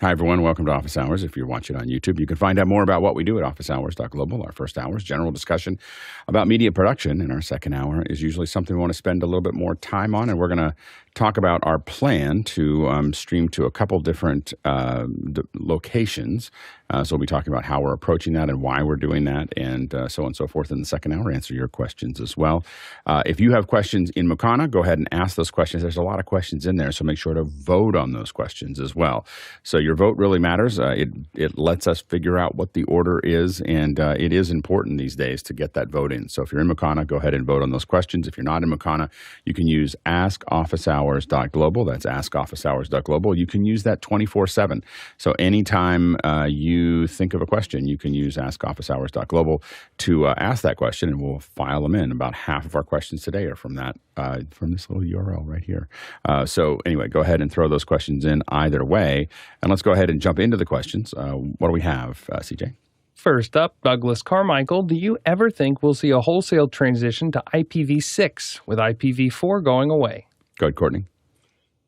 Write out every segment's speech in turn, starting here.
Hi, everyone. Welcome to Office Hours. If you're watching on YouTube, you can find out more about what we do at officehours.global. Our first hour is general discussion about media production, and our second hour is usually something we want to spend a little bit more time on, and we're going to talk about our plan to stream to a couple different locations. So we'll be talking about how we're approaching that and why we're doing that, and so on and so forth in the second hour. Answer your questions as well. If you have questions in Mukana, go ahead and ask those questions. There's a lot of questions in there, so make sure to vote on those questions as well. So your vote really matters. It lets us figure out what the order is, and it is important these days to get that vote in. So if you're in Mukana, go ahead and vote on those questions. If you're not in Mukana, you can use askofficehours.global. That's askofficehours.global. You can use that 24/7. So anytime you think of a question, you can use askofficehours.global to ask that question, and we'll file them in. About half of our questions today are from that from this little URL right here. So anyway, go ahead and throw those questions in either way. And let's go ahead and jump into the questions. What do we have, CJ? First up, Douglas Carmichael. Do you ever think we'll see a wholesale transition to IPv6 with IPv4 going away? Go ahead, Courtney.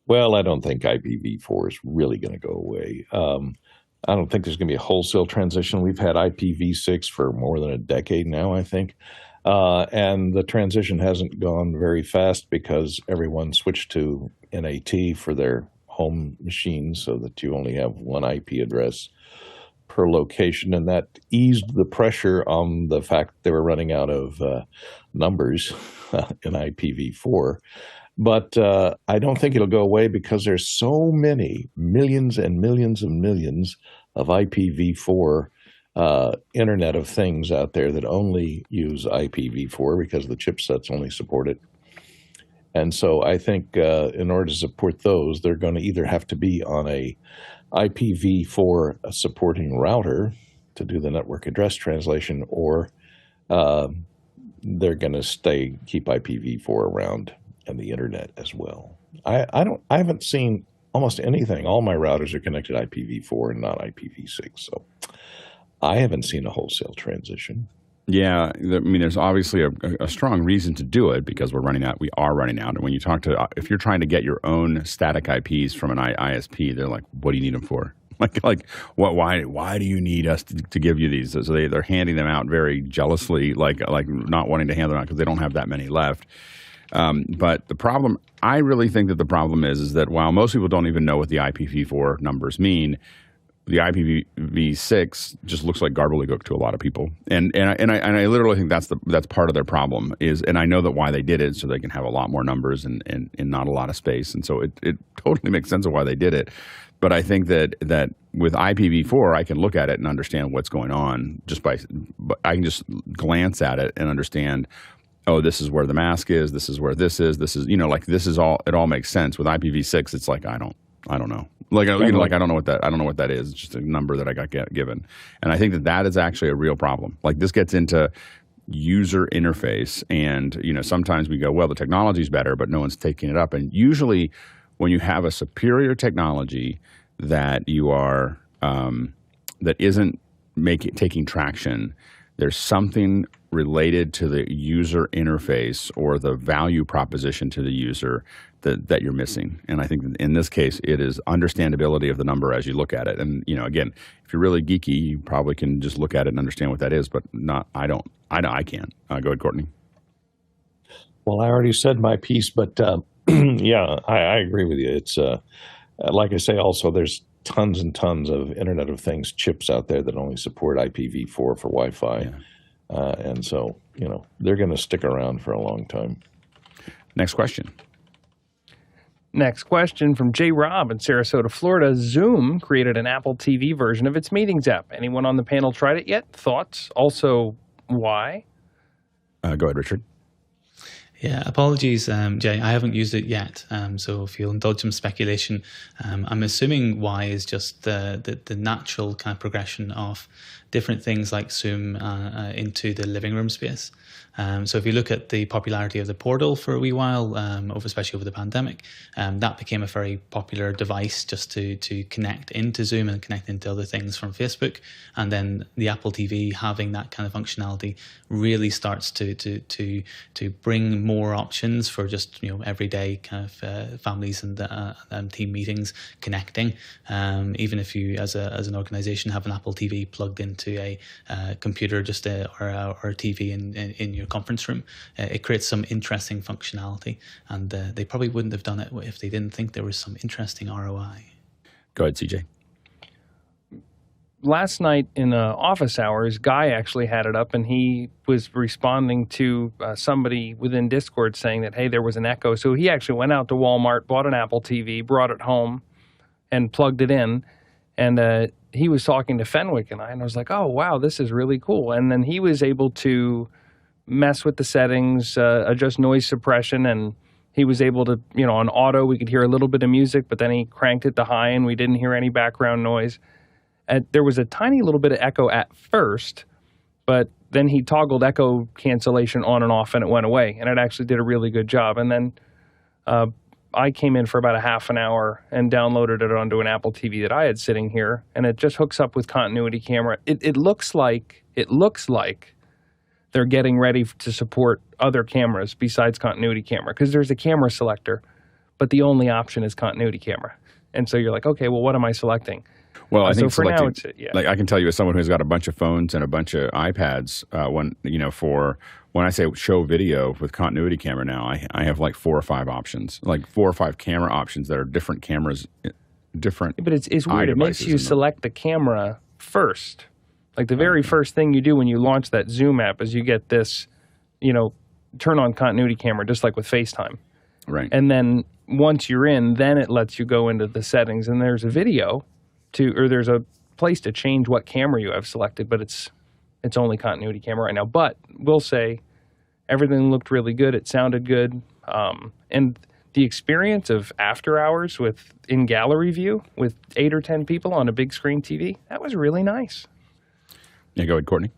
Well, I don't think IPv4 is really going to go away. I don't think there's going to be a wholesale transition. We've had IPv6 for more than a decade now, I think. And the transition hasn't gone very fast because everyone switched to NAT for their home machines so that you only have one IP address per location. And that eased the pressure on the fact they were running out of numbers in IPv4. But I don't think it'll go away because there's so many millions and millions and millions of IPv4 Internet of Things out there that only use IPv4 because the chipsets only support it. And so I think in order to support those, they're going to either have to be on a IPv4 supporting router to do the network address translation, or they're going to keep IPv4 around and the internet as well. I haven't seen almost anything. All my routers are connected to IPv4 and not IPv6. So I haven't seen a wholesale transition. Yeah, I mean, there's obviously a strong reason to do it because we're running out. We are running out. And when you talk to, if you're trying to get your own static IPs from an ISP, they're like, what do you need them for? Like what? Why do you need us to give you these? So they're handing them out very jealously, like not wanting to hand them out because they don't have that many left. But the problem, I really think that the problem is that while most people don't even know what the IPv4 numbers mean, the IPv6 just looks like gobbledygook to a lot of people, and I literally think that's part of their problem is, and I know that why they did it so they can have a lot more numbers and not a lot of space, and so it totally makes sense of why they did it. But I think that with IPv4, I can look at it and understand what's going on I can just glance at it and understand. Oh, this is where the mask is. This is where this is. This is this is all. It all makes sense. With IPv6, it's like I don't know. I don't know what that is. It's just a number that I got given, and I think that is actually a real problem. Like this gets into user interface, and sometimes we go, well, the technology is better, but no one's taking it up. And usually, when you have a superior technology that you are that isn't taking traction, there's something related to the user interface or the value proposition to the user that you're missing. And I think in this case, it is understandability of the number as you look at it. And, again, if you're really geeky, you probably can just look at it and understand what that is, but I can't. Go ahead, Courtney. Well, I already said my piece, but yeah, I agree with you. It's like I say, also, there's tons and tons of Internet of Things chips out there that only support IPv4 for Wi-Fi. Yeah. And so, they're going to stick around for a long time. Next question. Next question from J. Rob in Sarasota, Florida. Zoom created an Apple TV version of its meetings app. Anyone on the panel tried it yet? Thoughts? Also, why? Go ahead, Richard. Yeah, apologies, Jay. I haven't used it yet, so if you'll indulge some speculation, I'm assuming why is just the natural kind of progression of different things like Zoom into the living room space. So if you look at the popularity of the portal for a wee while, especially over the pandemic, that became a very popular device just to connect into Zoom and connect into other things from Facebook. And then the Apple TV having that kind of functionality really starts to bring more options for just everyday kind of families and team meetings connecting. Even if you as an organization have an Apple TV plugged into a computer or a TV in your conference room, it creates some interesting functionality, and they probably wouldn't have done it if they didn't think there was some interesting ROI. Go ahead, CJ. Last night in office hours, Guy actually had it up, and he was responding to somebody within Discord saying that, hey, there was an echo. So he actually went out to Walmart, bought an Apple TV, brought it home, and plugged it in. And he was talking to Fenwick and I was like, oh, wow, this is really cool. And then he was able to mess with the settings, adjust noise suppression, and he was able to, on auto, we could hear a little bit of music, but then he cranked it to high and we didn't hear any background noise. There was a tiny little bit of echo at first, but then he toggled echo cancellation on and off and it went away, and it actually did a really good job. And then I came in for about a half an hour and downloaded it onto an Apple TV that I had sitting here, and it just hooks up with continuity camera. It looks like they're getting ready to support other cameras besides continuity camera, because there's a camera selector, but the only option is continuity camera. And so you're like, okay, well, what am I selecting? Well, I think so for now, it's like I can tell you as someone who's got a bunch of phones and a bunch of iPads, when I say show video with continuity camera now, I have like 4 or 5 options, like 4 or 5 camera options that are different cameras, different. But it's weird. It makes you select the camera first. Like the very first thing you do when you launch that Zoom app is you get this, turn on continuity camera, just like with FaceTime. Right. And then once you're in, then it lets you go into the settings, and there's a video or there's a place to change what camera you have selected, but it's only continuity camera right now. But we'll say everything looked really good. It sounded good. And the experience of after hours with in-gallery view with 8 or 10 people on a big screen TV, that was really nice. Yeah, go ahead, Courtney.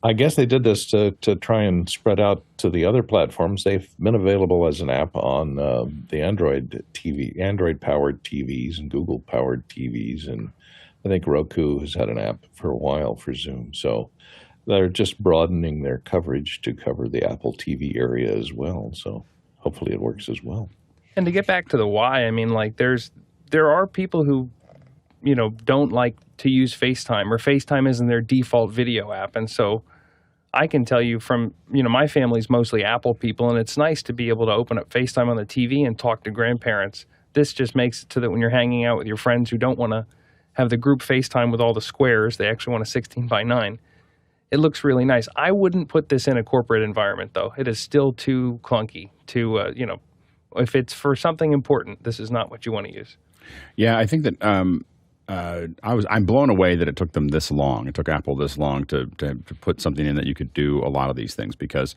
I guess they did this to try and spread out to the other platforms. They've been available as an app on the Android-powered TVs and Google-powered TVs, and I think Roku has had an app for a while for Zoom. So they're just broadening their coverage to cover the Apple TV area as well. So hopefully it works as well. And to get back to the why, I mean, like there are people who, don't like to use FaceTime, or FaceTime isn't their default video app. And so I can tell you from, my family's mostly Apple people, and it's nice to be able to open up FaceTime on the TV and talk to grandparents. This just makes it so that when you're hanging out with your friends who don't want to have the group FaceTime with all the squares, they actually want a 16:9. It looks really nice. I wouldn't put this in a corporate environment, though. It is still too clunky to, if it's for something important, this is not what you want to use. Yeah, I think that I'm blown away that it took them this long. It took Apple this long to put something in that you could do a lot of these things, because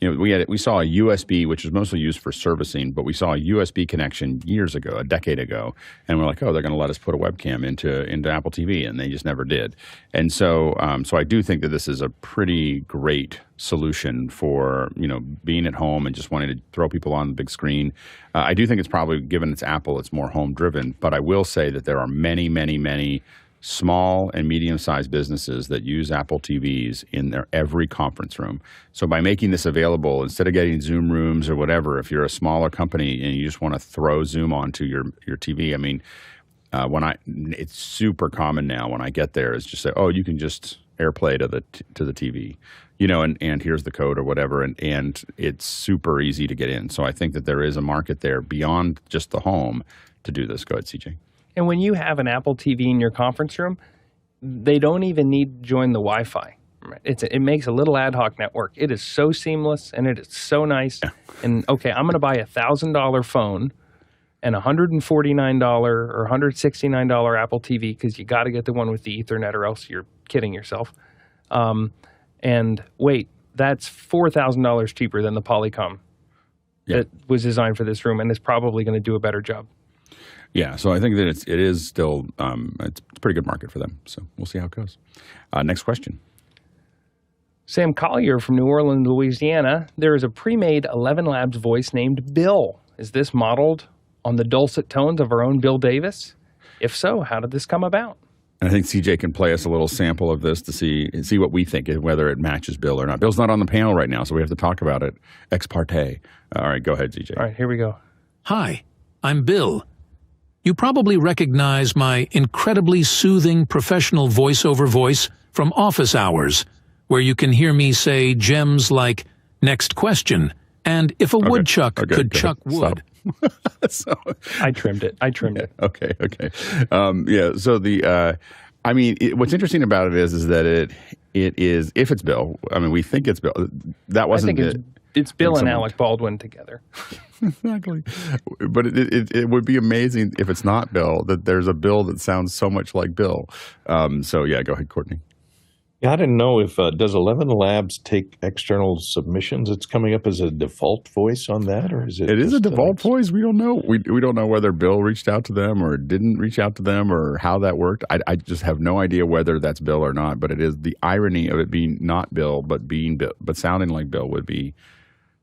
we saw a USB, which is mostly used for servicing, but we saw a USB connection years ago, a decade ago, and we're like, oh, they're going to let us put a webcam into Apple TV, and they just never did. And so I do think that this is a pretty great solution for being at home and just wanting to throw people on the big screen. I do think it's probably, given it's Apple, it's more home driven, but I will say that there are many, many, many small and medium-sized businesses that use Apple TVs in their every conference room. So by making this available, instead of getting Zoom rooms or whatever, if you're a smaller company and you just want to throw Zoom onto your TV, I mean, it's super common now when I get there is just say, oh, you can just AirPlay to the TV, and here's the code or whatever, and it's super easy to get in. So I think that there is a market there beyond just the home to do this. Go ahead, CJ. And when you have an Apple TV in your conference room, they don't even need to join the Wi-Fi. It makes a little ad hoc network. It is so seamless, and it is so nice. Yeah. And, okay, I'm going to buy a $1,000 phone and a $149 or $169 Apple TV, because you got to get the one with the Ethernet or else you're kidding yourself. And wait, that's $4,000 cheaper than the Polycom that was designed for this room, and is probably going to do a better job. Yeah, so I think that it is still it's a pretty good market for them. So we'll see how it goes. Next question. Sam Collier from New Orleans, Louisiana. There is a pre-made 11 Labs voice named Bill. Is this modeled on the dulcet tones of our own Bill Davis? If so, how did this come about? I think CJ can play us a little sample of this to see what we think, whether it matches Bill or not. Bill's not on the panel right now, so we have to talk about it ex parte. All right, go ahead, CJ. All right, here we go. Hi, I'm Bill. You probably recognize my incredibly soothing professional voiceover voice from office hours, where you can hear me say gems like, next question, and if a woodchuck could chuck wood. So, I trimmed it. Okay. So what's interesting about it is that it is, if it's Bill, I mean, we think it's Bill. That wasn't it's Bill and Alec Baldwin together. Exactly. But it would be amazing if it's not Bill, that there's a Bill that sounds so much like Bill. So yeah, go ahead, Courtney. Yeah, I didn't know if, does 11 Labs take external submissions? It's coming up as a default voice on that, or is it? It is a default voice. We don't know. We don't know whether Bill reached out to them or didn't reach out to them or how that worked. I just have no idea whether that's Bill or not, but it is the irony of it being not Bill, but being Bill, but sounding like Bill would be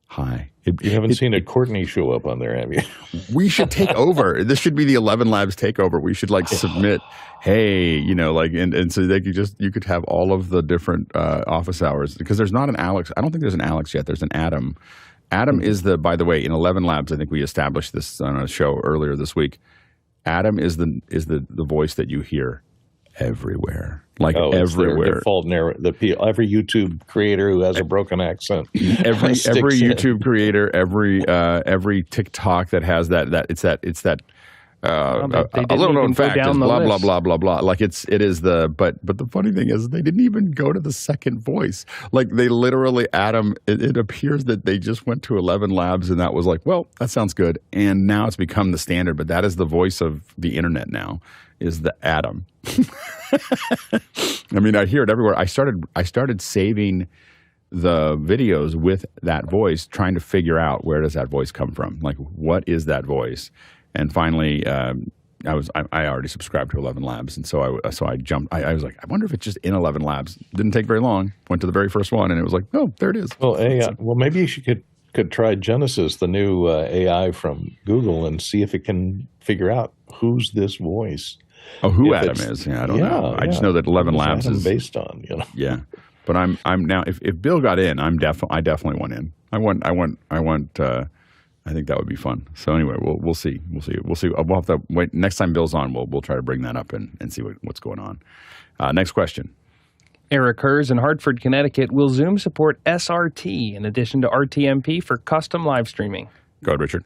high. You haven't seen a Courtney show up on there, have you? We should take over. This should be the 11 Labs takeover. We should submit, hey, and so you could have all of the different office hours, because there's not an Alex. I don't think there's an Alex yet. There's an Adam. Adam is by the way, in 11 Labs, I think we established this on a show earlier this week. Adam is the voice that you hear everywhere, everywhere. Every YouTube creator who has a broken accent, every YouTube creator, every TikTok that has that it's that a little known fact is blah blah blah blah blah. But the funny thing is they didn't even go to the second voice. They literally, Adam. It appears that they just went to 11 Labs and that was well, that sounds good, and now it's become the standard. But that is the voice of the internet now. Is the Adam. I mean, I hear it everywhere. I started saving the videos with that voice, trying to figure out where does that voice come from? What is that voice? And finally, I already subscribed to 11 Labs, and so I jumped. I was like, I wonder if it's just in 11 Labs. Didn't take very long. Went to the very first one, and it was like, oh, there it is. Well, maybe you could try Genesis, the new AI from Google, and see if it can figure out who's this voice. Oh, who Adam is? Yeah, I don't know. I just know that 11 Labs is based on. Yeah, but I'm now. If Bill got in, I definitely want in. I want. I think that would be fun. So anyway, we'll see. We'll have to wait. Next time Bill's on, we'll try to bring that up and see what's going on. Next question. Eric Hers in Hartford, Connecticut. Will Zoom support SRT in addition to RTMP for custom live streaming? Go ahead, Richard.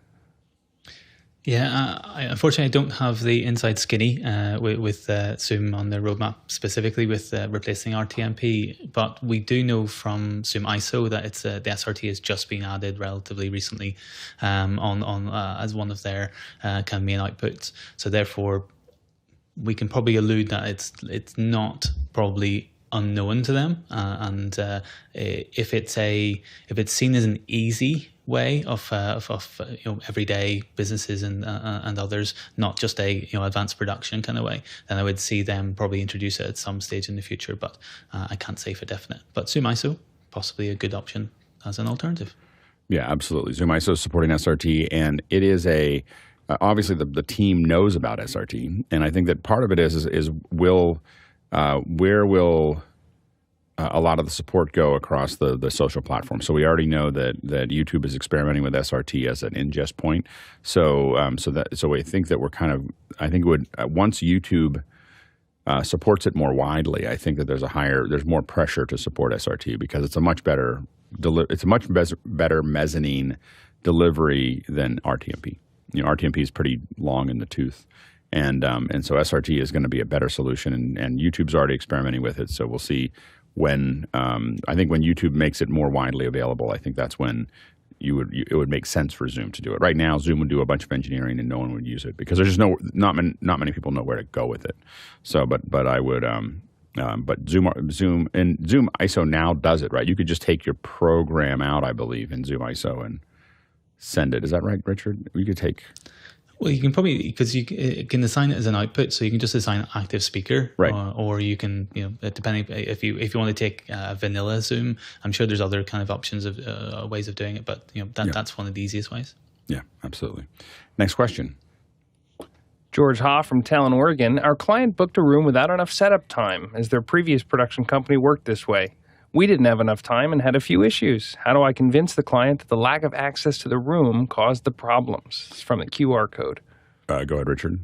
Yeah, unfortunately, I don't have the inside skinny with Zoom on their roadmap specifically with replacing RTMP, but we do know from ZoomISO that it's the SRT has just been added relatively recently as one of their kind of main outputs. So therefore, we can probably allude that it's not probably unknown to them, and if it's seen as an easy way of everyday businesses and others, not just a advanced production kind of way, then I would see them probably introduce it at some stage in the future, but I can't say for definite. But ZoomISO, possibly a good option as an alternative. Yeah, absolutely. ZoomISO is supporting SRT, and it is obviously the team knows about SRT, and I think that part of it is where will a lot of the support go across the social platform. So we already know that YouTube is experimenting with SRT as an ingest point. So I think that once YouTube supports it more widely, I think that there's more pressure to support SRT because it's a much better mezzanine delivery than RTMP. RTMP is pretty long in the tooth. And so SRT is going to be a better solution, and YouTube's already experimenting with it. So we'll see when YouTube makes it more widely available. I think that's when it would make sense for Zoom to do it. Right now, Zoom would do a bunch of engineering and no one would use it because there's just not many people know where to go with it. So, but I would. But Zoom and ZoomISO now does it, right? You could just take your program out, I believe, in ZoomISO and send it. Is that right, Richard? You could take. Well, you can probably, because you can assign it as an output, so you can just assign active speaker, right? Or you can, depending if you want to take vanilla Zoom, I'm sure there's other kind of options of ways of doing it, but that's one of the easiest ways. Yeah, absolutely. Next question. George Ha from Talon, Oregon. Our client booked a room without enough setup time, as their previous production company worked this way. We didn't have enough time and had a few issues. How do I convince the client that the lack of access to the room caused the problems? It's from the QR code. Go ahead, Richard.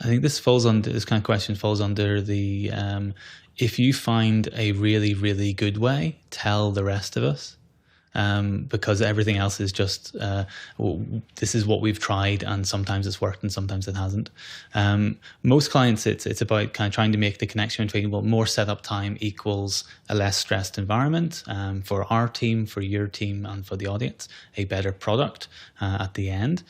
I think this kind of question falls under the, if you find a really, really good way, tell the rest of us. Because everything else is just, this is what we've tried, and sometimes it's worked and sometimes it hasn't. Most clients, it's about kind of trying to make the connection between, more setup time equals a less stressed environment for our team, for your team, and for the audience, a better product at the end.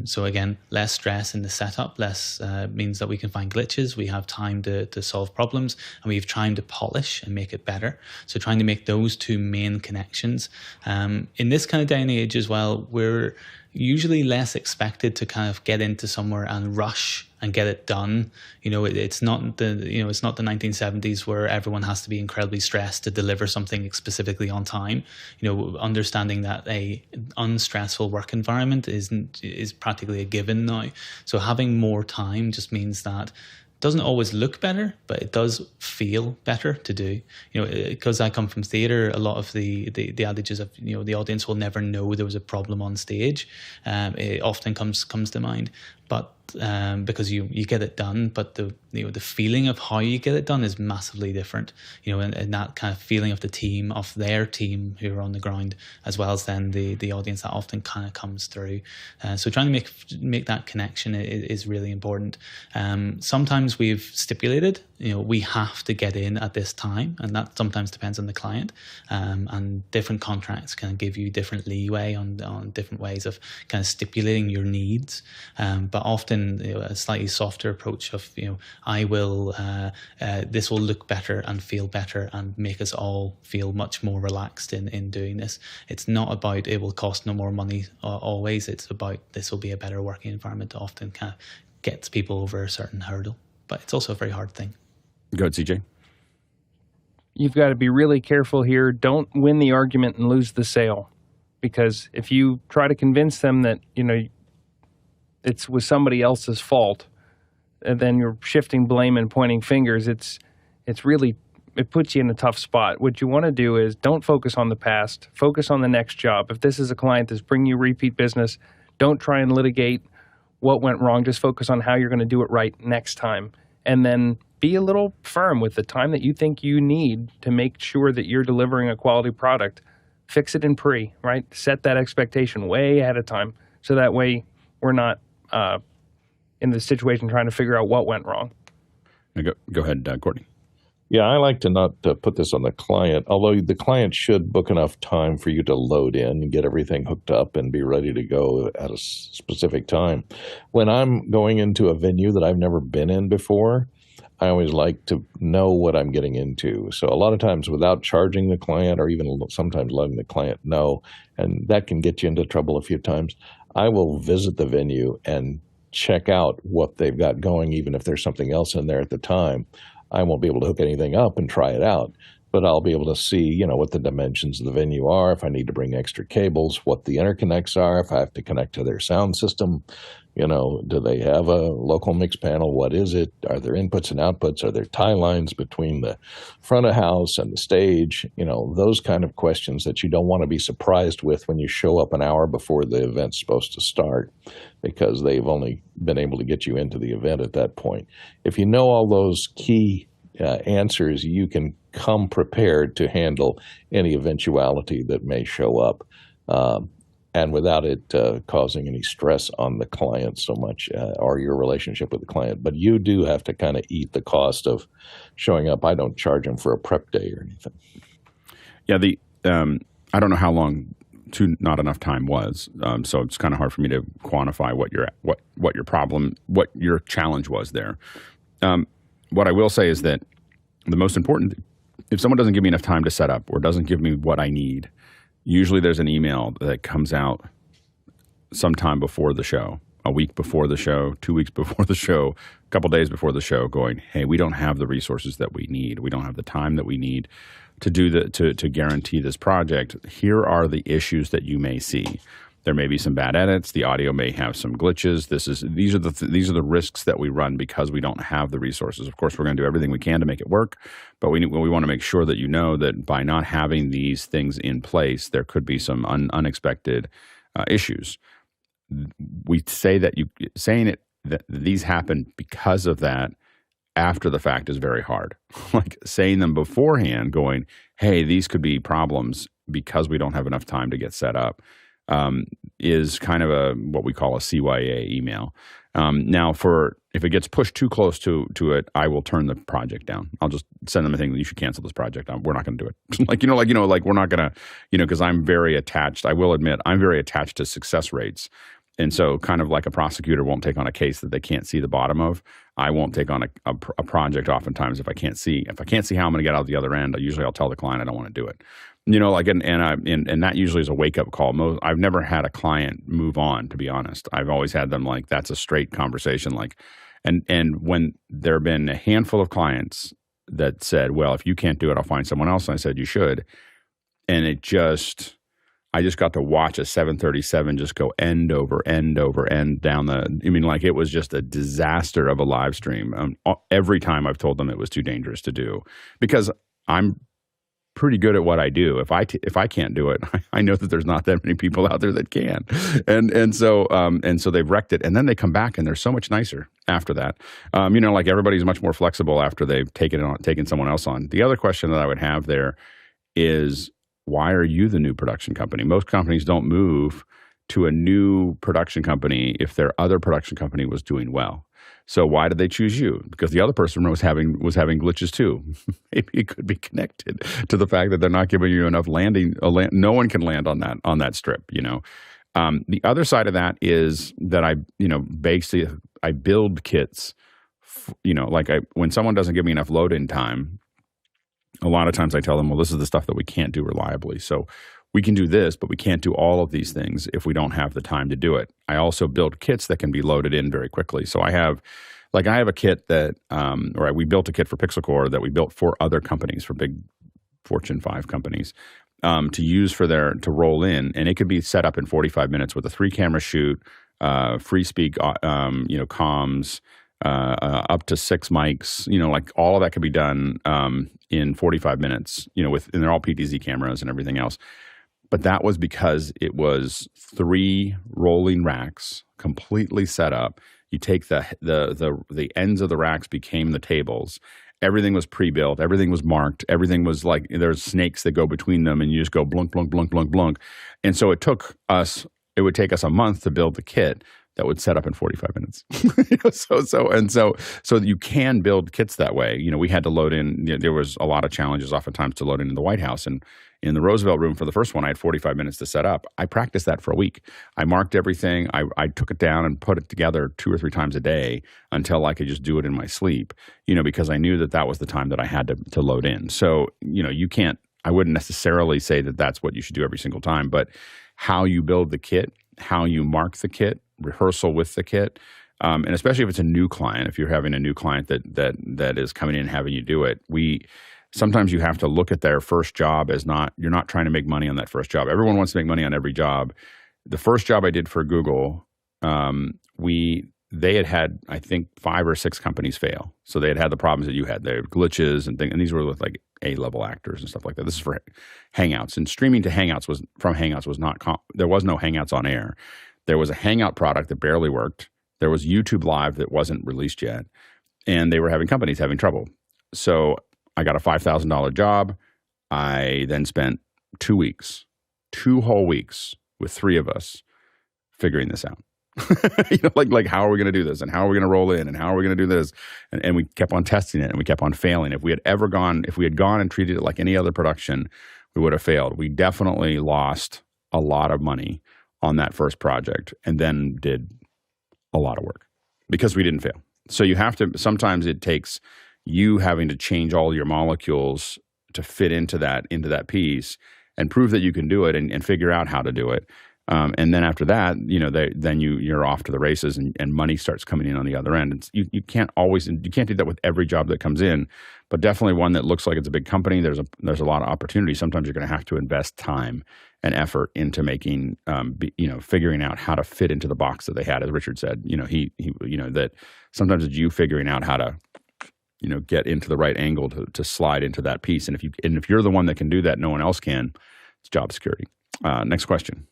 So again, less stress in the setup, less means that we can find glitches, we have time to solve problems, and we have time to polish and make it better. So trying to make those two main connections. In this kind of day and age as well, we're usually less expected to kind of get into somewhere and rush and get it done. It's not the 1970s where everyone has to be incredibly stressed to deliver something specifically on time. Understanding that a unstressful work environment is practically a given now. So having more time just means that doesn't always look better, but it does feel better to do. Because I come from theatre, a lot of the adages of the audience will never know there was a problem on stage. It often comes to mind, but because you get it done, but the feeling of how you get it done is massively different. And that kind of feeling of the team, of their team who are on the ground, as well as then the audience, that often kind of comes through. So trying to make that connection is really important. Sometimes we've stipulated, we have to get in at this time, and that sometimes depends on the client. And different contracts can give you different leeway on different ways of kind of stipulating your needs. But often a slightly softer approach of, I will, this will look better and feel better and make us all feel much more relaxed in doing this. It's not about it will cost no more money always. It's about this will be a better working environment. Often kind of gets people over a certain hurdle, but it's also a very hard thing. Go ahead, CJ. You've got to be really careful here. Don't win the argument and lose the sale, because if you try to convince them that, it was somebody else's fault, and then you're shifting blame and pointing fingers, it puts you in a tough spot. What you want to do is don't focus on the past, focus on the next job. If this is a client that's bringing you repeat business, don't try and litigate what went wrong. Just focus on how you're going to do it right next time. And then be a little firm with the time that you think you need to make sure that you're delivering a quality product. Fix it in right? Set that expectation way ahead of time, so that way we're not in the situation trying to figure out what went wrong. Go ahead, Courtney. Yeah, I like to not put this on the client, although the client should book enough time for you to load in and get everything hooked up and be ready to go at a specific time. When I'm going into a venue that I've never been in before, I always like to know what I'm getting into. So a lot of times without charging the client, or even sometimes letting the client know, and that can get you into trouble a few times, I will visit the venue and check out what they've got going, even if there's something else in there at the time. I won't be able to hook anything up and try it out, but I'll be able to see, what the dimensions of the venue are, if I need to bring extra cables, what the interconnects are, if I have to connect to their sound system, do they have a local mix panel? What is it? Are there inputs and outputs? Are there tie lines between the front of house and the stage? Those kind of questions that you don't want to be surprised with when you show up an hour before the event's supposed to start, because they've only been able to get you into the event at that point. If you know all those key answers, you can come prepared to handle any eventuality that may show up, and without it causing any stress on the client so much, or your relationship with the client. But you do have to kind of eat the cost of showing up. I don't charge them for a prep day or anything. Yeah, I don't know how long not enough time was, so it's kind of hard for me to quantify what your challenge was there. What I will say is that the most important, if someone doesn't give me enough time to set up or doesn't give me what I need, usually there's an email that comes out sometime before the show a week before the show, 2 weeks before the show, a couple days before the show, going, hey, we don't have the resources that we need. We don't have the time that we need to do to guarantee this project. Here are the issues that you may see. There may be some bad edits. The audio may have some glitches. These are the risks that we run because we don't have the resources. Of course, we're going to do everything we can to make it work, but we want to make sure that you know that by not having these things in place, there could be some unexpected issues. We say that that these happen because of that after the fact is very hard. Like saying them beforehand, going, hey, these could be problems because we don't have enough time to get set up, is kind of what we call a CYA email. Now, if it gets pushed too close to it, I will turn the project down. I'll just send them a thing that you should cancel this project. We're not going to do it. We're not going to, because I'm very attached. I will admit I'm very attached to success rates. And so kind of like a prosecutor won't take on a case that they can't see the bottom of, I won't take on a project oftentimes if I can't see how I'm going to get out the other end. I'll tell the client I don't want to do it. And that usually is a wake-up call. I've never had a client move on, to be honest. I've always had them like, that's a straight conversation. And when there have been a handful of clients that said, well, if you can't do it, I'll find someone else. And I said, you should. And I just got to watch a 737 just go end over end over end down it was just a disaster of a live stream. Every time I've told them it was too dangerous to do, because I'm pretty good at what I do. If I can't do it, I know that there's not that many people out there that can. And so they've wrecked it. And then they come back and they're so much nicer after that. Everybody's much more flexible after they've taken someone else on. The other question that I would have there is, why are you the new production company? Most companies don't move to a new production company if their other production company was doing well. So why did they choose you? Because the other person was having glitches too. Maybe it could be connected to the fact that they're not giving you enough landing. No one can land on that strip. The other side of that is that I build kits. When someone doesn't give me enough load-in time, a lot of times I tell them, well, this is the stuff that we can't do reliably. So we can do this, but we can't do all of these things if we don't have the time to do it. I also build kits that can be loaded in very quickly. So I have a kit that, we built a kit for PixelCore that we built for other companies, for big Fortune 5 companies, to use to roll in. And it could be set up in 45 minutes with a 3-camera shoot, free speak, comms, up to 6 mics, all of that could be done in 45 minutes, and they're all PTZ cameras and everything else. But that was because it was 3 rolling racks completely set up. You take the ends of the racks became the tables. Everything was pre-built. Everything was marked. Everything was like, there's snakes that go between them and you just go blunk, blunk, blunk, blunk, blunk. And so it would take us a month to build the kit that would set up in 45 minutes. So you can build kits that way. We had to load in, there was a lot of challenges oftentimes to load in the White House. And in the Roosevelt room for the first one, I had 45 minutes to set up. I practiced that for a week. I marked everything. I took it down and put it together 2 or 3 times a day until I could just do it in my sleep, because I knew that was the time that I had to load in. So, I wouldn't necessarily say that that's what you should do every single time, but how you build the kit, how you mark the kit, rehearsal with the kit, and especially if it's a new client, if you're having a new client that is coming in and having you do it, sometimes you have to look at their first job as you're not trying to make money on that first job. Everyone wants to make money on every job. The first job I did for Google, they had I think 5 or 6 companies fail. So they had the problems that you had. There were glitches and things, and these were with like A-level actors and stuff like that. This is for Hangouts, and streaming to Hangouts was not. There was no Hangouts on air. There was a Hangout product that barely worked. There was YouTube Live that wasn't released yet, and they were having companies having trouble. So I got a $5,000 job. I then spent 2 whole weeks with 3 of us figuring this out. Like how are we going to do this, and how are we going to roll in, and how are we going to do this, and we kept on testing it, and we kept on failing. If we had gone and treated it like any other production, we would have failed. We definitely lost a lot of money on that first project, and then did a lot of work because we didn't fail. So sometimes it takes you having to change all your molecules to fit into that piece and prove that you can do it and figure out how to do it. And then after that, then you're off to the races, and money starts coming in on the other end. You can't do that with every job that comes in, but definitely one that looks like it's a big company. There's a lot of opportunity. Sometimes you're going to have to invest time and effort into making, figuring out how to fit into the box that they had. As Richard said, that sometimes it's you figuring out how to, get into the right angle to slide into that piece. And if you're the one that can do that, no one else can. It's job security. Next question.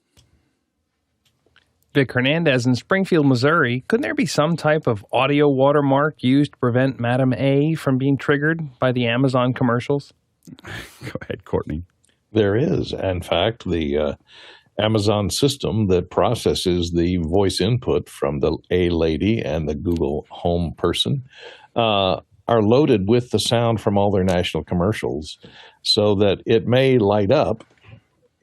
Vic Hernandez in Springfield, Missouri. Couldn't there be some type of audio watermark used to prevent Madam A from being triggered by the Amazon commercials? Go ahead, Courtney. There is. In fact, the Amazon system that processes the voice input from the A lady and the Google Home person are loaded with the sound from all their national commercials, so that it may light up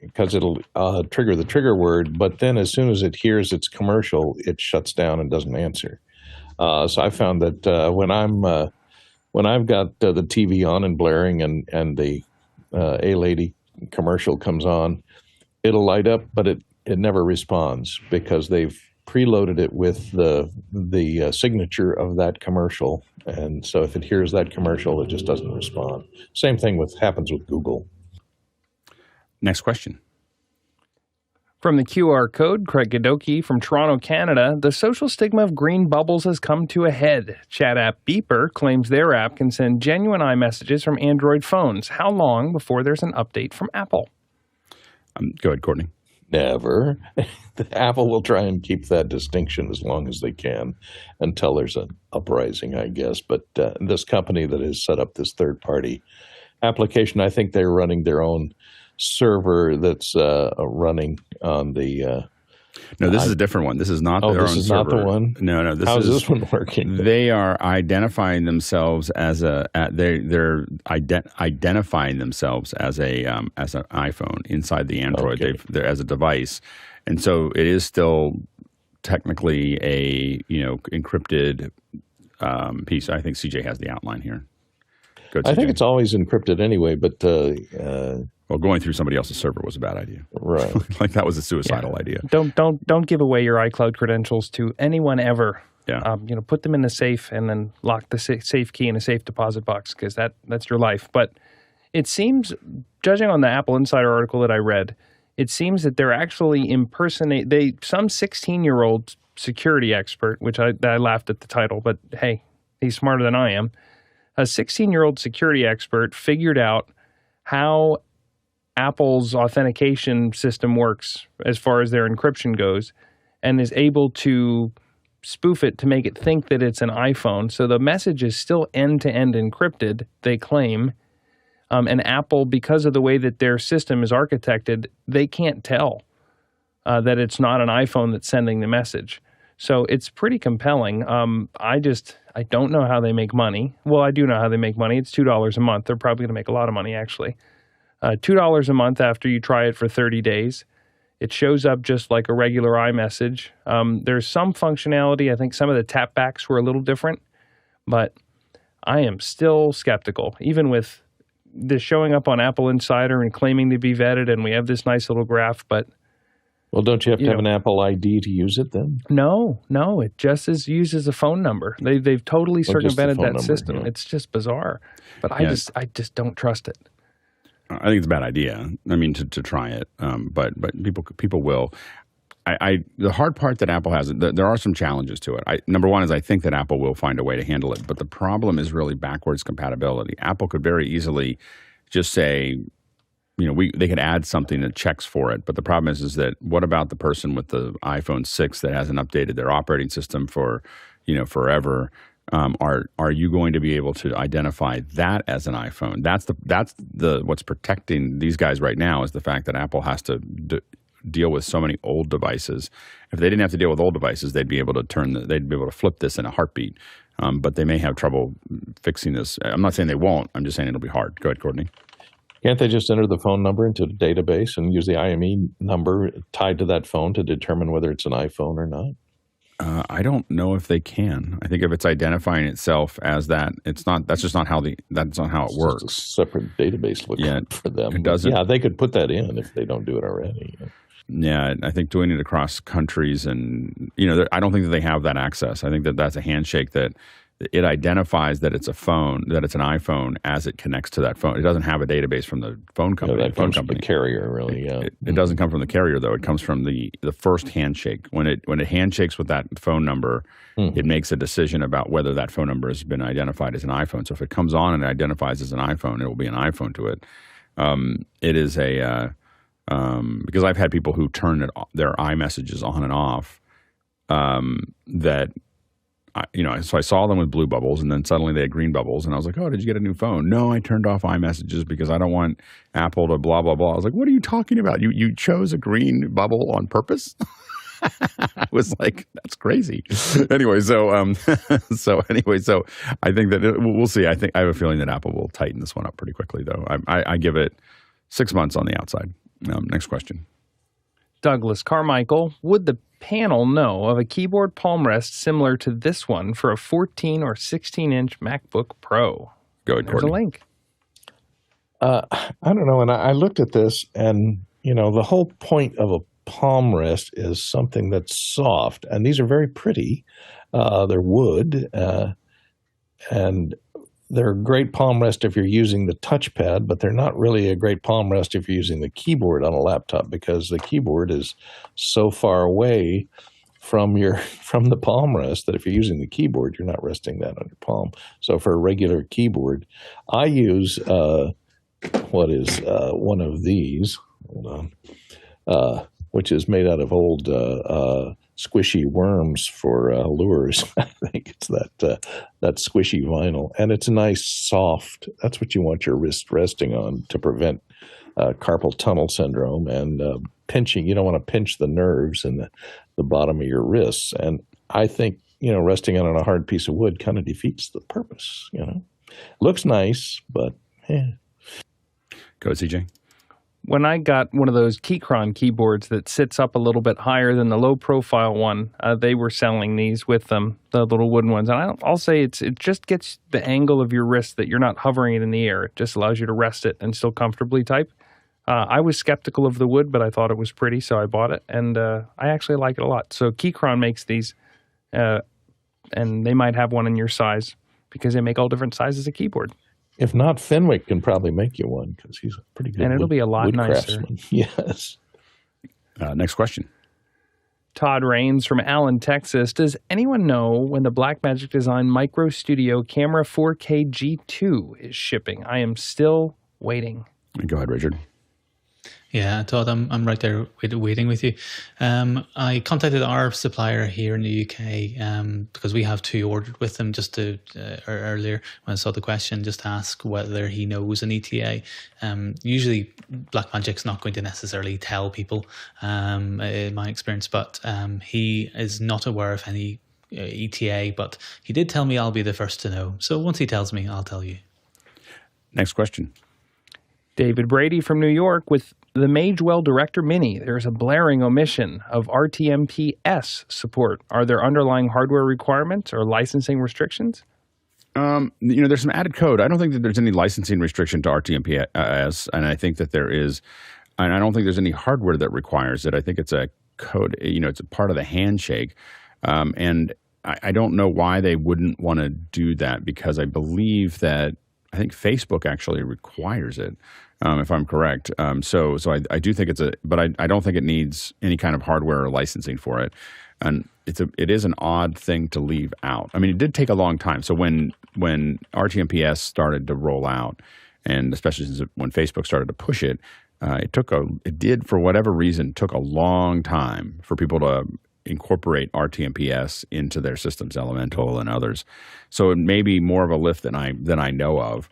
because it'll trigger the trigger word, but then as soon as it hears its commercial, it shuts down and doesn't answer. So I found that when I've got the TV on and blaring and the A-Lady commercial comes on, it'll light up, but it never responds because they've preloaded it with the signature of that commercial. And so if it hears that commercial, it just doesn't respond. Same thing happens with Google. Next question. From the QR code, Craig Godoki from Toronto, Canada. The social stigma of green bubbles has come to a head. Chat app Beeper claims their app can send genuine iMessages from Android phones. How long before there's an update from Apple? Go ahead, Courtney. Never. Apple will try and keep that distinction as long as they can until there's an uprising, I guess. But this company that has set up this third-party application, I think they're running their own server that's running on the no, this is a different one. This is not their own server. This is not the one? No. How's this one working? They are identifying themselves as they're identifying themselves as an iPhone inside the Android. Okay. They're as a device, and so it is still technically a encrypted piece. I think CJ has the outline here. Go, I think it's always encrypted anyway, but well, going through somebody else's server was a bad idea. Right. Like that was a suicidal idea. Don't give away your iCloud credentials to anyone ever. Yeah. Put them in the safe and then lock the safe key in a safe deposit box, because that's your life. But it seems, judging on the Apple Insider article that I read, it seems that they're actually some 16-year-old security expert, which I laughed at the title, but hey, he's smarter than I am. A 16-year-old security expert figured out how Apple's authentication system works as far as their encryption goes, and is able to spoof it to make it think that it's an iPhone. So the message is still end-to-end encrypted, they claim. And Apple, because of the way that their system is architected, they can't tell that it's not an iPhone that's sending the message. So it's pretty compelling. I don't know how they make money. Well, I do know how they make money. It's $2 a month. They're probably going to make a lot of money, actually. $2 a month after you try it for 30 days. It shows up just like a regular iMessage. There's some functionality. I think some of the tapbacks were a little different, but I am still skeptical, even with this showing up on Apple Insider and claiming to be vetted, and we have this nice little graph, but well, don't you have to have an Apple ID to use it then? No, it just uses a phone number. They've totally circumvented that system. Yeah. It's just bizarre, but I just don't trust it. I think it's a bad idea. I mean, to try it, but people will. The hard part that Apple has, there are some challenges to it. Number one is I think that Apple will find a way to handle it, but the problem is really backwards compatibility. Apple could very easily just say, they could add something that checks for it, but the problem is that what about the person with the iPhone 6 that hasn't updated their operating system for, forever? Are you going to be able to identify that as an iPhone? That's what's protecting these guys right now is the fact that Apple has to deal with so many old devices. If they didn't have to deal with old devices, they'd be able to flip this in a heartbeat. But they may have trouble fixing this. I'm not saying they won't. I'm just saying it'll be hard. Go ahead, Courtney. Can't they just enter the phone number into the database and use the IME number tied to that phone to determine whether it's an iPhone or not? I don't know if they can. I think if it's identifying itself as that, it's not. That's just not how that's not how it works. It's a separate database looking for them. It doesn't. Yeah, they could put that in if they don't do it already. Yeah, I think doing it across countries and, I don't think that they have that access. I think that that's a handshake that it identifies that it's a phone, that it's an iPhone as it connects to that phone. It doesn't have a database from the phone company. That comes from the carrier, really, yeah. It doesn't come from the carrier, though. It comes from the first handshake. When it handshakes with that phone number, it makes a decision about whether that phone number has been identified as an iPhone. So if it comes on and identifies as an iPhone, it will be an iPhone to it. It is a because I've had people who turn their iMessages on and off that. So I saw them with blue bubbles, and then suddenly they had green bubbles, and I was like, "Oh, did you get a new phone?" No, I turned off iMessages because I don't want Apple to blah blah blah. I was like, "What are you talking about? You chose a green bubble on purpose?" I was like, "That's crazy." Anyway, so I think that we'll see. I have a feeling that Apple will tighten this one up pretty quickly, though. I give it 6 months on the outside. Next question. Douglas Carmichael, would the panel know of a keyboard palm rest similar to this one for a 14 or 16-inch MacBook Pro? Go ahead, There's Courtney. a link. I don't know. And I looked at this, and, the whole point of a palm rest is something that's soft. And these are very pretty. They're wood, and they're a great palm rest if you're using the touchpad, but they're not really a great palm rest if you're using the keyboard on a laptop, because the keyboard is so far away from the palm rest that if you're using the keyboard, you're not resting that on your palm. So for a regular keyboard, I use one of these. Hold on. Which is made out of old squishy worms for lures. I think it's that squishy vinyl, and it's a nice soft. That's what you want your wrist resting on to prevent carpal tunnel syndrome and pinching. You don't want to pinch the nerves in the bottom of your wrists. And I think resting on a hard piece of wood kind of defeats the purpose. Looks nice, but Go, CJ. When I got one of those Keychron keyboards that sits up a little bit higher than the low-profile one, they were selling these with them, the little wooden ones. And I'll say it just gets the angle of your wrist that you're not hovering it in the air. It just allows you to rest it and still comfortably type. I was skeptical of the wood, but I thought it was pretty, so I bought it. And I actually like it a lot. So Keychron makes these, and they might have one in your size because they make all different sizes of keyboard. if not, Fenwick can probably make you one because he's a pretty good and it'll be a lot nicer. craftsman. Yes. Next question. Todd Rains from Allen, Texas. Does anyone know when the Blackmagic Design Micro Studio Camera 4K G2 is shipping? I am still waiting. Go ahead, Richard. Yeah, Todd, I'm right there waiting with you. I contacted our supplier here in the UK because we have two ordered with them just to earlier when I saw the question, just to ask whether he knows an ETA. Usually Blackmagic's not going to necessarily tell people in my experience, but he is not aware of any ETA, but he did tell me I'll be the first to know. So once he tells me, I'll tell you. Next question. David Brady from New York with the Magewell Director Mini. There's a blaring omission of RTMP-S support. Are there underlying hardware requirements or licensing restrictions? There's some added code. I don't think that there's any licensing restriction to RTMP-S, and I think that there is, and I don't think there's any hardware that requires it. I think it's a code, it's a part of the handshake. And I don't know why they wouldn't want to do that, because I believe that, I think Facebook actually requires it, if I'm correct. So I do think but I don't think it needs any kind of hardware or licensing for it. And it is an odd thing to leave out. I mean, it did take a long time. So when RTMP-S started to roll out, and especially when Facebook started to push it, it did, for whatever reason, took a long time for people to incorporate RTMP-S into their systems, Elemental and others. So it may be more of a lift than I know of.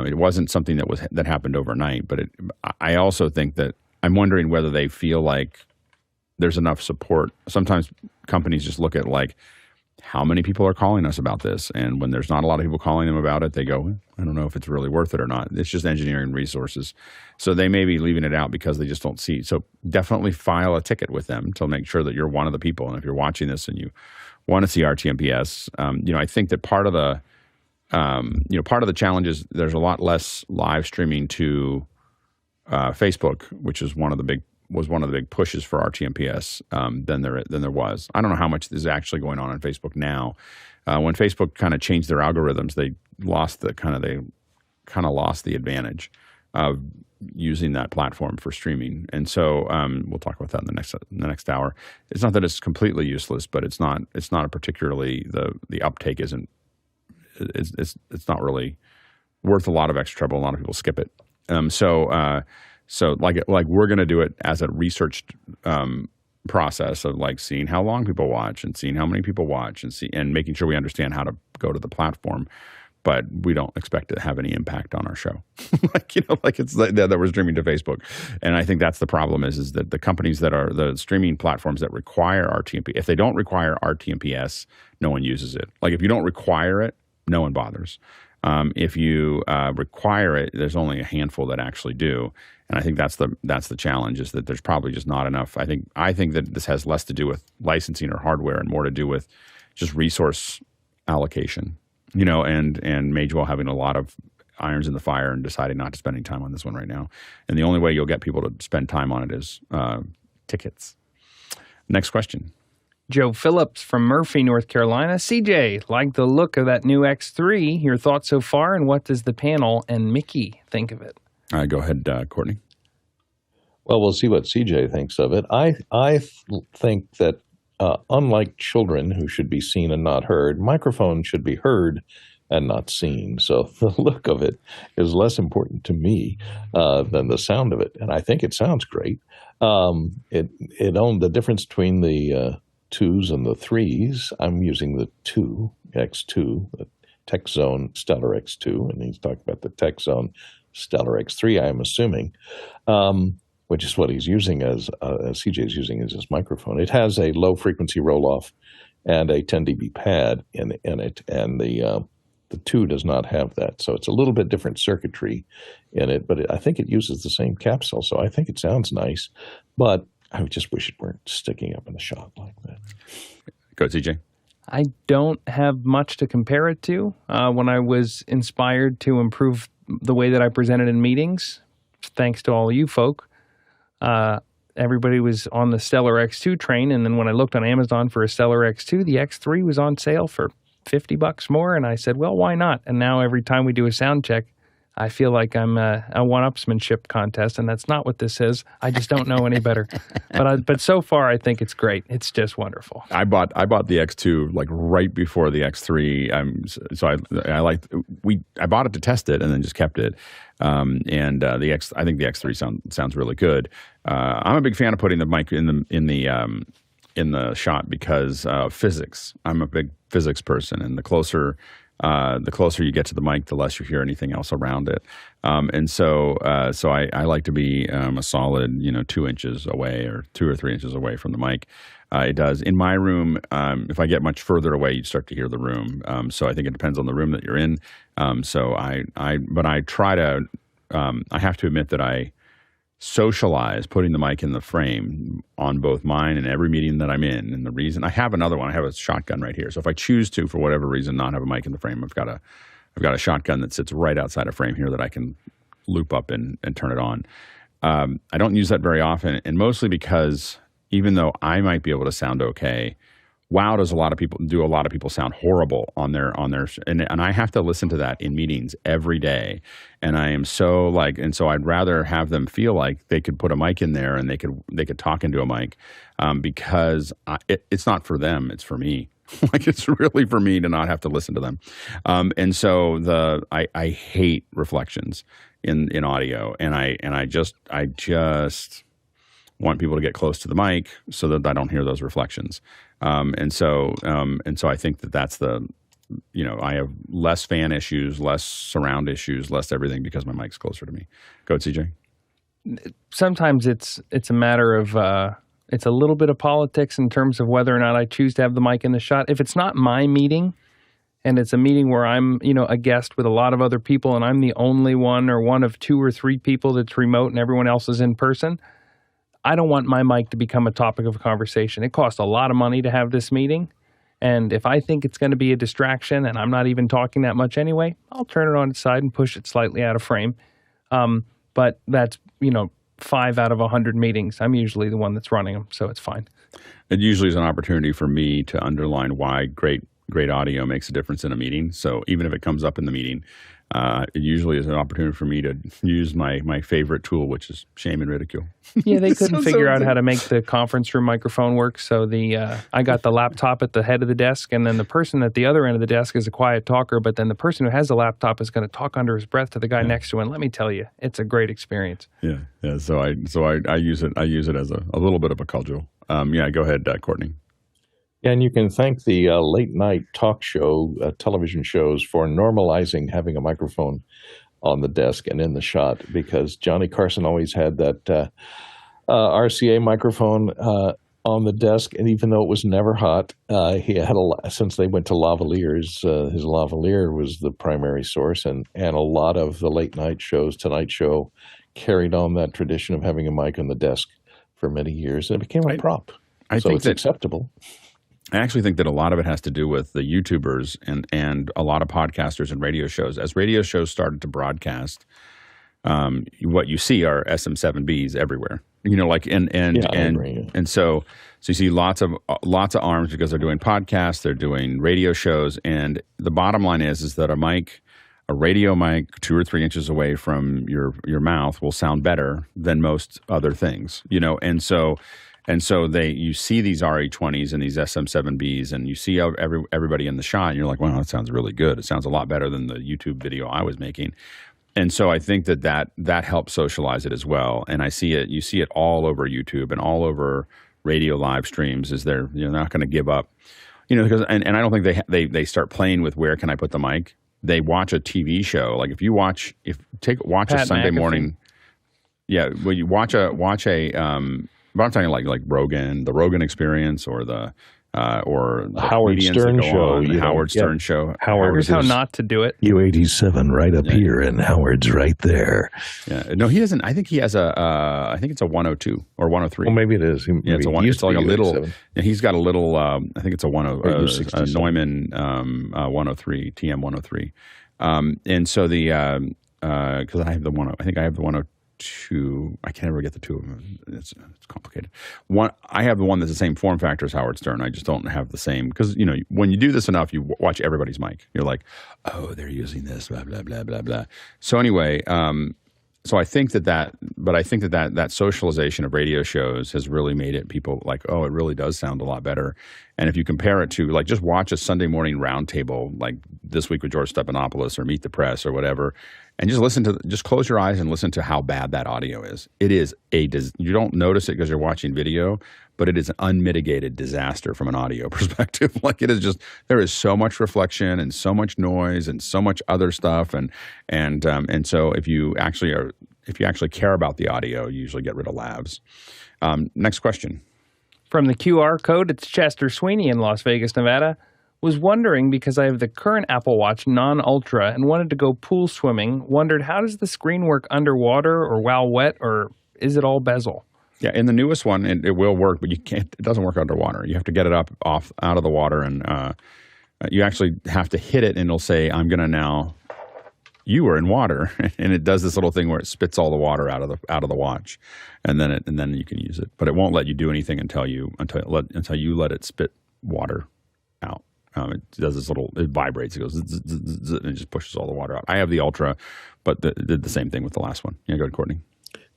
It wasn't something that happened overnight, but I also think that I'm wondering whether they feel like there's enough support. Sometimes companies just look at like, how many people are calling us about this? And when there's not a lot of people calling them about it, they go, I don't know if it's really worth it or not. It's just engineering resources. So they may be leaving it out because they just don't see. So definitely file a ticket with them to make sure that you're one of the people. And if you're watching this and you want to see RTMP-S, I think that part of the challenge is there's a lot less live streaming to Facebook, which is one of the big was one of the big pushes for RTMPS than there was. I don't know how much is actually going on Facebook now. When Facebook kind of changed their algorithms, they kind of lost the advantage of using that platform for streaming. And so we'll talk about that in the next hour. It's not that it's completely useless, but it's not a particularly the uptake isn't it's not really worth a lot of extra trouble. A lot of people skip it. So like we're going to do it as a researched process of like seeing how long people watch and seeing how many people watch and making sure we understand how to go to the platform. But we don't expect it to have any impact on our show, it's that we're streaming to Facebook. And I think that's the problem is that the companies that are the streaming platforms that require RTMP, if they don't require RTMPS, no one uses it. Like if you don't require it, no one bothers. If you require it, there's only a handful that actually do. And I think that's the challenge is that there's probably just not enough. I think that this has less to do with licensing or hardware and more to do with just resource allocation. And Magewell having a lot of irons in the fire and deciding not to spend any time on this one right now. And the only way you'll get people to spend time on it is tickets. Next question. Joe Phillips from Murphy, North Carolina. CJ, like the look of that new X3. Your thoughts so far, and what does the panel and Mickey think of it? Go ahead, Courtney. Well, we'll see what CJ thinks of it. I think that unlike children who should be seen and not heard, microphones should be heard and not seen. So the look of it is less important to me than the sound of it. And I think it sounds great. The difference between the 2s and the 3s, I'm using the X2, the Tech Zone Stellar X2, and he's talking about the Tech Zone Stellar X3, I'm assuming. Which is what he's using as CJ's using as his microphone. It has a low frequency roll-off and a 10 dB pad in it, and the 2 does not have that. So it's a little bit different circuitry in it, but I think it uses the same capsule, so I think it sounds nice. But I just wish it weren't sticking up in the shot like that. Go, CJ. I don't have much to compare it to. When I was inspired to improve the way that I presented in meetings, thanks to all you folk, everybody was on the Stellar X2 train, and then when I looked on Amazon for a Stellar X2, the X3 was on sale for $50 more, and I said, well, why not? And now every time we do a sound check, I feel like I'm a one-upsmanship contest, and that's not what this is. I just don't know any better. But so far, I think it's great. It's just wonderful. I bought the X2 like right before the X3. I bought it to test it and then just kept it. I think the X3 sounds really good. I'm a big fan of putting the mic in the shot because physics. I'm a big physics person, and the closer you get to the mic, the less you hear anything else around it. So I like to be a solid 2 inches away or 2 or 3 inches away from the mic. It does in my room. If I get much further away, you start to hear the room. So I think it depends on the room that you're in. But I try to. I have to admit that I socialize putting the mic in the frame on both mine and every meeting that I'm in. And the reason I have another one, I have a shotgun right here. So if I choose to, for whatever reason, not have a mic in the frame, I've got a shotgun that sits right outside a frame here that I can loop up and turn it on. I don't use that very often, and mostly because even though I might be able to sound okay, wow, does a lot of people sound horrible on their and I have to listen to that in meetings every day, and I am so so I'd rather have them feel like they could put a mic in there and they could talk into a mic, because it's not for them, it's for me. Like it's really for me to not have to listen to them, and so I hate reflections in audio, and I just want people to get close to the mic so that I don't hear those reflections. And so I think that's I have less fan issues, less surround issues, less everything because my mic's closer to me. Go ahead, CJ. Sometimes it's a matter of, it's a little bit of politics in terms of whether or not I choose to have the mic in the shot. If it's not my meeting and it's a meeting where I'm, a guest with a lot of other people and I'm the only one or one of 2 or 3 people that's remote and everyone else is in person, I don't want my mic to become a topic of conversation. It costs a lot of money to have this meeting. And if I think it's going to be a distraction and I'm not even talking that much anyway, I'll turn it on its side and push it slightly out of frame. But that's, 5 out of 100 meetings. I'm usually the one that's running them, so it's fine. It usually is an opportunity for me to underline why great audio makes a difference in a meeting. So even if it comes up in the meeting, it usually is an opportunity for me to use my favorite tool, which is shame and ridicule. Yeah, they couldn't figure out how to make the conference room microphone work. So I got the laptop at the head of the desk, and then the person at the other end of the desk is a quiet talker, but then the person who has the laptop is going to talk under his breath to the guy next to him. And let me tell you, it's a great experience. Yeah. So I use it as a little bit of a cudgel. Go ahead, Courtney. Yeah, and you can thank the late night talk show television shows for normalizing having a microphone on the desk and in the shot, because Johnny Carson always had that RCA microphone on the desk, and even though it was never hot, he had since they went to lavaliers, his lavalier was the primary source, and a lot of the late night shows, Tonight Show, carried on that tradition of having a mic on the desk for many years, and it became a prop. So it's acceptable. I actually think that a lot of it has to do with the YouTubers and a lot of podcasters and radio shows. As radio shows started to broadcast, what you see are SM7Bs everywhere. And so you see lots of arms because they're doing podcasts, they're doing radio shows, and the bottom line is that a radio mic 2 or 3 inches away from your mouth will sound better than most other things. And so you see these RE20s and these SM7Bs, and you see everybody in the shot, and you're like, wow, that sounds really good. It sounds a lot better than the YouTube video I was making. And so I think that helps socialize it as well. And you see it all over YouTube and all over radio live streams. Is they're not going to give up, because and I don't think they start playing with where can I put the mic. They watch a TV show. Like if you watch a Sunday morning, when you watch a but I'm talking like Rogan, the Rogan Experience, or the Howard Stern show. The Howard Stern show. Here's how not to do it. U87 right up here, and Howard's right there. Yeah, no, he doesn't. I think he has I think it's a 102 or 103. Well, maybe it is. It's like a little. And he's got a little. I think it's a Neumann 103 TM 103. And so because I have the one. I think I have the 102. I can never get the two of them. It's complicated. I have the one that's the same form factor as Howard Stern. I just don't have the same, because when you do this enough, you watch everybody's mic. You're like, oh, they're using this, blah blah blah blah blah. So anyway, so I think that socialization of radio shows has really made it people like, oh, it really does sound a lot better. And if you compare it to like just watch a Sunday morning roundtable like This Week with George Stephanopoulos or Meet the Press or whatever, and just close your eyes and listen to how bad that audio is. It is you don't notice it because you're watching video, but it is an unmitigated disaster from an audio perspective. Like it is just, there is so much reflection and so much noise and so much other stuff. And so if you actually care about the audio, you usually get rid of lavs. Next question. From the QR code, it's Chester Sweeney in Las Vegas, Nevada. Was wondering, because I have the current Apple Watch non-Ultra and wanted to go pool swimming, wondered how does the screen work underwater or while wet, or is it all bezel? Yeah, in the newest one, it will work, but it doesn't work underwater. You have to get it out of the water, and you actually have to hit it, and it'll say, I'm going to now, you are in water, and it does this little thing where it spits all the water out of the watch, and then you can use it. But it won't let you do anything until you let it spit water out. It does this it vibrates. It goes zzz, zzz, zzz, and it just pushes all the water out. I have the Ultra, but did the same thing with the last one. Yeah, go ahead, Courtney.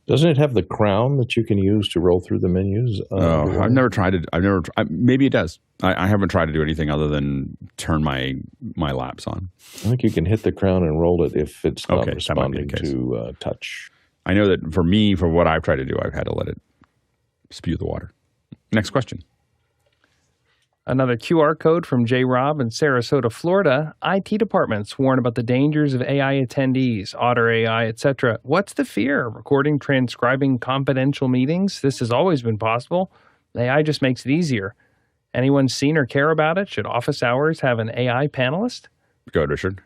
Doesn't it have the crown that you can use to roll through the menus? I've never tried it. Maybe it does. I haven't tried to do anything other than turn my laps on. I think you can hit the crown and roll it if it's not responding to touch. I know that for what I've tried to do, I've had to let it spew the water. Next question. Another QR code from J. Rob in Sarasota, Florida. IT departments warn about the dangers of AI attendees, Otter AI, etc. What's the fear? Recording, transcribing confidential meetings? This has always been possible. AI just makes it easier. Anyone seen or care about it? Should office hours have an AI panelist? Go ahead, Richard.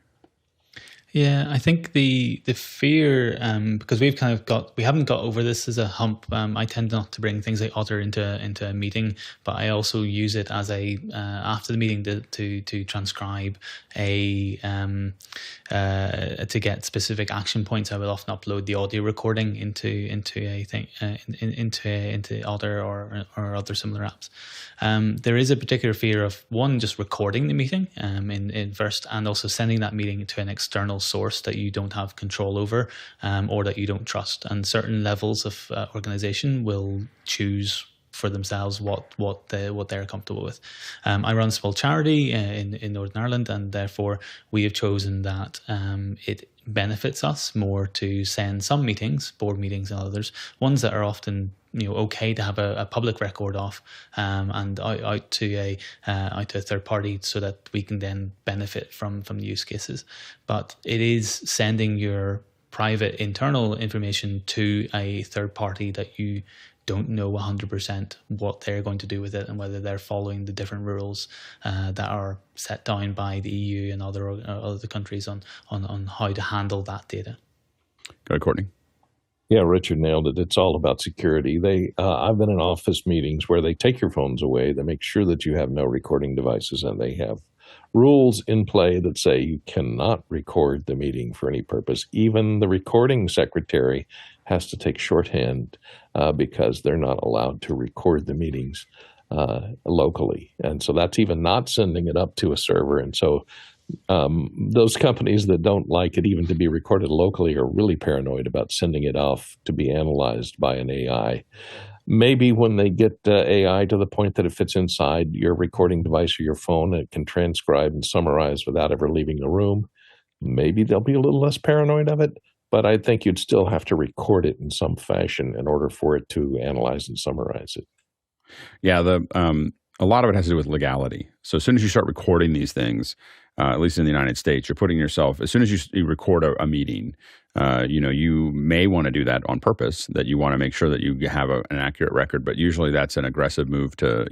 Yeah, I think the fear, because we haven't got over this as a hump. I tend not to bring things like Otter into a meeting, but I also use it as a after the meeting to transcribe to get specific action points. I will often upload the audio recording into a thing into Otter or other similar apps. There is a particular fear of one, just recording the meeting in first, and also sending that meeting to an external source that you don't have control over or that you don't trust. And certain levels of organization will choose for themselves what they're comfortable with. I run a small charity in Northern Ireland, and therefore we have chosen that it benefits us more to send some meetings, board meetings and others, ones that are often okay to have a public record of, and out to a third party, so that we can then benefit from the use cases. But it is sending your private internal information to a third party that you don't know 100% what they're going to do with it, and whether they're following the different rules that are set down by the EU and other countries on how to handle that data. Go ahead, Courtney. Yeah, Richard nailed it. It's all about security. I've been in office meetings where they take your phones away. They make sure that you have no recording devices, and they have rules in play that say you cannot record the meeting for any purpose. Even the recording secretary has to take shorthand because they're not allowed to record the meetings locally. And so that's even not sending it up to a server. And so those companies that don't like it even to be recorded locally are really paranoid about sending it off to be analyzed by an AI. Maybe when they get AI to the point that it fits inside your recording device or your phone, and it can transcribe and summarize without ever leaving the room, maybe they'll be a little less paranoid of it. But I think you'd still have to record it in some fashion in order for it to analyze and summarize it. Yeah, a lot of it has to do with legality. So as soon as you start recording these things, at least in the United States, you're putting yourself, as soon as you record a meeting, you may want to do that on purpose, that you want to make sure that you have an accurate record, but usually that's an aggressive move to,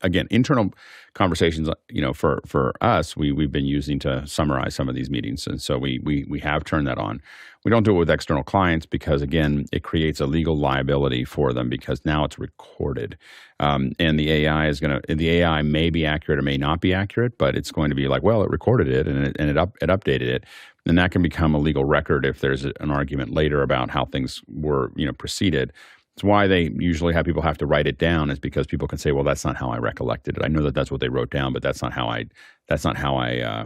again, internal conversations, for us, we've been using to summarize some of these meetings. And so we have turned that on. We don't do it with external clients because, again, it creates a legal liability for them because now it's recorded. And the AI may be accurate or may not be accurate, but it's going to be like, well, it recorded it and it updated it. And that can become a legal record if there's an argument later about how things were, proceeded. It's why they usually have people have to write it down, is because people can say, well, that's not how I recollected it. I know that that's what they wrote down, but that's not how I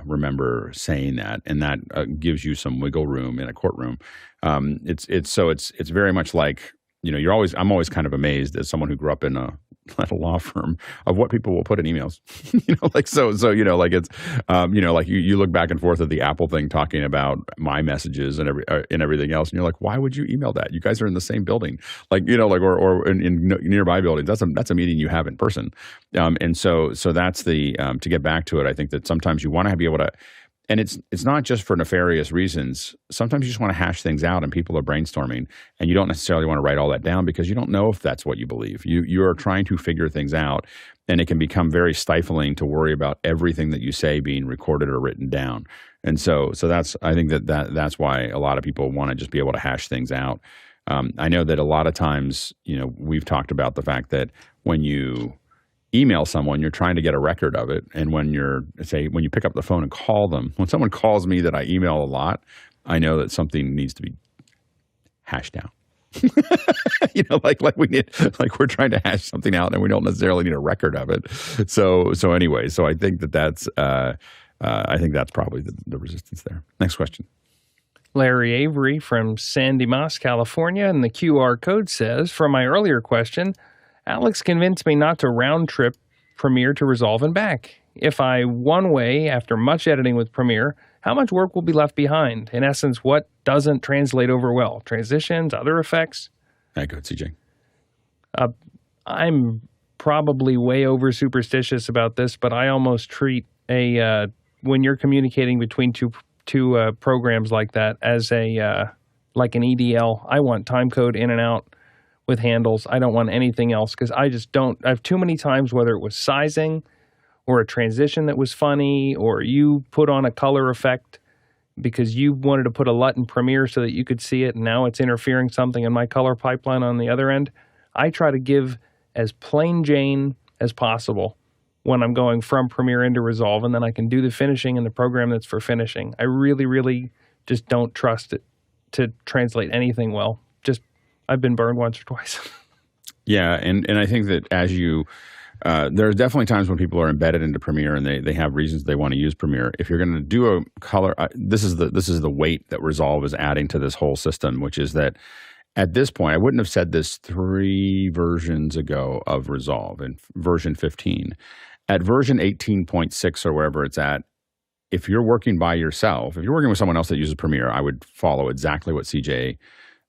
remember saying that. And that gives you some wiggle room in a courtroom. It's very much like, I'm always kind of amazed as someone who grew up at a law firm of what people will put in emails, you look back and forth at the Apple thing talking about my messages and everything else. And you're like, why would you email that? You guys are in the same building, or in nearby buildings. That's a meeting you have in person. And so that's to get back to it. I think that sometimes you want to be able to, and it's not just for nefarious reasons. Sometimes you just want to hash things out and people are brainstorming and you don't necessarily want to write all that down because you don't know if that's what you believe. You are trying to figure things out, and it can become very stifling to worry about everything that you say being recorded or written down. And so I think that's why a lot of people want to just be able to hash things out. I know that a lot of times, we've talked about the fact that when you email someone, you're trying to get a record of it. And when you pick up the phone and call them, when someone calls me that I email a lot, I know that something needs to be hashed out. We're trying to hash something out and we don't necessarily need a record of it. So I think that's probably the resistance there. Next question. Larry Avery from Sandy Moss, California, and the QR code says, from my earlier question, Alex convinced me not to round-trip Premiere to Resolve and back. If I one way after much editing with Premiere, how much work will be left behind? In essence, what doesn't translate over well? Transitions, other effects? Go ahead, CJ. I'm probably way over superstitious about this, but I almost treat when you're communicating between two programs like that as like an EDL. I want timecode in and out with handles. I don't want anything else because I have too many times, whether it was sizing or a transition that was funny or you put on a color effect because you wanted to put a LUT in Premiere so that you could see it, and now it's interfering something in my color pipeline on the other end. I try to give as plain Jane as possible when I'm going from Premiere into Resolve, and then I can do the finishing in the program that's for finishing. I really, really just don't trust it to translate anything well. I've been burned once or twice. Yeah, and I think that as you, there are definitely times when people are embedded into Premiere and they have reasons they want to use Premiere. If you're going to do a color, this is the weight that Resolve is adding to this whole system, which is that at this point, I wouldn't have said this 3 versions ago of Resolve in version 15. At version 18.6 or wherever it's at, if you're working by yourself, if you're working with someone else that uses Premiere, I would follow exactly what CJ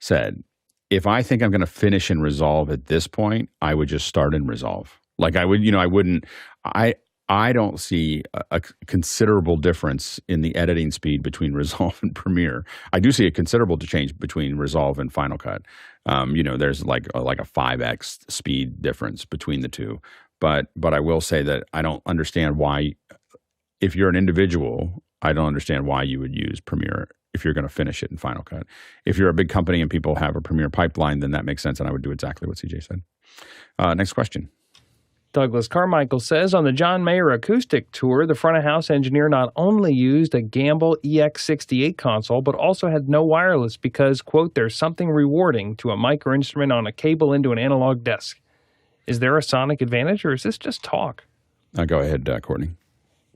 said. If I think I'm going to finish in Resolve at this point, I would just start in Resolve. Like I would, I don't see a considerable difference in the editing speed between Resolve and Premiere. I do see a considerable change between Resolve and Final Cut. There's like a 5x speed difference between the two. But I will say that I don't understand why, if you're an individual, I don't understand why you would use Premiere if you're going to finish it in Final Cut. If you're a big company and people have a Premiere pipeline, then that makes sense, and I would do exactly what CJ said. Next question. Douglas Carmichael says, on the John Mayer acoustic tour, the front-of-house engineer not only used a Gamble EX68 console, but also had no wireless because, quote, there's something rewarding to a mic or instrument on a cable into an analog desk. Is there a sonic advantage, or is this just talk? Go ahead, Courtney.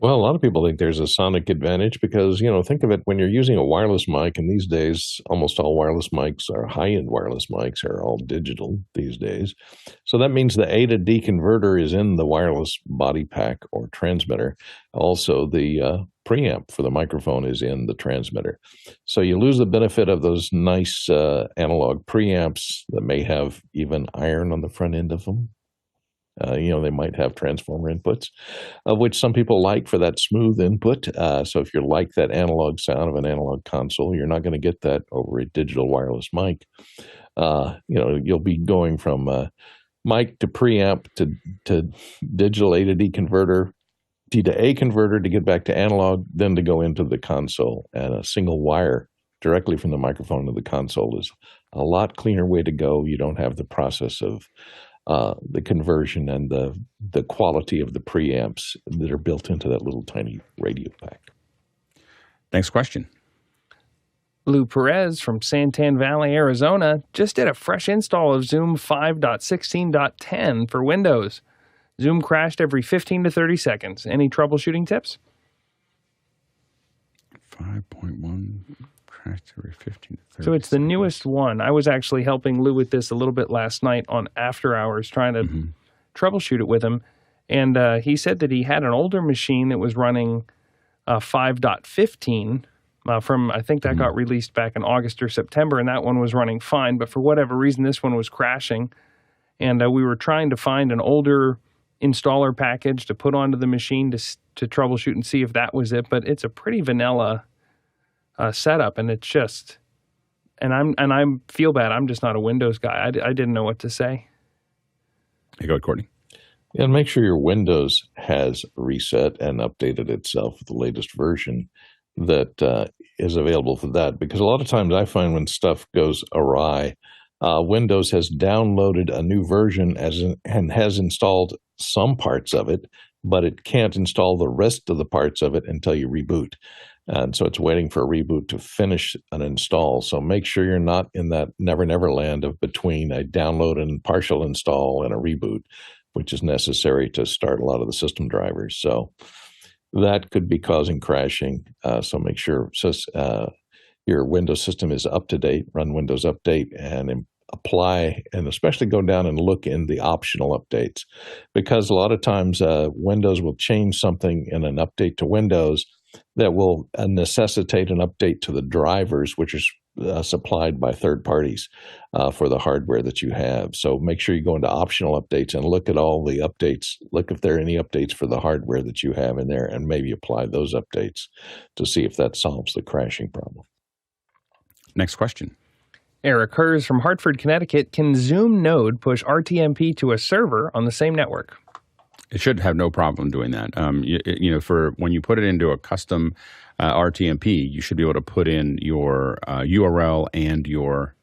Well, a lot of people think there's a sonic advantage because, think of it, when you're using a wireless mic, and these days, almost all wireless mics are high-end wireless mics are all digital these days. So that means the A to D converter is in the wireless body pack or transmitter. Also, the preamp for the microphone is in the transmitter. So you lose the benefit of those nice analog preamps that may have even iron on the front end of them. They might have transformer inputs, which some people like for that smooth input. So if you like that analog sound of an analog console, you're not going to get that over a digital wireless mic. You'll be going from mic to preamp to digital A to D converter, D to A converter to get back to analog, then to go into the console. And a single wire directly from the microphone to the console is a lot cleaner way to go. You don't have the process of the conversion and the quality of the preamps that are built into that little tiny radio pack. Next question. Lou Perez from Santan Valley, Arizona, just did a fresh install of Zoom 5.16.10 for Windows. Zoom crashed every 15 to 30 seconds. Any troubleshooting tips? 5.1 crashed every 15 to 30 So it's the newest one. I was actually helping Lou with this a little bit last night on After Hours, trying to troubleshoot it with him. And he said that he had an older machine that was running 5.15 from, I think that got released back in August or September, and that one was running fine. But for whatever reason, this one was crashing. And we were trying to find an older installer package to put onto the machine to troubleshoot and see if that was it. But it's a pretty vanilla setup, and it's just, and I feel bad. I'm just not a Windows guy. I didn't know what to say. Hey, go ahead, Courtney. And make sure your Windows has reset and updated itself with the latest version that is available for that. Because a lot of times I find when stuff goes awry, Windows has downloaded a new version and has installed some parts of it, but it can't install the rest of the parts of it until you reboot. And so it's waiting for a reboot to finish an install. So make sure you're not in that never land of between a download and partial install and a reboot, which is necessary to start a lot of the system drivers. So that could be causing crashing. So make sure your Windows system is up to date, run Windows Update, and apply, and especially go down and look in the optional updates. Because a lot of times Windows will change something in an update to Windows that will necessitate an update to the drivers, which is supplied by third parties for the hardware that you have. So make sure you go into optional updates and look at all the updates. Look if there are any updates for the hardware that you have in there, and maybe apply those updates to see if that solves the crashing problem. Next question. Eric Hers from Hartford, Connecticut. Can Zoom Node push RTMP to a server on the same network? It should have no problem doing that. For when you put it into a custom RTMP, you should be able to put in your URL and your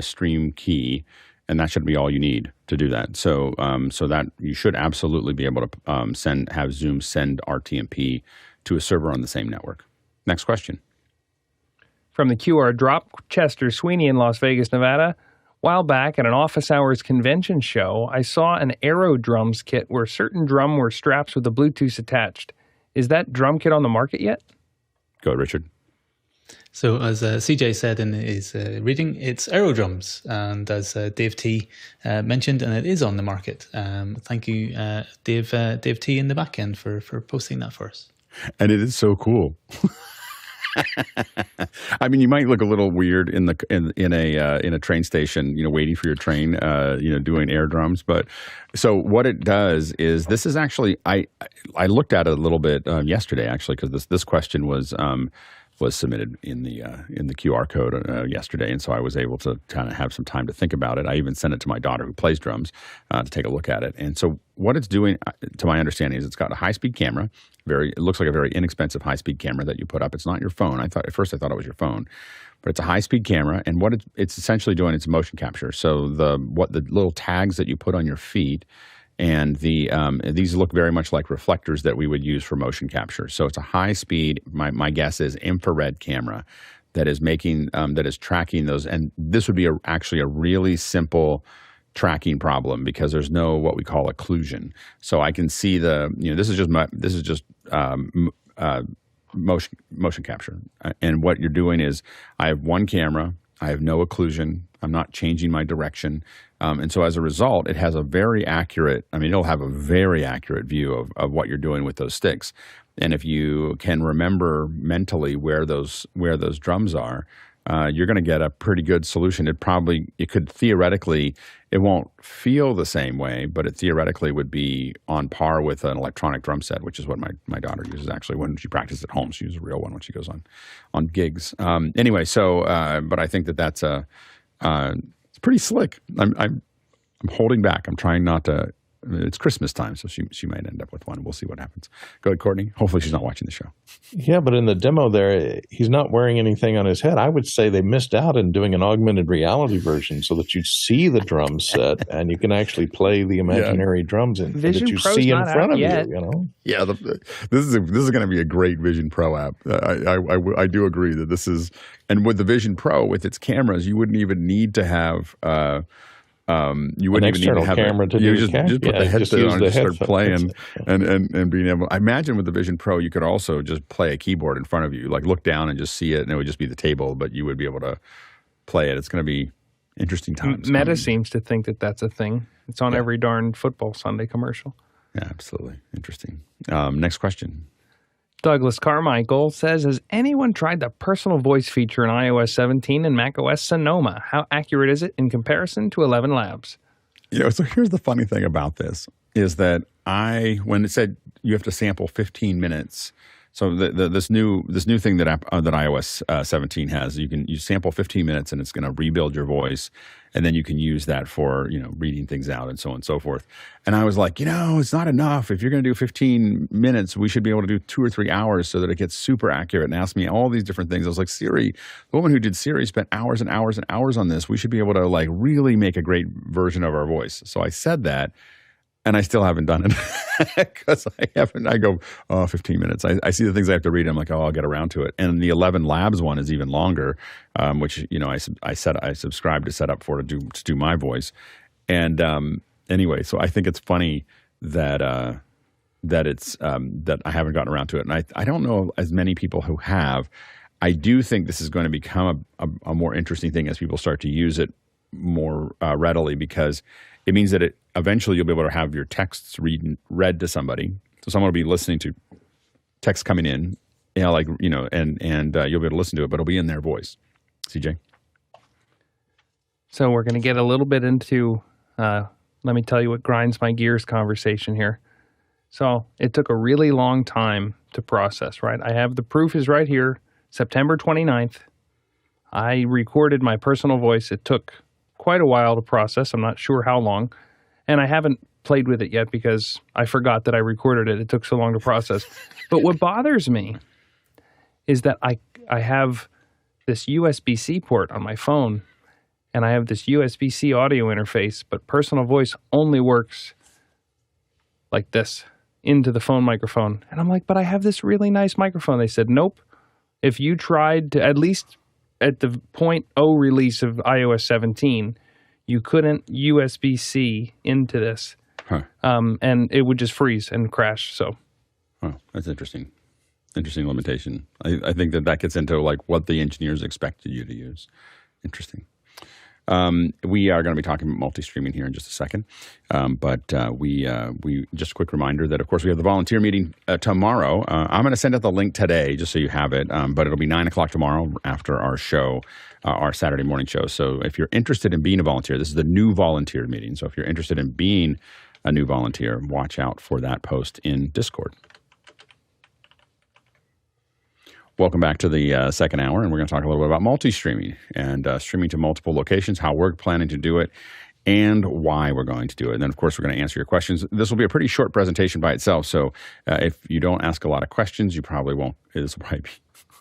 stream key, and that should be all you need to do that. So that you should absolutely be able to have Zoom send RTMP to a server on the same network. Next question. From the QR drop, Chester Sweeney in Las Vegas, Nevada. While back at an office hours convention show, I saw an Aero drums kit where certain drum were straps with the Bluetooth attached. Is that drum kit on the market yet? Go, Richard. So as CJ said in his reading, it's Aero drums, and as Dave T mentioned, and it is on the market. Thank you, Dave T in the back end for posting that for us. And it is so cool. I mean, you might look a little weird in a train station, waiting for your train, doing air drums. But so what it does is, this is actually, I looked at it a little bit yesterday, actually, because this question was submitted in the QR code yesterday, and so I was able to kind of have some time to think about it. I even sent it to my daughter who plays drums to take a look at it. And so what it's doing, to my understanding, is it's got a high-speed camera. It looks like a very inexpensive high-speed camera that you put up. It's not your phone. At first I thought it was your phone, but it's a high-speed camera, and what it's essentially doing, it's motion capture. So the little tags that you put on your feet, and these look very much like reflectors that we would use for motion capture. So it's a high-speed, my guess is infrared camera that is tracking those. And this would be actually a really simple tracking problem, because there's no what we call occlusion. So I can see this is just motion capture. And what you're doing is, I have one camera, I have no occlusion, I'm not changing my direction. And so as a result, it has it'll have a very accurate view of what you're doing with those sticks. And if you can remember mentally where those drums are, you're going to get a pretty good solution. It won't feel the same way, but it theoretically would be on par with an electronic drum set, which is what my daughter uses actually when she practices at home. She uses a real one when she goes on gigs. Anyway, but I think that's it's pretty slick. I'm holding back. I'm trying not to. It's Christmas time, so she might end up with one. We'll see what happens. Go ahead, Courtney. Hopefully she's not watching the show. Yeah, but in the demo there, he's not wearing anything on his head. I would say they missed out in doing an augmented reality version so that you see the drum set and you can actually play the imaginary drums that you see in front of you. Yeah, this is going to be a great Vision Pro app. I do agree that this is, and with the Vision Pro with its cameras, you wouldn't even need to have. You wouldn't even need to have camera to do just put the headset on and just start playing and being able. I imagine with the Vision Pro, you could also just play a keyboard in front of you, like look down and just see it, and it would just be the table, but you would be able to play it. It's going to be interesting times. Meta seems to think that that's a thing. It's on every darn football Sunday commercial. Yeah, absolutely interesting. Next question. Douglas Carmichael says, has anyone tried the personal voice feature in iOS 17 and macOS Sonoma? How accurate is it in comparison to 11 Labs? So here's the funny thing about this is that when it said you have to sample 15 minutes, so this new thing that iOS 17 has, you sample 15 minutes and it's going to rebuild your voice, and then you can use that for reading things out and so on and so forth. And I was like, it's not enough. If you're going to do 15 minutes, we should be able to do 2 or 3 hours so that it gets super accurate and ask me all these different things. I was like, Siri, the woman who did Siri spent hours and hours and hours on this. We should be able to really make a great version of our voice. So I said that. And I still haven't done it because I go, 15 minutes. I see the things I have to read. I'm like, I'll get around to it. And the 11 Labs one is even longer, which, I subscribed to set up to do my voice. And anyway, so I think it's funny that that I haven't gotten around to it. And I don't know as many people who have. I do think this is going to become a more interesting thing as people start to use it more readily, because it means that eventually you'll be able to have your texts read to somebody. So someone will be listening to text coming in, and you'll be able to listen to it, but it'll be in their voice. CJ? So we're going to get a little bit into, let me tell you what grinds my gears conversation here. So it took a really long time to process, right? I have the proof is right here, September 29th. I recorded my personal voice. It took quite a while to process. I'm not sure how long. And I haven't played with it yet because I forgot that I recorded it. It took so long to process. But what bothers me is that I have this USB-C port on my phone, and I have this USB-C audio interface, but personal voice only works like this into the phone microphone. And I'm like, but I have this really nice microphone. They said, nope. If you tried to, at least at the 0.0 release of iOS 17, you couldn't USB-C into this. Huh. And it would just freeze and crash. So, that's interesting. Interesting limitation. I think that gets into like what the engineers expected you to use. Interesting. We are going to be talking about multi-streaming here in just a second. But we just a quick reminder that, of course, we have the volunteer meeting tomorrow. I'm going to send out the link today just so you have it. But it'll be 9 o'clock tomorrow after our show, our Saturday morning show. So if you're interested in being a volunteer, this is the new volunteer meeting. So if you're interested in being a new volunteer, watch out for that post in Discord. Welcome back to the second hour, and we're going to talk a little bit about multi-streaming and streaming to multiple locations, how we're planning to do it, and why we're going to do it. And then, of course, we're going to answer your questions. This will be a pretty short presentation by itself, so if you don't ask a lot of questions, you probably won't. This will probably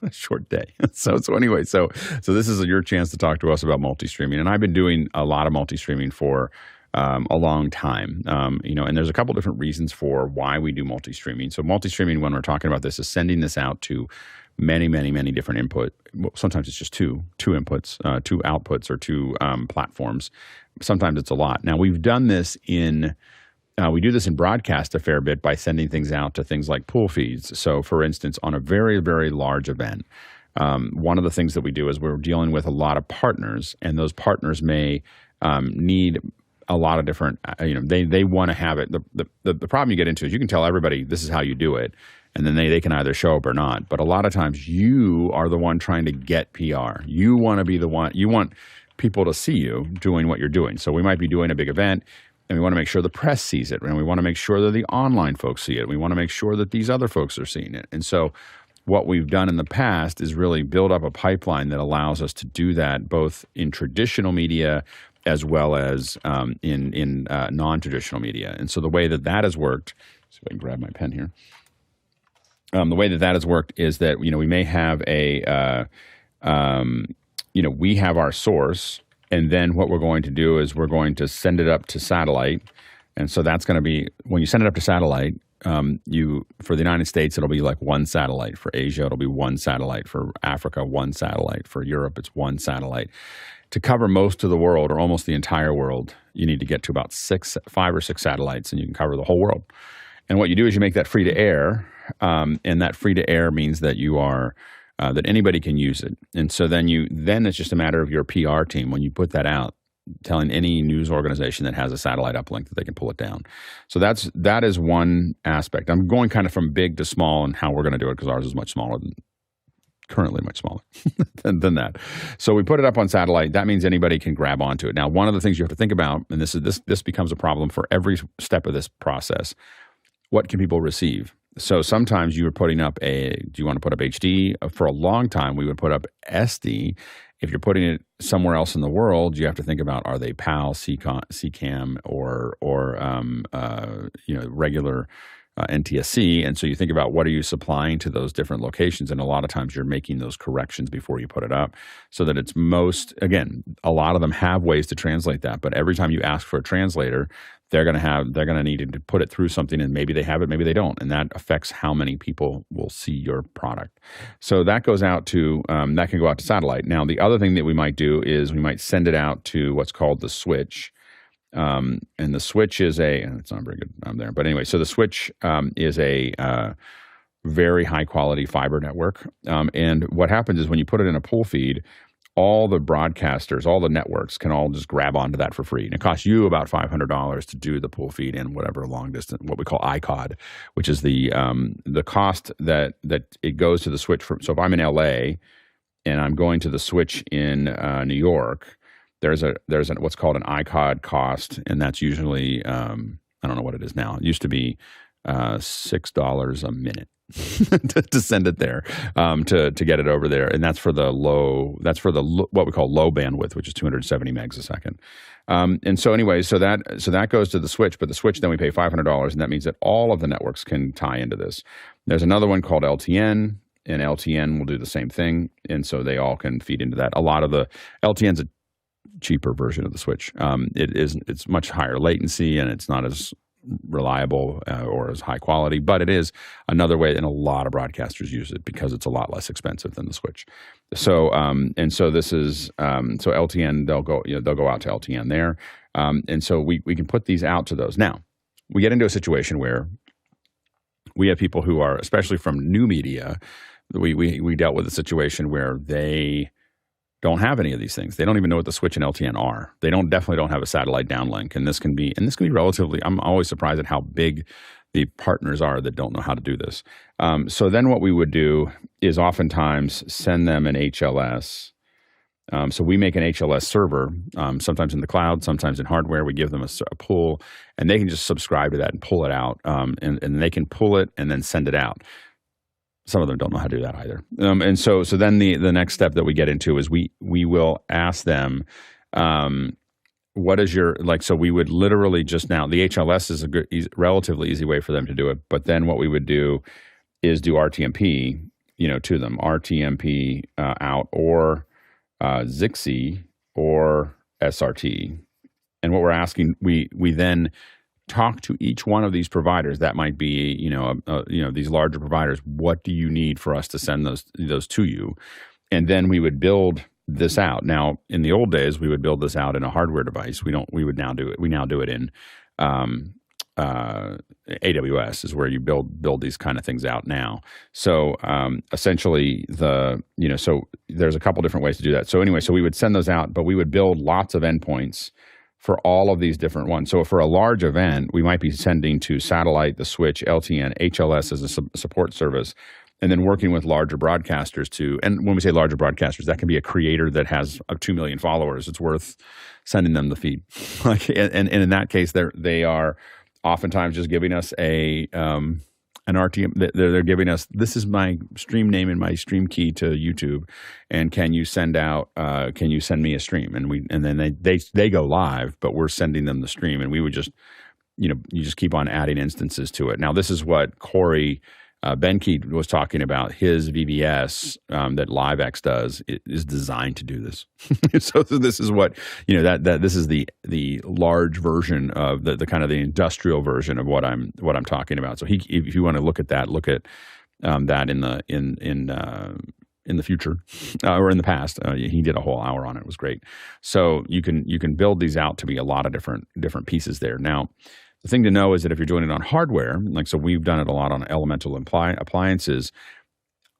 be a short day. So anyway, so this is your chance to talk to us about multi-streaming, and I've been doing a lot of multi-streaming for a long time, and there's a couple different reasons for why we do multi-streaming. So multi-streaming, when we're talking about this, is sending this out to many, many, many different input. Well, sometimes it's just two inputs, two outputs, or two platforms. Sometimes it's a lot. Now, we've done this we do this in broadcast a fair bit by sending things out to things like pool feeds. So, for instance, on a very, very large event, one of the things that we do is we're dealing with a lot of partners, and those partners may need a lot of different, they want to have it. The problem you get into is you can tell everybody this is how you do it, and then they can either show up or not. But a lot of times you are the one trying to get PR. You want to be the one, you want people to see you doing what you're doing. So we might be doing a big event, and we want to make sure the press sees it, and we want to make sure that the online folks see it. We want to make sure that these other folks are seeing it. And so what we've done in the past is really build up a pipeline that allows us to do that both in traditional media as well as in non-traditional media. And so the way that has worked, see if I can grab my pen here. The way that has worked is that, we may have we have our source, and then what we're going to do is we're going to send it up to satellite. And so that's going to be, when you send it up to satellite, for the United States, it'll be like one satellite. For Asia, it'll be one satellite. For Africa, one satellite. For Europe, it's one satellite. To cover most of the world, or almost the entire world, you need to get to about 5 or 6 satellites, and you can cover the whole world. And what you do is you make that free to air, and that free to air means that you are that anybody can use it. And so then it's just a matter of your PR team when you put that out, telling any news organization that has a satellite uplink that they can pull it down. So that is one aspect. I'm going kind of from big to small and how we're going to do it, because ours is much smaller than that. So we put it up on satellite. That means anybody can grab onto it. Now, one of the things you have to think about, and this becomes a problem for every step of this process, what can people receive? So sometimes you were putting up do you want to put up HD? For a long time, we would put up SD. If you're putting it somewhere else in the world, you have to think about, are they PAL, CCAM, or regular NTSC? And so you think about, what are you supplying to those different locations? And a lot of times you're making those corrections before you put it up, so that it's again, a lot of them have ways to translate that. But every time you ask for a translator, they're going to need to put it through something, and maybe they have it, maybe they don't. And that affects how many people will see your product. So that goes out to, that can go out to satellite. Now, the other thing that we might do is we might send it out to what's called the switch. And the switch is it's not very good there. But anyway, so the switch is a very high quality fiber network. And what happens is when you put it in a pool feed, all the broadcasters, all the networks can all just grab onto that for free. And it costs you about $500 to do the pool feed in whatever long distance, what we call ICOD, which is the cost that it goes to the switch from. So if I'm in LA and I'm going to the switch in New York, there's what's called an ICOD cost, and that's usually I don't know what it is now. It used to be $6 a minute. to send it there, to get it over there, and that's for the what we call low bandwidth, which is 270 megs a second. And so anyway, so that goes to the switch, but the switch then we pay $500, and that means that all of the networks can tie into this. There's another one called LTN, and LTN will do the same thing, and so they all can feed into that. A lot of the LTN's a cheaper version of the switch. It's much higher latency, and it's not as reliable or as high quality, but it is another way, and a lot of broadcasters use it because it's a lot less expensive than the switch. So and so this is so LTN, they'll go out to LTN there, and so we can put these out to those. Now we get into a situation where we have people who are, especially from new media, we dealt with a situation where they don't have any of these things. They don't even know what the switch and LTN are. They definitely don't have a satellite downlink, and this can be relatively. I'm always surprised at how big the partners are that don't know how to do this. So then what we would do is oftentimes send them an HLS. So we make an HLS server, sometimes in the cloud, sometimes in hardware. We give them a pull, and they can just subscribe to that and pull it out, and they can pull it and then send it out. Some of them don't know how to do that either. And so then the next step that we get into is we will ask them, what is your, so we would literally just now, the HLS is a relatively easy way for them to do it. But then what we would do is do RTMP, to them, RTMP out, or Zixi or SRT. And what we're asking, we then talk to each one of these providers. That might be, these larger providers. What do you need for us to send those to you? And then we would build this out. Now, in the old days, we would build this out in a hardware device. We now do it in AWS is where you build these kind of things out now. So essentially, so there's a couple different ways to do that. So anyway, so we would send those out, but we would build lots of endpoints for all of these different ones. So for a large event, we might be sending to satellite, the switch, LTN, HLS as a support service, and then working with larger broadcasters and when we say larger broadcasters, that can be a creator that has 2 million followers. It's worth sending them the feed. And in that case, they are oftentimes just giving us an RTM. They're giving us, this is my stream name and my stream key to YouTube, and can you send me a stream? And then they go live, but we're sending them the stream, and we would just, you just keep on adding instances to it. Now, this is what Corey Benke was talking about. His VBS that LiveX does is designed to do this. So this is what, that this is the large version of the kind of the industrial version of what I'm talking about. So if you want to look at that, look at that in the future or in the past. He did a whole hour on it. It was great. So you can build these out to be a lot of different pieces there. Now, the thing to know is that if you're doing it on hardware, so we've done it a lot on elemental appliances,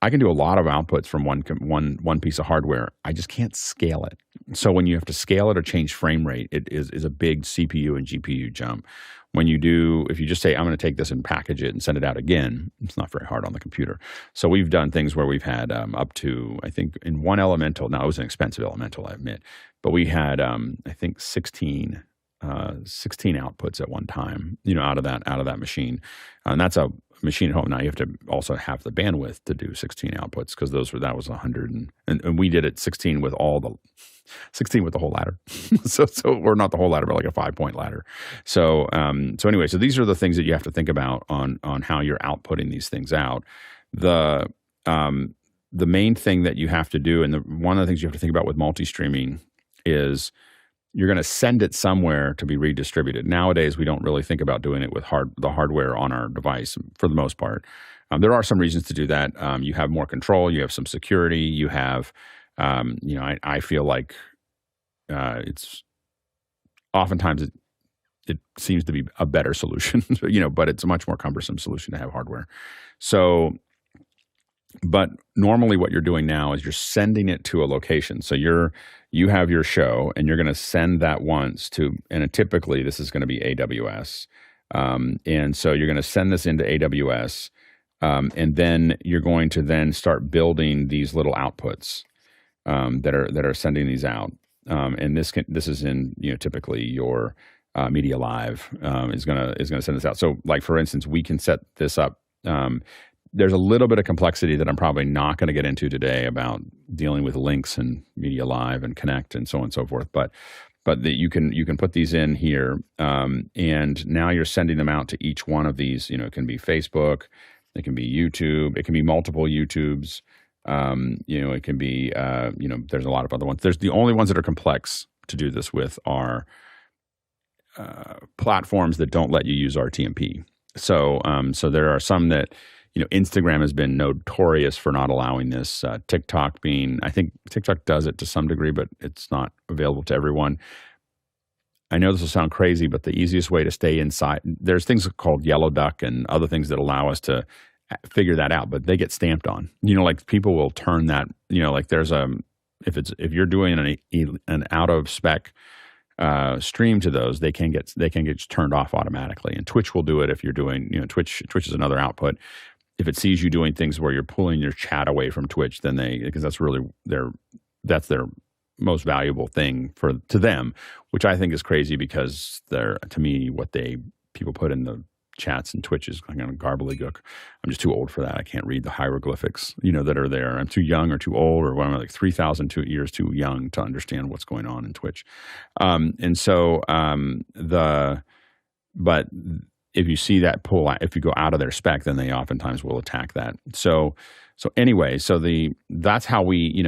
I can do a lot of outputs from one piece of hardware. I just can't scale it. So when you have to scale it or change frame rate, it is a big CPU and GPU jump. If you just say, I'm going to take this and package it and send it out again, it's not very hard on the computer. So we've done things where we've had up to, I think in one elemental, now it was an expensive elemental, I admit, but we had, I think 16 outputs at one time, out of that machine. And that's a machine at home. Now you have to also have the bandwidth to do 16 outputs, because that was 100. And we did it 16 with the whole ladder. so or not the whole ladder, but like a 5-point ladder. So anyway, so these are the things that you have to think about on how you're outputting these things out. The main thing that you have to do, and one of the things you have to think about with multi-streaming is you're going to send it somewhere to be redistributed. Nowadays, we don't really think about doing it with the hardware on our device for the most part. There are some reasons to do that. You have more control. You have some security. You have, I feel like it's oftentimes it seems to be a better solution, but it's a much more cumbersome solution to have hardware. So, but normally what you're doing now is you're sending it to a location. So you have your show, and you're going to send that once to, and typically this is going to be AWS. And so you're going to send this into AWS, and then you're going to then start building these little outputs that are sending these out. And this is in, typically your Media Live is going to send this out. So like, for instance, we can set this up there's a little bit of complexity that I'm probably not going to get into today about dealing with links and Media Live and Connect and so on and so forth. But you can put these in here, and now you're sending them out to each one of these. It can be Facebook, it can be YouTube, it can be multiple YouTubes. It can be there's a lot of other ones. There's the only ones that are complex to do this with are platforms that don't let you use RTMP. So there are some that. Instagram has been notorious for not allowing this. TikTok I think TikTok does it to some degree, but it's not available to everyone. I know this will sound crazy, but the easiest way to stay inside, there's things called Yellow Duck and other things that allow us to figure that out, but they get stamped on. Like people will turn that, like there's if you're doing an out of spec stream to those, they can get turned off automatically. And Twitch will do it if you're doing, Twitch is another output. If it sees you doing things where you're pulling your chat away from Twitch, then because that's really that's their most valuable thing to them, which I think is crazy because to me, people put in the chats and Twitch is kind of garbledygook. I'm just too old for that. I can't read the hieroglyphics, that are there. I'm too young or too old, or I'm like 3,000 years too young to understand what's going on in Twitch. But if you see that pull, if you go out of their spec, then they oftentimes will attack that. So anyway, that's how we,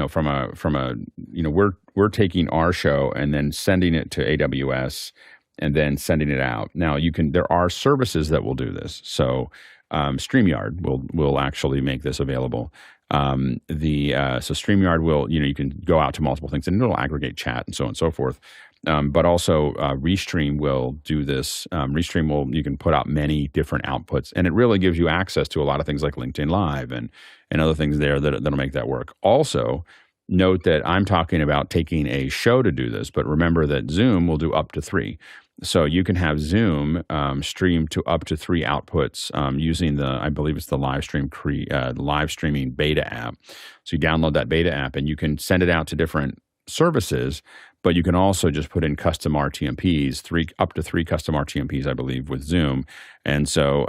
we're taking our show and then sending it to AWS and then sending it out. Now there are services that will do this. So StreamYard will actually make this available. So StreamYard will, you can go out to multiple things and it'll aggregate chat and so on and so forth. But also Restream will do this. Restream you can put out many different outputs, and it really gives you access to a lot of things like LinkedIn Live and other things there that'll make that work. Also, note that I'm talking about taking a show to do this, but remember that Zoom will do up to 3. So you can have Zoom stream to up to 3 outputs using I believe it's the live streaming beta app. So you download that beta app and you can send it out to different services, but you can also just put in custom RTMPs, up to 3 custom RTMPs, I believe, with Zoom. And so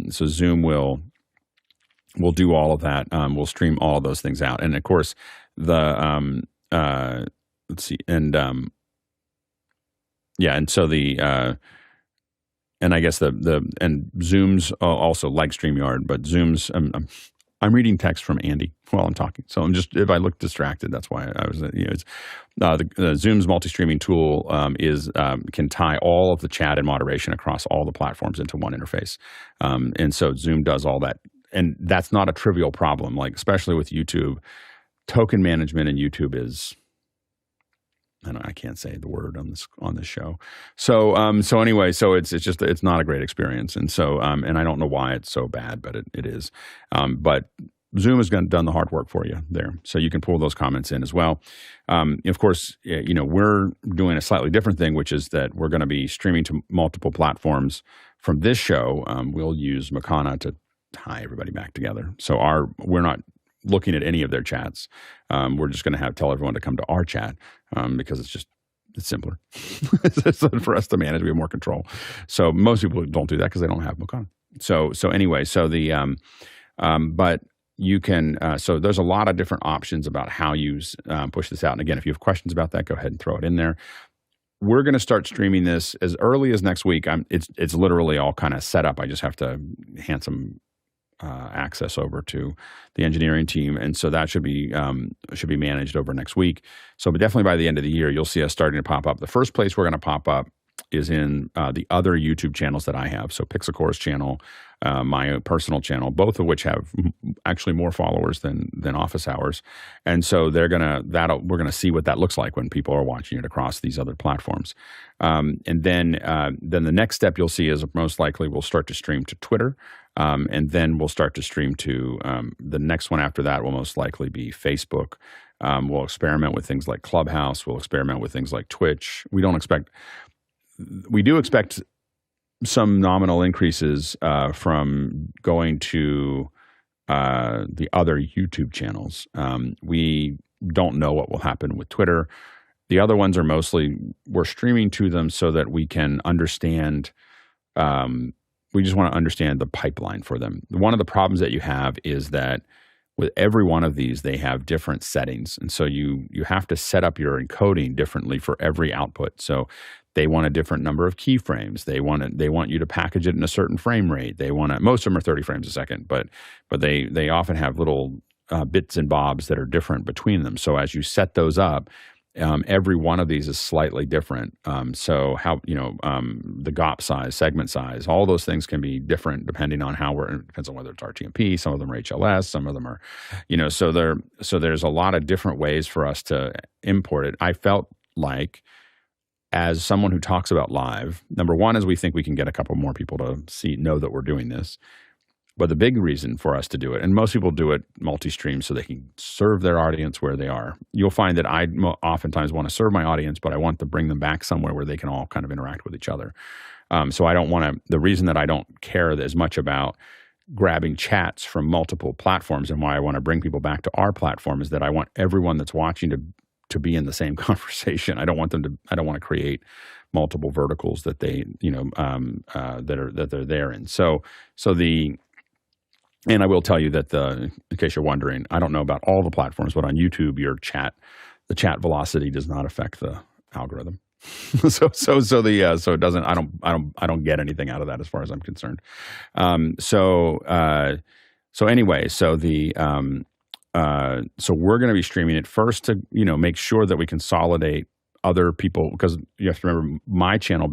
Zoom will do all of that. We'll stream all of those things out. And of course, let's see, and and I guess and Zoom's also like StreamYard, but Zoom's I'm reading text from Andy while I'm talking, so if I look distracted, that's why I was. It's the Zoom's multi-streaming tool can tie all of the chat and moderation across all the platforms into one interface, and so Zoom does all that, and that's not a trivial problem. Like especially with YouTube, token management in YouTube is. I can't say the word on this show. So anyway, it's not a great experience, and so and I don't know why it's so bad, but it is. But Zoom has done the hard work for you there, so you can pull those comments in as well. Of course, we're doing a slightly different thing, which is that we're going to be streaming to multiple platforms from this show. We'll use Mukana to tie everybody back together. So we're not looking at any of their chats. We're just going to tell everyone to come to our chat because it's simpler for us to manage. We have more control. So most people don't do that because they don't have Mukana. So anyway, but you can. So there's a lot of different options about how you push this out. And again, if you have questions about that, go ahead and throw it in there. We're going to start streaming this as early as next week. It's literally all kind of set up. I just have to hand some access over to the engineering team, and so that should be managed over next week. So, but definitely by the end of the year, you'll see us starting to pop up. The first place we're going to pop up is in the other YouTube channels that I have. So Pixelcore's channel, my personal channel, both of which have actually more followers than Office Hours, and so we're gonna see what that looks like when people are watching it across these other platforms. And then the next step you'll see is most likely we'll start to stream to Twitter. And then we'll start to stream to the next one after that will most likely be Facebook. We'll experiment with things like Clubhouse. We'll experiment with things like Twitch. We do expect some nominal increases from going to the other YouTube channels. We don't know what will happen with Twitter. The other ones are mostly we're streaming to them so that we can understand we just want to understand the pipeline for them. One of the problems that you have is that with every one of these, they have different settings. And so you have to set up your encoding differently for every output. So they want a different number of keyframes. They want you to package it in a certain frame rate. Most of them are 30 frames a second, but they often have little bits and bobs that are different between them. So as you set those up, every one of these is slightly different. So how, the GOP size, segment size, all those things can be different depending on it depends on whether it's RTMP, some of them are HLS, some of them are, so there's a lot of different ways for us to import it. I felt like, as someone who talks about live, number one is we think we can get a couple more people to know that we're doing this. But the big reason for us to do it, and most people do it multi-stream so they can serve their audience where they are. You'll find that I oftentimes want to serve my audience, but I want to bring them back somewhere where they can all kind of interact with each other. So I don't want to, the reason that I don't care as much about grabbing chats from multiple platforms and why I want to bring people back to our platform is that I want everyone that's watching to be in the same conversation. I don't want to create multiple verticals that they, that they're there in. And I will tell you that in case you're wondering, I don't know about all the platforms, but on YouTube, the chat velocity does not affect the algorithm. so it doesn't. I don't get anything out of that as far as I'm concerned. So we're going to be streaming it first to make sure that we consolidate other people, because you have to remember my channel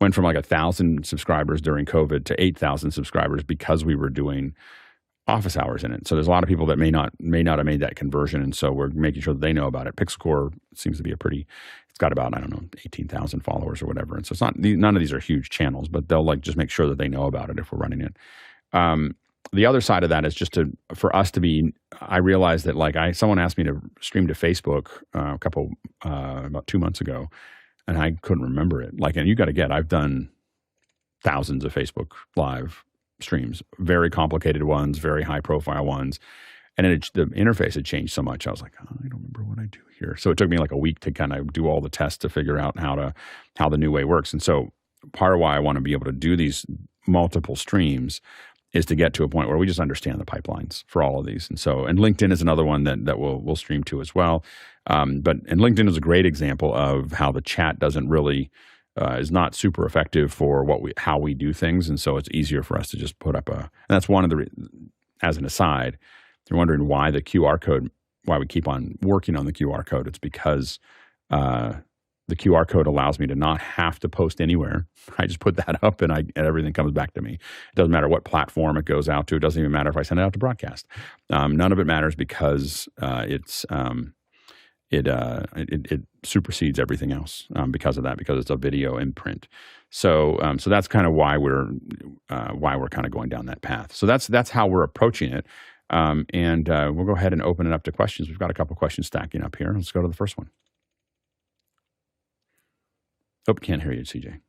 went from like 1,000 subscribers during COVID to 8,000 subscribers because we were doing office hours in it. So there's a lot of people that may not have made that conversion, and so we're making sure that they know about it. Pixelcore seems to be it's got about 18,000 followers or whatever, and so it's not, none of these are huge channels, but they'll just make sure that they know about it if we're running it. The other side of that is just for us to be. I realized that someone asked me to stream to Facebook about 2 months ago, and I couldn't remember it. And you got to get, I've done thousands of Facebook Live streams, very complicated ones, very high profile ones, and the interface had changed so much. I was like, I don't remember what I do here. So it took me like a week to kind of do all the tests to figure out how the new way works. And so part of why I want to be able to do these multiple streams is to get to a point where we just understand the pipelines for all of these. And LinkedIn is another one that we'll stream to as well. And LinkedIn is a great example of how the chat doesn't really, is not super effective for how we do things. And so it's easier for us to just put up and that's one of as an aside, if you're wondering why we keep on working on the QR code, it's because, the QR code allows me to not have to post anywhere. I just put that up and everything comes back to me. It doesn't matter what platform it goes out to. It doesn't even matter if I send it out to broadcast. None of it matters because it supersedes everything else because of that, because it's a video imprint. So that's kind of why we're kind of going down that path. So that's how we're approaching it. And we'll go ahead and open it up to questions. We've got a couple questions stacking up here. Let's go to the first one. Oh, can't hear you, CJ.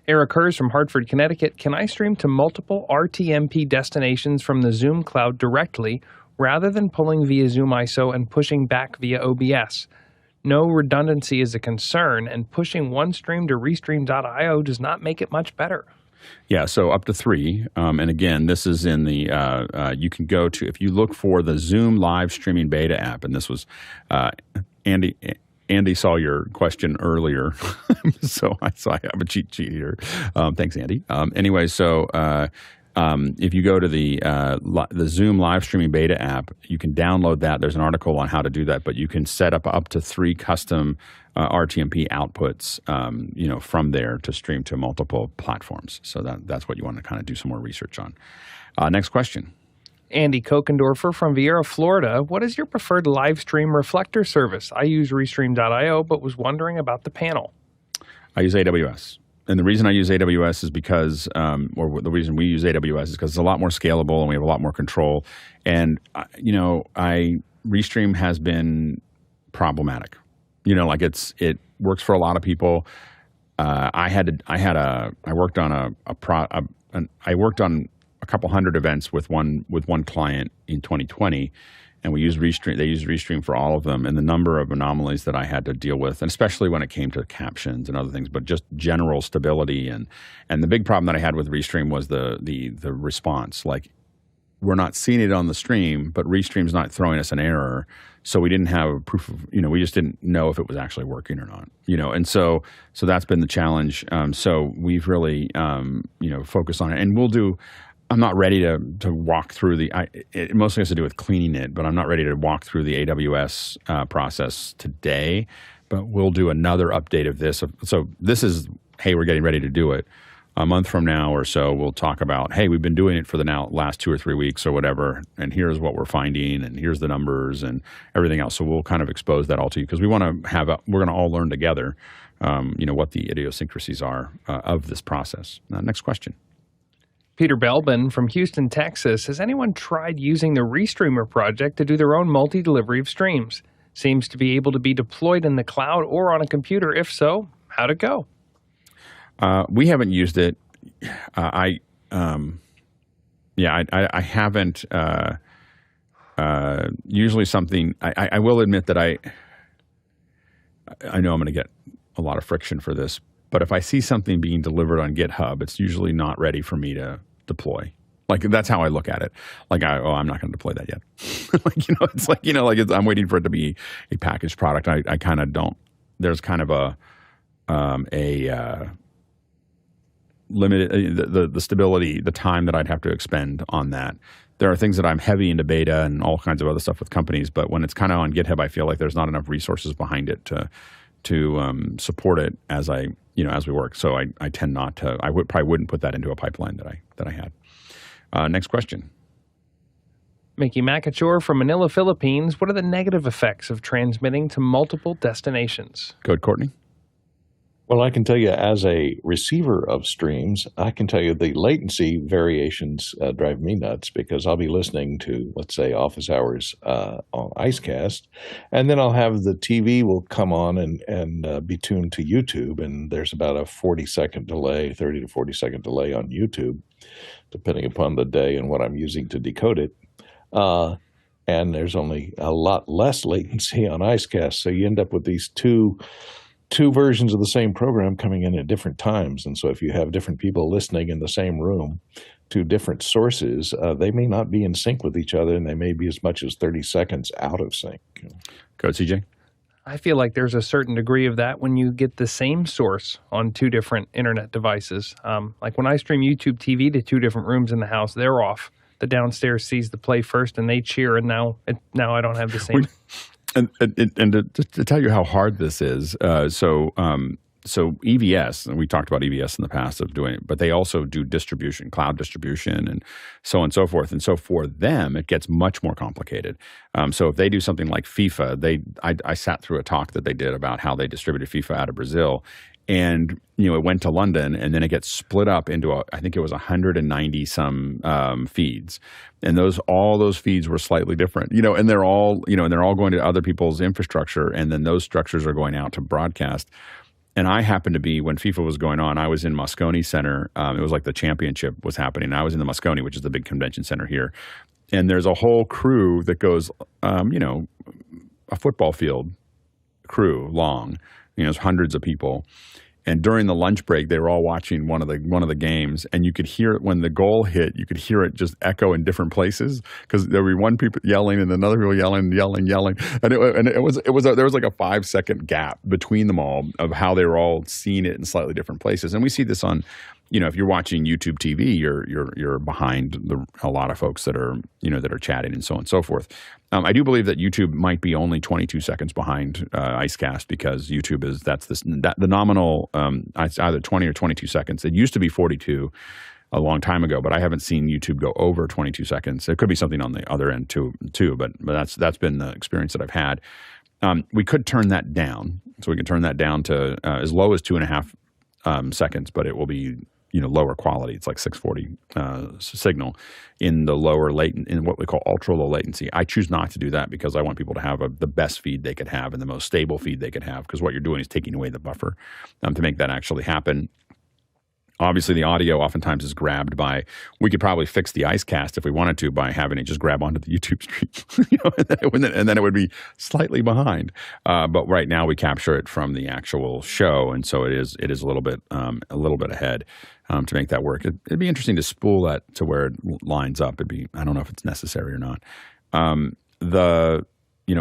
Eric Hers from Hartford, Connecticut. Can I stream to multiple RTMP destinations from the Zoom cloud directly rather than pulling via ZoomISO and pushing back via OBS? No redundancy is a concern, and pushing one stream to restream.io does not make it much better. Yeah, so up to 3. And again, this is in the, you can go to, if you look for the Zoom live streaming beta app, and this was Andy saw your question earlier, so I have a cheat sheet here. Thanks, Andy. Anyway, so if you go to the Zoom live streaming beta app, you can download that. There's an article on how to do that, but you can set up to 3 custom RTMP outputs, from there to stream to multiple platforms. So that's what you want to kind of do some more research on. Next question. Andy Kokendorfer from Vieira, Florida. What is your preferred live stream reflector service? I use restream.io, but was wondering about the panel. I use AWS. And the reason I use AWS is because, or the reason we use AWS is because it's a lot more scalable and we have a lot more control. And, Restream has been problematic. It works for a lot of people. I worked on a couple hundred events with one client in 2020, and we use Restream. They use Restream for all of them, and the number of anomalies that I had to deal with, and especially when it came to captions and other things, but just general stability and the big problem that I had with Restream was the response. Like, we're not seeing it on the stream, but Restream's not throwing us an error, so we didn't have proof of, we just didn't know if it was actually working or not, and so that's been the challenge. So we've really focused on it, and we'll do. I'm not ready to walk through it mostly has to do with cleaning it, but I'm not ready to walk through the AWS process today, but we'll do another update of this. So this is, hey, we're getting ready to do it. A month from now or so, we'll talk about, hey, we've been doing it for the last 2 or 3 weeks or whatever, and here's what we're finding, and here's the numbers and everything else. So we'll kind of expose that all to you, because we want to we're going to all learn together, what the idiosyncrasies are of this process. Next question. Peter Belbin from Houston, Texas. Has anyone tried using the Restreamer project to do their own multi-delivery of streams? Seems to be able to be deployed in the cloud or on a computer. If so, how'd it go? We haven't used it. I haven't. Usually something. I will admit that I know I'm going to get a lot of friction for this, but if I see something being delivered on GitHub, it's usually not ready for me to deploy. Like, that's how I look at it. Like, I'm not going to deploy that yet. I'm waiting for it to be a packaged product. I kind of don't. There's kind of a limited the stability, the time that I'd have to expend on that. There are things that I'm heavy into beta and all kinds of other stuff with companies, but when it's kind of on GitHub, I feel like there's not enough resources behind it to support it as we work. So I tend not to. Probably wouldn't put that into a pipeline that I had. Next question. Mickey Makachor from Manila, Philippines. What are the negative effects of transmitting to multiple destinations? Go ahead, Courtney. Well, I can tell you, as a receiver of streams, I can tell you the latency variations drive me nuts, because I'll be listening to, let's say, office hours on IceCast, and then I'll have the TV will come on and be tuned to YouTube, and there's about a 40-second delay, 30 to 40-second delay on YouTube, depending upon the day and what I'm using to decode it. And there's only a lot less latency on IceCast, so you end up with these two versions of the same program coming in at different times. And so if you have different people listening in the same room to different sources, they may not be in sync with each other, and they may be as much as 30 seconds out of sync. Go ahead, CJ. I feel like there's a certain degree of that when you get the same source on 2 different internet devices. Like when I stream YouTube TV to 2 different rooms in the house, they're off. The downstairs sees the play first, and they cheer, and now I don't have the same. And to tell you how hard this is, so EVS, and we talked about EVS in the past of doing it, but they also do distribution, cloud distribution, and so on and so forth. And so for them, it gets much more complicated. So if they do something like FIFA, I sat through a talk that they did about how they distributed FIFA out of Brazil. And, it went to London, and then it gets split up into, I think it was 190 some feeds. And all those feeds were slightly different, and they're all going to other people's infrastructure. And then those structures are going out to broadcast. And I happened to be, when FIFA was going on, I was in Moscone Center. It was like the championship was happening. I was in the Moscone, which is the big convention center here. And there's a whole crew that goes, a football field crew long. It's hundreds of people. And during the lunch break, they were all watching one of the games, and you could hear it when the goal hit. You could hear it just echo in different places, because there were one people yelling and another people yelling, and there was like a 5-second gap between them all of how they were all seeing it in slightly different places. And we see this on, if you're watching YouTube TV, you're behind a lot of folks that are chatting and so on and so forth. I do believe that YouTube might be only 22 seconds behind IceCast, because YouTube the nominal. It's either 20 or 22 seconds. It used to be 42 a long time ago, but I haven't seen YouTube go over 22 seconds. There could be something on the other end too, but that's been the experience that I've had. We could turn that down, so we can turn that down to as low as 2.5 seconds, but it will be lower quality. It's like 640 signal in the lower latent, in what we call ultra low latency. I choose not to do that, because I want people to have the best feed they could have and the most stable feed they could have, because what you're doing is taking away the buffer to make that actually happen. Obviously, the audio oftentimes is grabbed by, we could probably fix the IceCast if we wanted to by having it just grab onto the YouTube stream, and then it would be slightly behind. But right now we capture it from the actual show, and so it is a little bit ahead to make that work. It'd be interesting to spool that to where it lines up. I don't know if it's necessary or not. The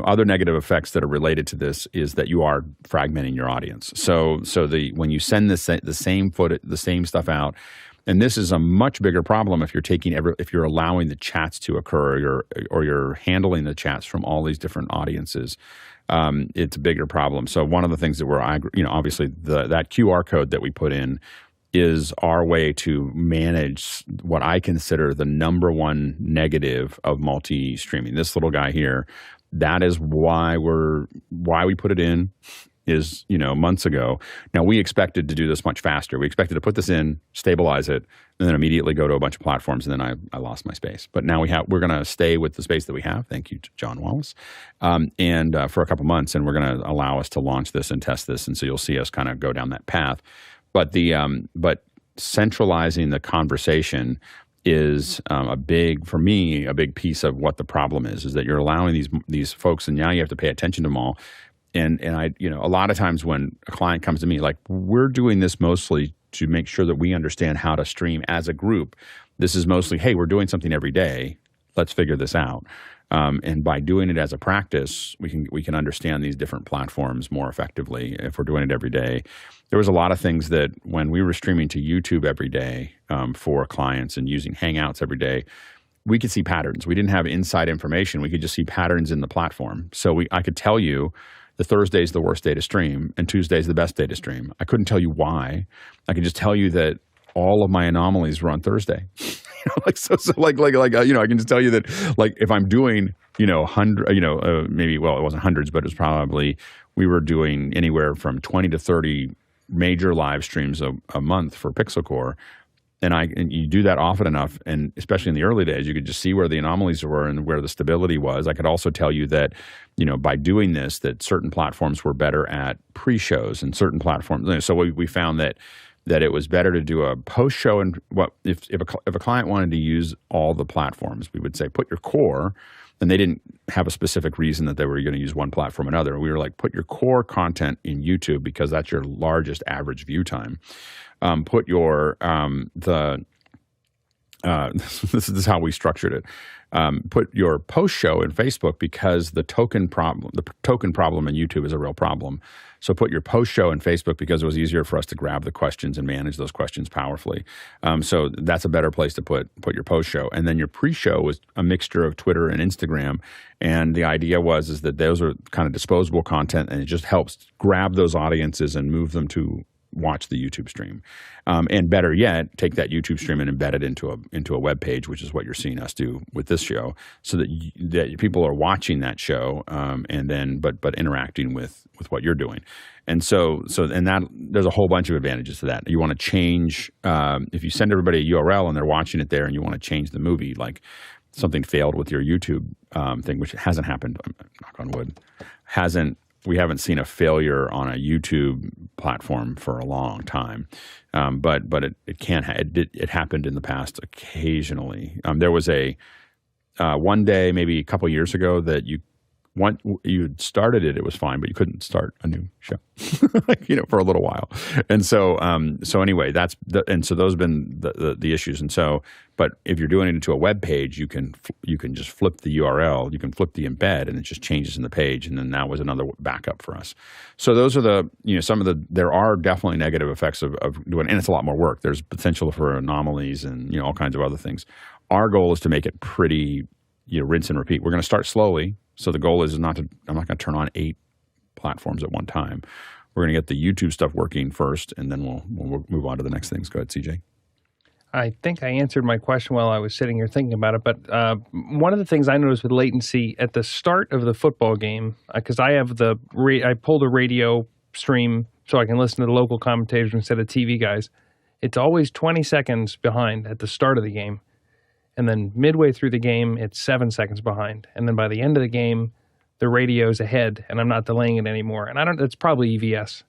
other negative effects that are related to this is that you are fragmenting your audience. So when you send the same footage, the same stuff out, and this is a much bigger problem if you're allowing the chats to occur or you're handling the chats from all these different audiences. It's a bigger problem. So one of the things that obviously that QR code that we put in is our way to manage what I consider the number one negative of multi-streaming. This little guy here. That is why we put it in is, months ago. Now, we expected to do this much faster. We expected to put this in, stabilize it, and then immediately go to a bunch of platforms, and then I lost my space. But now we're going to stay with the space that we have. Thank you to John Wallace. And for a couple months, and we're going to allow us to launch this and test this. And so you'll see us kind of go down that path. But but centralizing the conversation is a big piece of what the problem is that you're allowing these folks, and now you have to pay attention to them all. And I, a lot of times when a client comes to me, like, we're doing this mostly to make sure that we understand how to stream as a group. This is mostly, hey, we're doing something every day. Let's figure this out. And by doing it as a practice, we can understand these different platforms more effectively if we're doing it every day. There was a lot of things that when we were streaming to YouTube every day for clients and using Hangouts every day, we could see patterns. We didn't have inside information. We could just see patterns in the platform. So I could tell you the Thursday is the worst day to stream and Tuesday is the best day to stream. I couldn't tell you why. I could just tell you that all of my anomalies were on Thursday. I can just tell you that, like, if I'm doing, maybe, it wasn't hundreds, but it was probably, we were doing anywhere from 20 to 30 major live streams a month for Pixel Core. And you do that often enough, and especially in the early days, you could just see where the anomalies were and where the stability was. I could also tell you that, by doing this, that certain platforms were better at pre-shows and certain platforms. So we found that it was better to do a post-show. And if a client wanted to use all the platforms, we would say, put your core, and they didn't have a specific reason that they were going to use one platform or another. We were like, put your core content in YouTube because that's your largest average view time. Put your this is how we structured it. Put your post-show in Facebook because the token problem in YouTube is a real problem. So put your post-show in Facebook because it was easier for us to grab the questions and manage those questions powerfully. So that's a better place to put your post-show. And then your pre-show was a mixture of Twitter and Instagram. And the idea is that those are kind of disposable content, and it just helps grab those audiences and move them to watch the YouTube stream. And better yet, take that YouTube stream and embed it into a web page, which is what you're seeing us do with this show, so that people are watching that show and then but interacting with what you're doing. And that there's a whole bunch of advantages to that. You want to change if you send everybody a URL and they're watching it there, and you want to change the movie, like something failed with your YouTube thing, which hasn't happened. Knock on wood, we haven't seen a failure on a YouTube platform for a long time, but it happened in the past occasionally. There was a one day, maybe a couple years ago, that you started it was fine, but you couldn't start a new show, for a little while. And so anyway, so those have been the issues. And so, but if you're doing it into a web page, you can just flip the URL, you can flip the embed, and it just changes in the page. And then that was another backup for us. So those are there are definitely negative effects of doing, and it's a lot more work. There's potential for anomalies and, all kinds of other things. Our goal is to make it pretty, rinse and repeat. We're going to start slowly. So the goal is I'm not going to turn on 8 platforms at one time. We're going to get the YouTube stuff working first, and then we'll move on to the next things. Go ahead, CJ. I think I answered my question while I was sitting here thinking about it. But one of the things I noticed with latency at the start of the football game, because I have I pulled a radio stream so I can listen to the local commentators instead of TV guys. It's always 20 seconds behind at the start of the game. And then midway through the game, it's 7 seconds behind. And then by the end of the game, the radio's ahead, and I'm not delaying it anymore. And it's probably EVS.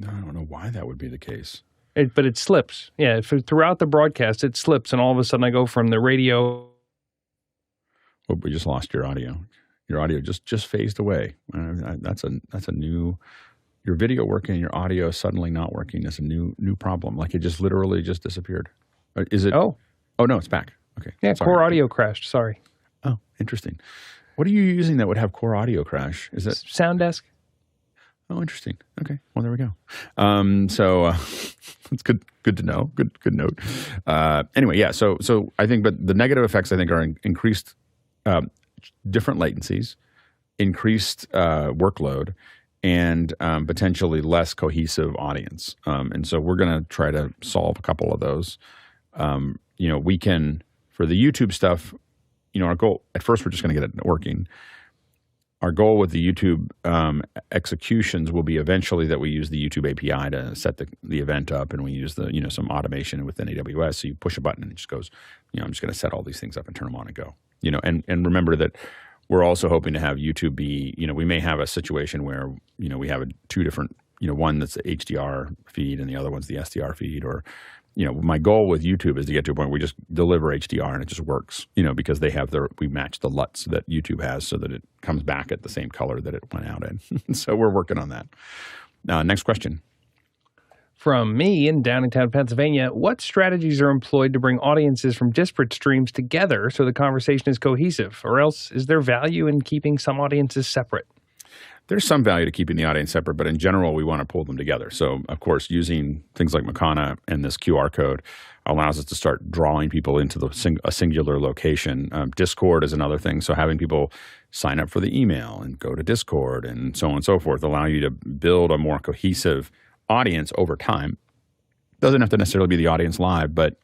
I don't know why that would be the case. But it slips. Yeah, throughout the broadcast, it slips, and all of a sudden I go from the radio. Oh, we just lost your audio. Your audio just phased away. That's a new. Your video working, your audio suddenly not working is a new problem. Like it just literally just disappeared. Is it? Oh no, it's back. Okay. Yeah, sorry. core audio crashed. Sorry. Oh, interesting. What are you using that would have core audio crash? Is it Sounddesk? Oh, interesting. Okay. Well, there we go. So it's good to know. Good note. Anyway, yeah. So I think, but the negative effects I think are increased different latencies, increased workload, and potentially less cohesive audience. And so we're going to try to solve a couple of those. We can, for the YouTube stuff, our goal, at first we're just going to get it working. Our goal with the YouTube executions will be eventually that we use the YouTube API to set the event up, and we use the some automation within AWS. So you push a button and it just goes, I'm just going to set all these things up and turn them on and go. And remember that we're also hoping to have YouTube be, we may have a situation where we have two different, one that's the HDR feed and the other one's the SDR feed, or my goal with YouTube is to get to a point where we just deliver HDR and it just works, because we match the LUTs that YouTube has so that it comes back at the same color that it went out in. So we're working on that. Next question. From me in Downingtown, Pennsylvania, what strategies are employed to bring audiences from disparate streams together so the conversation is cohesive? Or else, is there value in keeping some audiences separate? There's some value to keeping the audience separate, but in general, we want to pull them together. So, of course, using things like Mukana and this QR code allows us to start drawing people into a singular location. Discord is another thing. So having people sign up for the email and go to Discord and so on and so forth, allow you to build a more cohesive audience over time. Doesn't have to necessarily be the audience live, but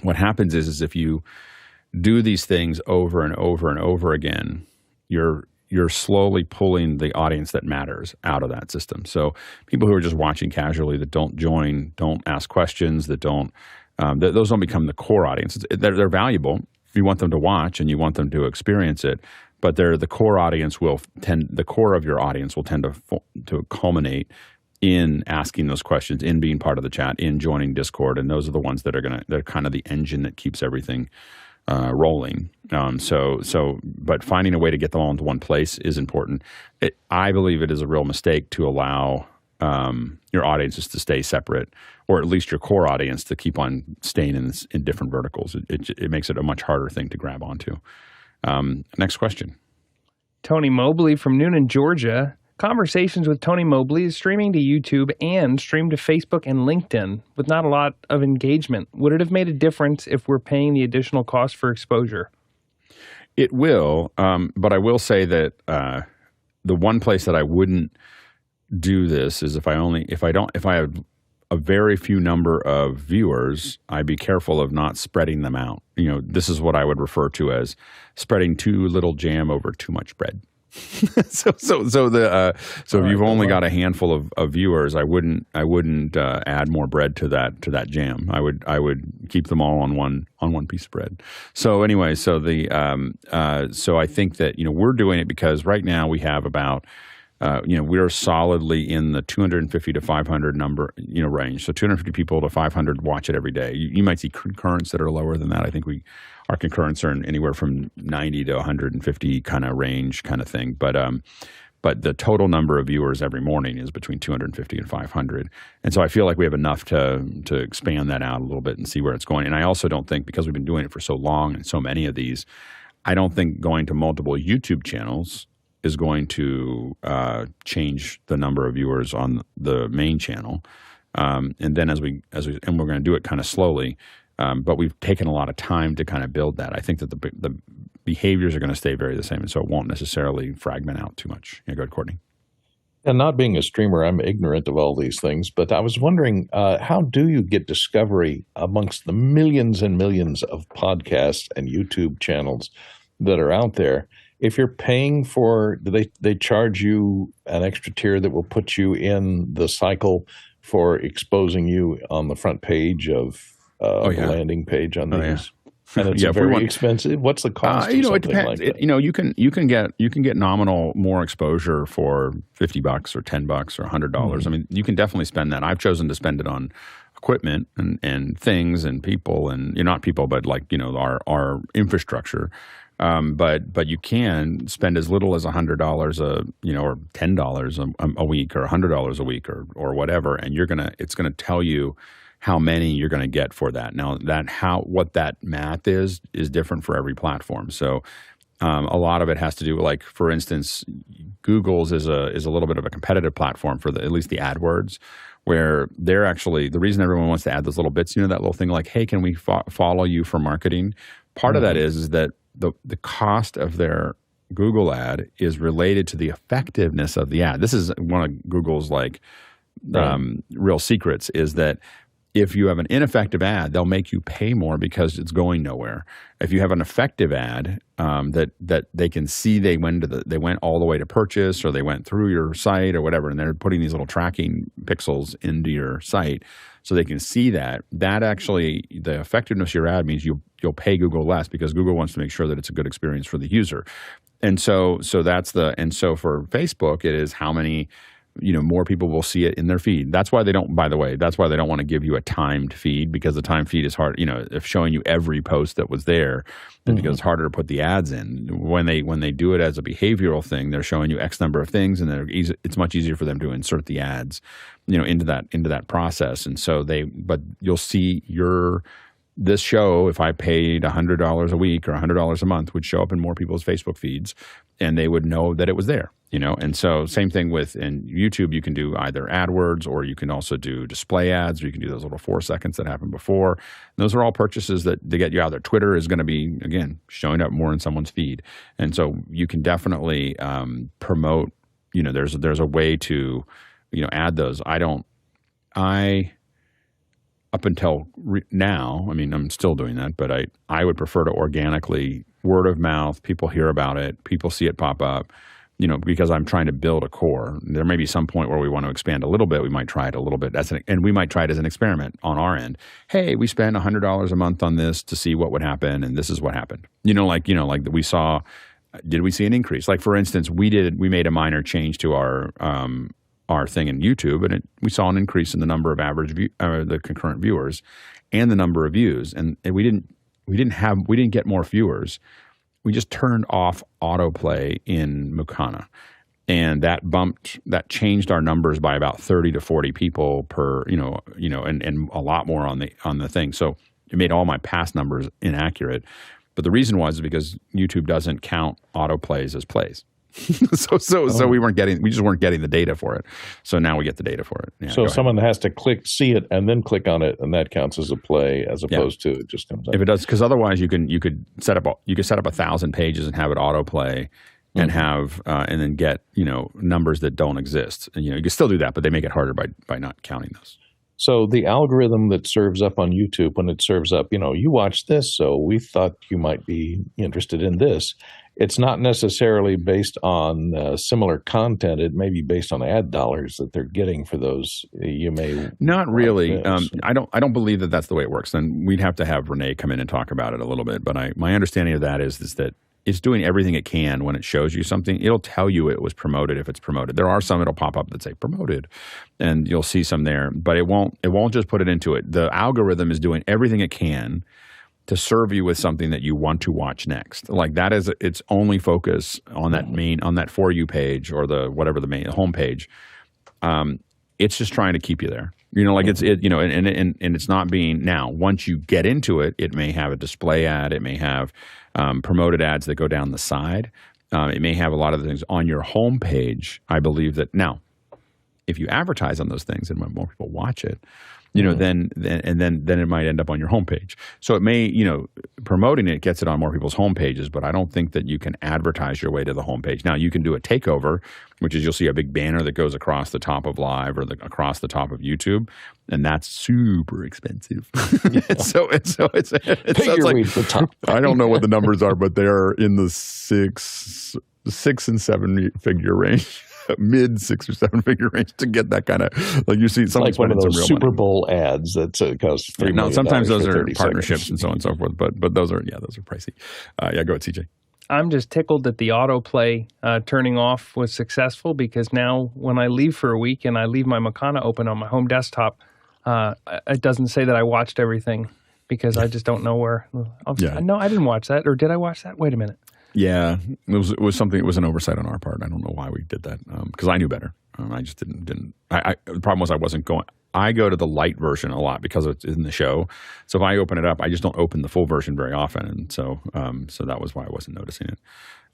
what happens is if you do these things over and over and over again, you're slowly pulling the audience that matters out of that system. So people who are just watching casually, that don't join, don't ask questions, that don't, those don't become the core audience. They're valuable. You want them to watch and you want them to experience it, but the core audience the core of your audience will tend to culminate in asking those questions, in being part of the chat, in joining Discord, and those are the ones that they're kind of the engine that keeps everything rolling. But finding a way to get them all into one place is important. I believe it is a real mistake to allow your audiences to stay separate, or at least your core audience to keep on staying in different verticals. It makes it a much harder thing to grab onto. Next question. Tony Mobley from Noonan, Georgia. Conversations with Tony Mobley is streaming to YouTube and streamed to Facebook and LinkedIn with not a lot of engagement. Would it have made a difference if we're paying the additional cost for exposure? It will, but I will say that the one place that I wouldn't do this is if I have a very few number of viewers, I'd be careful of not spreading them out. This is what I would refer to as spreading too little jam over too much bread. So if you've only got a handful of viewers, I wouldn't add more bread to that jam. I would keep them all on one piece of bread. So anyway, so I think that we're doing it because right now we have about we're solidly in the 250 to 500 number range. So 250 people to 500 watch it every day. You might see concurrents that are lower than that. I think our concurrents are anywhere from 90 to 150 kind of range kind of thing. But the total number of viewers every morning is between 250 and 500. And so I feel like we have enough to expand that out a little bit and see where it's going. And I also don't think, because we've been doing it for so long and so many of these, I don't think going to multiple YouTube channels is going to change the number of viewers on the main channel. And then and we're going to do it kind of slowly. But we've taken a lot of time to kind of build that. I think that the behaviors are going to stay very the same, and so it won't necessarily fragment out too much. Go ahead, Courtney. And not being a streamer, I'm ignorant of all these things, but I was wondering, how do you get discovery amongst the millions and millions of podcasts and YouTube channels that are out there? If you're paying do they charge you an extra tier that will put you in the cycle for exposing you on the front page of the landing page on these? And it's very expensive. What's the cost? It depends. Like you can get nominal more exposure for $50 or $10 or $100. I mean, you can definitely spend that. I've chosen to spend it on equipment and things and people and not people, but like our infrastructure. But you can spend as little as $100 or $10 a week or $100 a week or whatever, and it's gonna tell you how many you're going to get for that. Now what that math is different for every platform. So a lot of it has to do with, like, for instance, Google's is a little bit of a competitive platform for at least the AdWords, where they're actually, the reason everyone wants to add those little bits, that little thing like, hey, can we follow you for marketing? Part of that is that the cost of their Google ad is related to the effectiveness of the ad. This is one of Google's real secrets, is that if you have an ineffective ad, they'll make you pay more because it's going nowhere. If you have an effective ad that they can see they went all the way to purchase, or they went through your site or whatever, and they're putting these little tracking pixels into your site so they can see that actually, the effectiveness of your ad means you'll pay Google less, because Google wants to make sure that it's a good experience for the user. And so for Facebook, it is how many more people will see it in their feed. That's why they don't want to give you a timed feed, because the timed feed is hard, if showing you every post that was there, because it's harder to put the ads in. When they do it as a behavioral thing, they're showing you X number of things, and it's much easier for them to insert the ads, into that process. And so but you'll see this show, if I paid $100 a week or $100 a month, would show up in more people's Facebook feeds, and they would know that it was there, And so same thing in YouTube, you can do either AdWords, or you can also do display ads, or you can do those little 4 seconds that happened before. And those are all purchases that to get you out there. Twitter is going to be, again, showing up more in someone's feed. And so you can definitely promote, there's a way to, add those. Up until now, I mean, I'm still doing that, but I would prefer to organically, word of mouth, people hear about it, people see it pop up, because I'm trying to build a core. There may be some point where we want to expand a little bit. We might try it a little bit, and we might try it as an experiment on our end. Hey, we spend $100 a month on this to see what would happen, and this is what happened. Like we saw. Did we see an increase? Like, for instance, we made a minor change to our thing in YouTube, and we saw an increase in the number of the concurrent viewers, and the number of views. And we didn't get more viewers. We just turned off autoplay in Mukana, and that changed our numbers by about 30 to 40 people per, and a lot more on the thing. So it made all my past numbers inaccurate. But the reason was because YouTube doesn't count autoplays as plays. So we just weren't getting the data for it. So now we get the data for it. Yeah, so someone has to see it and then click on it, and that counts as a play, as opposed to it just comes up. If it does, because otherwise you could set up 1,000 pages and have it autoplay, and have and then get numbers that don't exist. And you can still do that, but they make it harder by not counting those. So the algorithm that serves up on YouTube, when it serves up, you watched this, so we thought you might be interested in this. It's not necessarily based on similar content. It may be based on ad dollars that they're getting for those. You may not really. I don't believe that that's the way it works. And we'd have to have Renee come in and talk about it a little bit. But my understanding of that is that it's doing everything it can when it shows you something. It'll tell you it was promoted if it's promoted. There are some it'll pop up that say promoted, and you'll see some there, but it won't just put it into it. The algorithm is doing everything it can to serve you with something that you want to watch next. Like, that is its only focus on that For You page, or the main home page. It's just trying to keep you there. And it's not being, now, once you get into it, it may have a display ad, it may have promoted ads that go down the side. It may have a lot of the things on your home page. I believe that now, if you advertise on those things and when more people watch it, then it might end up on your homepage. So it may, promoting it gets it on more people's homepages, but I don't think that you can advertise your way to the homepage. Now, you can do a takeover, which is you'll see a big banner that goes across the top of Live or across the top of YouTube, and that's super expensive. So it's like, the top. I don't know what the numbers are, but they're in the 6 and 7 figure range. mid 6 or 7 figure range to get that kind of, like you see someone like one of spending some those real Super money. Bowl ads that costs $3 million. Now, sometimes those for are 30 partnerships seconds. and so on and so forth, but those are pricey. Yeah, go ahead, CJ. I'm just tickled that the autoplay turning off was successful, because now when I leave for a week and I leave my Mukana open on my home desktop, it doesn't say that I watched everything, because I just don't know where. Yeah. No, I didn't watch that. Or did I watch that? Wait a minute. Yeah, it was something. It was an oversight on our part. I don't know why we did that, because I knew better. I just didn't. The problem was I wasn't going. I go to the light version a lot because it's in the show. So if I open it up, I just don't open the full version very often, and so that was why I wasn't noticing it.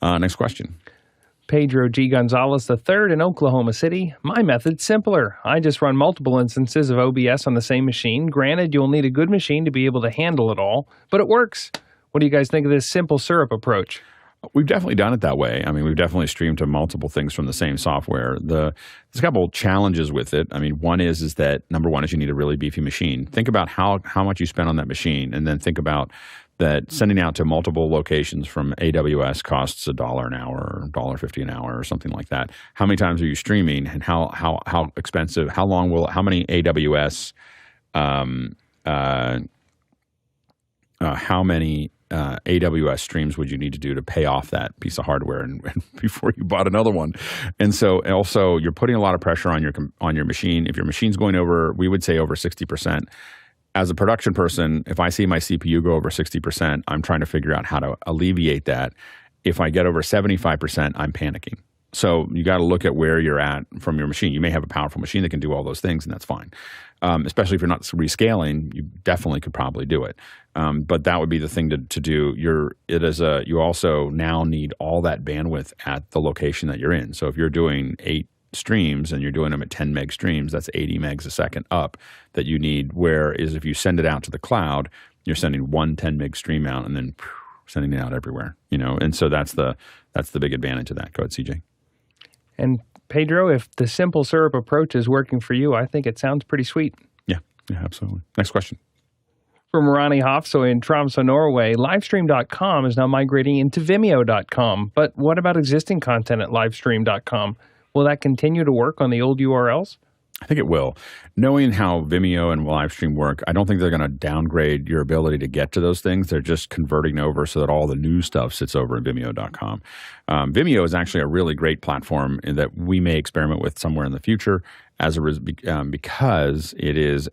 Next question. Pedro G. Gonzalez III in Oklahoma City. My method's simpler. I just run multiple instances of OBS on the same machine. Granted, you'll need a good machine to be able to handle it all, but it works. What do you guys think of this simple syrup approach? We've definitely done it that way. I mean, we've definitely streamed to multiple things from the same software. There's a couple challenges with it. I mean, one is that number one is you need a really beefy machine. Think about how much you spend on that machine, and then think about that sending out to multiple locations from AWS costs $1 an hour, or $1.50 an hour, or something like that. How many times are you streaming, and how expensive? How many AWS how many AWS streams would you need to do to pay off that piece of hardware and before you bought another one? And so also you're putting a lot of pressure on your machine. If your machine's going over, we would say over 60%. As a production person, if I see my CPU go over 60%, I'm trying to figure out how to alleviate that. If I get over 75%, I'm panicking. So you got to look at where you're at from your machine. You may have a powerful machine that can do all those things, and that's fine. Especially if you're not rescaling, you definitely could probably do it. But that would be the thing to do. You also now need all that bandwidth at the location that you're in. So if you're doing 8 streams and you're doing them at 10 meg streams, that's 80 megs a second up that you need. Whereas if you send it out to the cloud, you're sending one 10 meg stream out and then sending it out everywhere. And so that's the big advantage of that. Go ahead, CJ. And Pedro, if the simple syrup approach is working for you, I think it sounds pretty sweet. Yeah, absolutely. Next question. From Rani Hofso in Tromsø, Norway, livestream.com is now migrating into vimeo.com. But what about existing content at livestream.com? Will that continue to work on the old URLs? I think it will. Knowing how Vimeo and Livestream work, I don't think they're going to downgrade your ability to get to those things. They're just converting over so that all the new stuff sits over at Vimeo.com. Vimeo is actually a really great platform that we may experiment with somewhere in the future because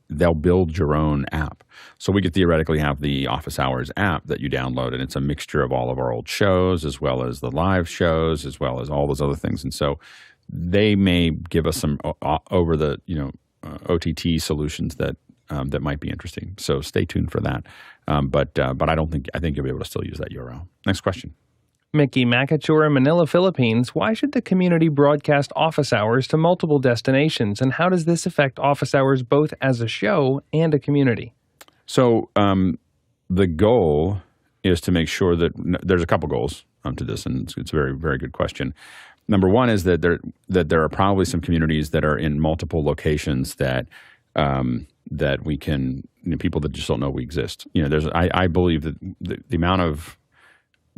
they'll build your own app. So we could theoretically have the Office Hours app that you download, and it's a mixture of all of our old shows as well as the live shows as well as all those other things. And so they may give us some over the OTT solutions that might be interesting. So stay tuned for that. But I think you'll be able to still use that URL. Next question. Mickey Makature in Manila, Philippines. Why should the community broadcast Office Hours to multiple destinations, and how does this affect Office Hours both as a show and a community? So the goal is to make sure that there's a couple goals to this, and it's a very, very good question. Number one is that there are probably some communities that are in multiple locations that we can, people that just don't know we exist. I believe that the amount of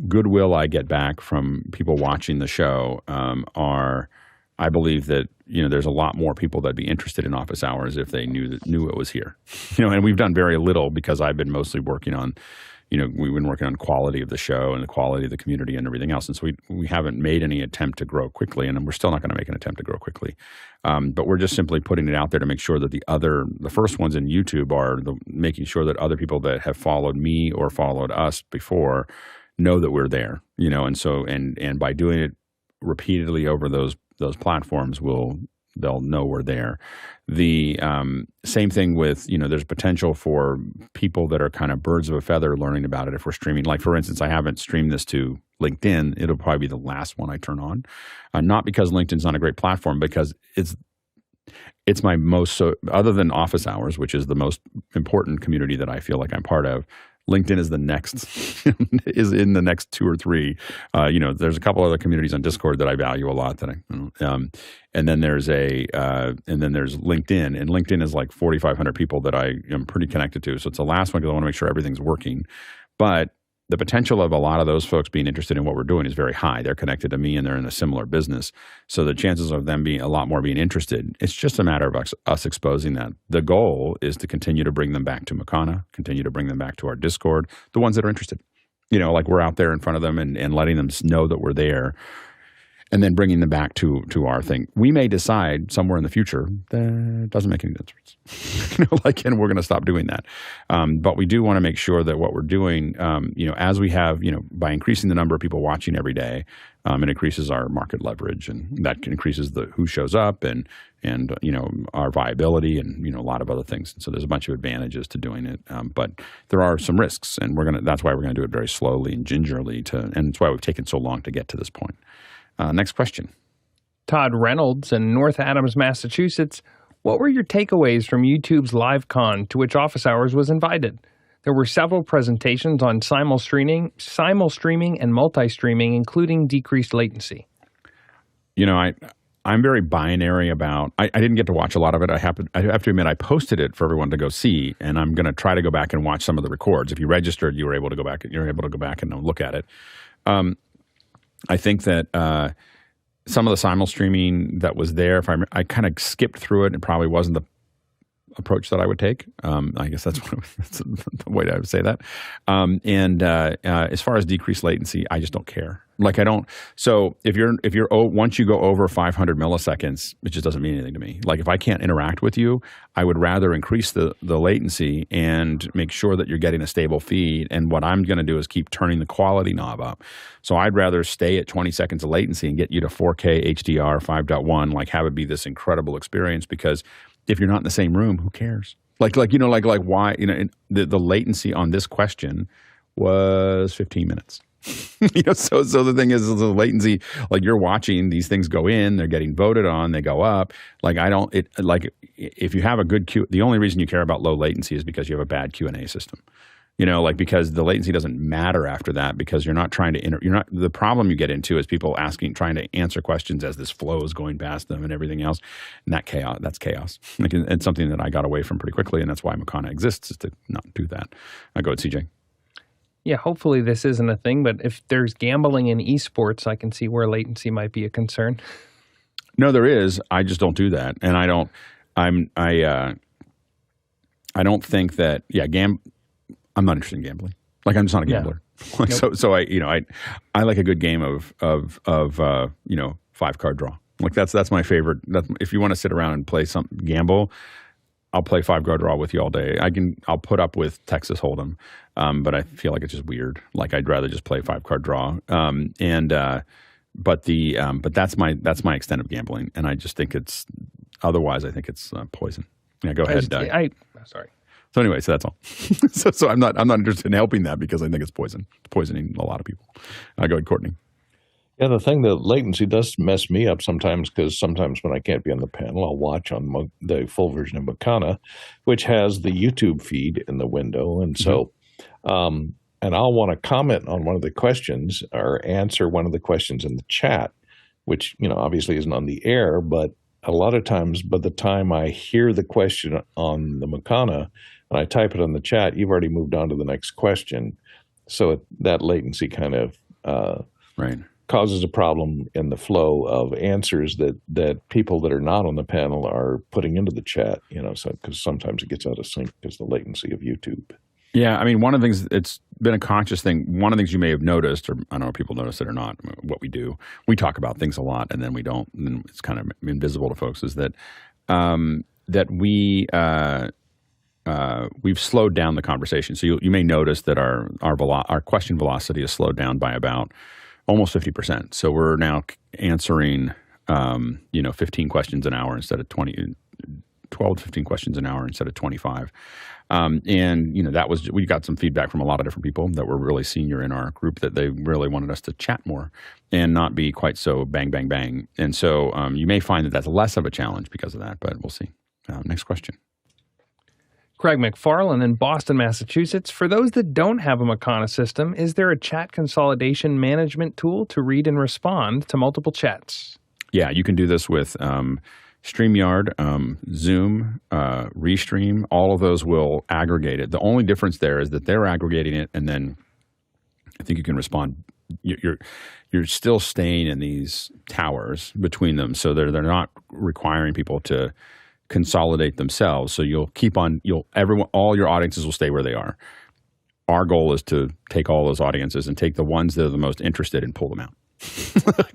goodwill I get back from people watching the show I believe that there's a lot more people that'd be interested in Office Hours if they knew it was here. And we've done very little because I've been mostly working on. We've been working on quality of the show and the quality of the community and everything else. And so we haven't made any attempt to grow quickly, and we're still not going to make an attempt to grow quickly. But we're just simply putting it out there to make sure that the first ones in YouTube are making sure that other people that have followed me or followed us before know that we're there, and so, and by doing it repeatedly over those platforms, they'll know we're there. The same thing with, there's potential for people that are kind of birds of a feather learning about it if we're streaming. Like, for instance, I haven't streamed this to LinkedIn. It'll probably be the last one I turn on. Not because LinkedIn's not a great platform, because it's my most, other than Office Hours, which is the most important community that I feel like I'm part of, LinkedIn is is in the next 2 or 3. There's a couple other communities on Discord that I value a lot. And then there's LinkedIn, and LinkedIn is like 4,500 people that I am pretty connected to. So it's the last one because I want to make sure everything's working. But the potential of a lot of those folks being interested in what we're doing is very high. They're connected to me and they're in a similar business. So the chances of them being a lot more being interested, it's just a matter of us exposing that. The goal is to continue to bring them back to Mukana, continue to bring them back to our Discord, the ones that are interested. Like we're out there in front of them and letting them know that we're there, and then bringing them back to our thing. We may decide somewhere in the future that it doesn't make any difference, and we're going to stop doing that. But we do want to make sure that what we're doing, as we have, by increasing the number of people watching every day, it increases our market leverage, and that increases who shows up and our viability and a lot of other things. And so there's a bunch of advantages to doing it, but there are some risks, and that's why we're going to do it very slowly and gingerly and it's why we've taken so long to get to this point. Next question. Todd Reynolds in North Adams, Massachusetts. What were your takeaways from YouTube's LiveCon, to which Office Hours was invited? There were several presentations on simulstreaming and multi-streaming, including decreased latency. I'm very binary about. I didn't get to watch a lot of it. I have to admit, I posted it for everyone to go see, and I'm going to try to go back and watch some of the records. If you registered, you were able to go back. You're able to go back and look at it. I think that some of the simulstreaming that was there, I kind of skipped through it, and it probably wasn't the approach that I would take. I guess that's the way I would say that. As far as decreased latency, I just don't care. I don't. So if you're once you go over 500 milliseconds, it just doesn't mean anything to me. If I can't interact with you, I would rather increase the latency and make sure that you're getting a stable feed. And what I'm going to do is keep turning the quality knob up. So I'd rather stay at 20 seconds of latency and get you to 4K HDR 5.1, have it be this incredible experience, because if you're not in the same room, who cares? Why, the latency on this question was 15 minutes. So the thing is the latency, you're watching these things go in, they're getting voted on, they go up. If you have a good the only reason you care about low latency is because you have a bad Q&A system. Because the latency doesn't matter after that, because you're not trying to the problem you get into is people trying to answer questions as this flow is going past them and everything else. And that's chaos. It's something that I got away from pretty quickly, and that's why Mukana exists, is to not do that. Go ahead, CJ. Yeah, hopefully this isn't a thing, but if there's gambling in esports, I can see where latency might be a concern. No, there is. I just don't do that. And I don't think that, I'm not interested in gambling. I'm just not a gambler. Yeah. Nope. So I like a good game of 5-card draw. That's my favorite. If you want to sit around and play gamble, I'll play 5-card draw with you all day. I'll put up with Texas Hold'em, but I feel like it's just weird. I'd rather just play 5-card draw. But that's my extent of gambling, and I just think it's otherwise. I think it's poison. Yeah, go ahead. Sorry. So anyway, so that's all. so I'm not interested in helping that, because I think it's poison. It's poisoning a lot of people. Go ahead, Courtney. Yeah, the thing that latency does mess me up sometimes, because sometimes when I can't be on the panel, I'll watch on the full version of Mukana, which has the YouTube feed in the window. And so, and I'll want to comment on one of the questions or answer one of the questions in the chat, which, obviously isn't on the air, but a lot of times by the time I hear the question on the Mukana and I type it in the chat, you've already moved on to the next question. So that latency kind of causes a problem in the flow of answers that people that are not on the panel are putting into the chat, because sometimes it gets out of sync because the latency of YouTube. Yeah, one of the things, it's been a conscious thing. One of the things you may have noticed, or I don't know if people notice it or not, what we do, we talk about things a lot and then we don't, and it's kind of invisible to folks, is that we've slowed down the conversation. So you may notice that our question velocity is slowed down by about almost 50%. So we're now answering 15 questions an hour instead of 12 to 15 questions an hour instead of 25. We got some feedback from a lot of different people that were really senior in our group, that they really wanted us to chat more and not be quite so bang, bang, bang. And so you may find that that's less of a challenge because of that, but we'll see. Next question. Craig McFarland in Boston, Massachusetts. For those that don't have a Mukana system, is there a chat consolidation management tool to read and respond to multiple chats? Yeah, you can do this with StreamYard, Zoom, Restream. All of those will aggregate it. The only difference there is that they're aggregating it and then I think you can respond. You're still staying in these towers between them, so they're not requiring people to consolidate themselves. So you'll keep on. All your audiences will stay where they are. Our goal is to take all those audiences and take the ones that are the most interested and pull them out,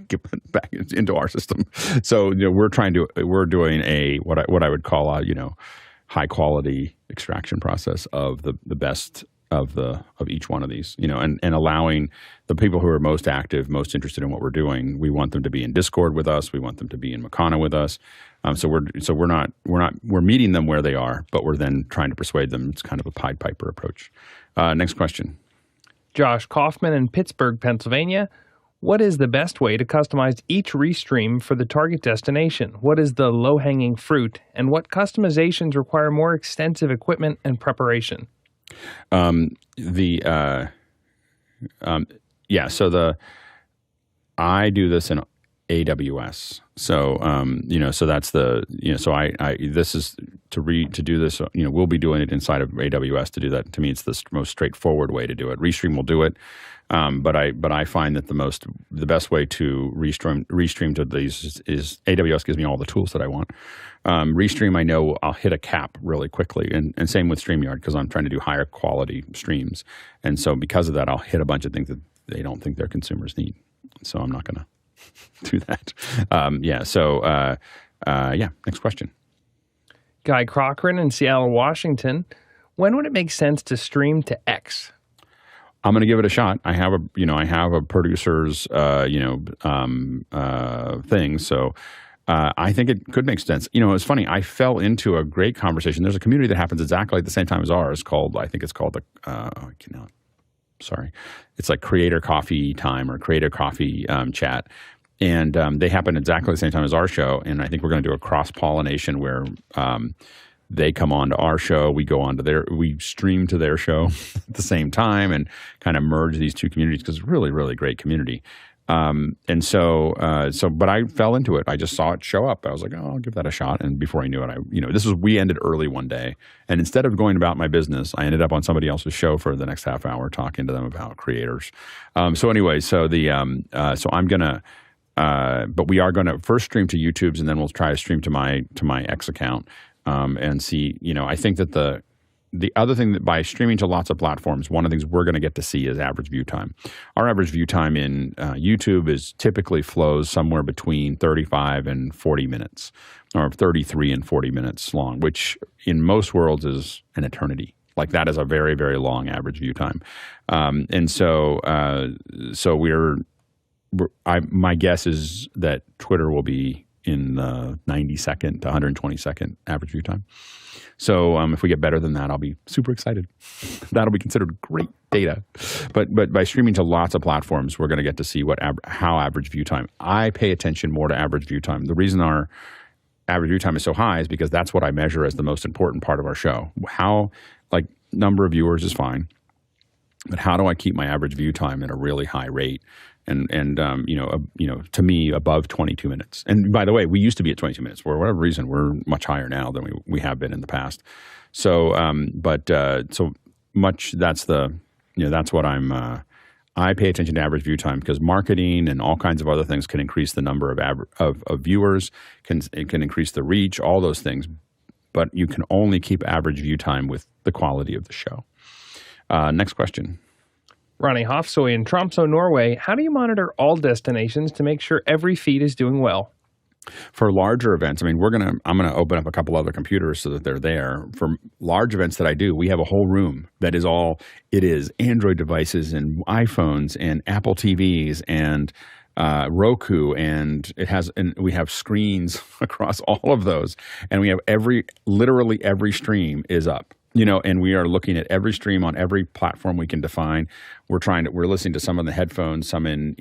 get them back into our system. So we're doing what I would call a high quality extraction process of the best of each one of these, and allowing the people who are most active, most interested in what we're doing. We want them to be in Discord with us. We want them to be in Mukana with us. We're meeting them where they are, but we're then trying to persuade them. It's kind of a Pied Piper approach. Next question. Josh Kaufman in Pittsburgh, Pennsylvania. What is the best way to customize each restream for the target destination? What is the low-hanging fruit? And what customizations require more extensive equipment and preparation? I do this in AWS. So, so that's this is to do this, we'll be doing it inside of AWS to do that. To me, it's the most straightforward way to do it. Restream will do it. But I find that the best way to restream to these is AWS gives me all the tools that I want. Restream, I know I'll hit a cap really quickly, and same with StreamYard because I'm trying to do higher quality streams, and so because of that, I'll hit a bunch of things that they don't think their consumers need. So I'm not going to do that. Next question. Guy Cochran in Seattle, Washington. When would it make sense to stream to X? I'm going to give it a shot. I have a producer's, thing. So I think it could make sense. It's funny. I fell into a great conversation. There's a community that happens exactly at the same time as ours it's like Creator Coffee Time or Creator Coffee Chat. And they happen exactly the same time as our show. And I think we're going to do a cross-pollination where they come on to our show, we stream to their show at the same time and kind of merge these two communities because it's really, really great community. But I fell into it. I just saw it show up. I was like, oh, I'll give that a shot. And before I knew it, we ended early one day. And instead of going about my business, I ended up on somebody else's show for the next half hour talking to them about creators. But we are going to first stream to YouTube's and then we'll try to stream to my X account. And see, I think that the other thing that by streaming to lots of platforms, one of the things we're going to get to see is average view time. Our average view time in YouTube is typically flows somewhere between 35 and 40 minutes or 33 and 40 minutes long, which in most worlds is an eternity. Like that is a very, very long average view time. My guess is that Twitter will be in the 90-second to 120-second average view time. So if we get better than that, I'll be super excited. That'll be considered great data. But by streaming to lots of platforms, we're going to get to see how average view time. I pay attention more to average view time. The reason our average view time is so high is because that's what I measure as the most important part of our show. Number of viewers is fine, but how do I keep my average view time at a really high rate? And to me, above 22 minutes. And by the way, we used to be at 22 minutes. For whatever reason, we're much higher now than we have been in the past. So, so much that's what I pay attention to average view time because marketing and all kinds of other things can increase the number of viewers, it can increase the reach, all those things. But you can only keep average view time with the quality of the show. Next question. Ronnie Hofsoy in Tromsø, Norway. How do you monitor all destinations to make sure every feed is doing well? For larger events, I'm gonna open up a couple other computers so that they're there. For large events that I do, we have a whole room that is it is Android devices and iPhones and Apple TVs and Roku, and we have screens across all of those, and we have literally every stream is up. And we are looking at every stream on every platform we can define. We're listening to some on the headphones, some in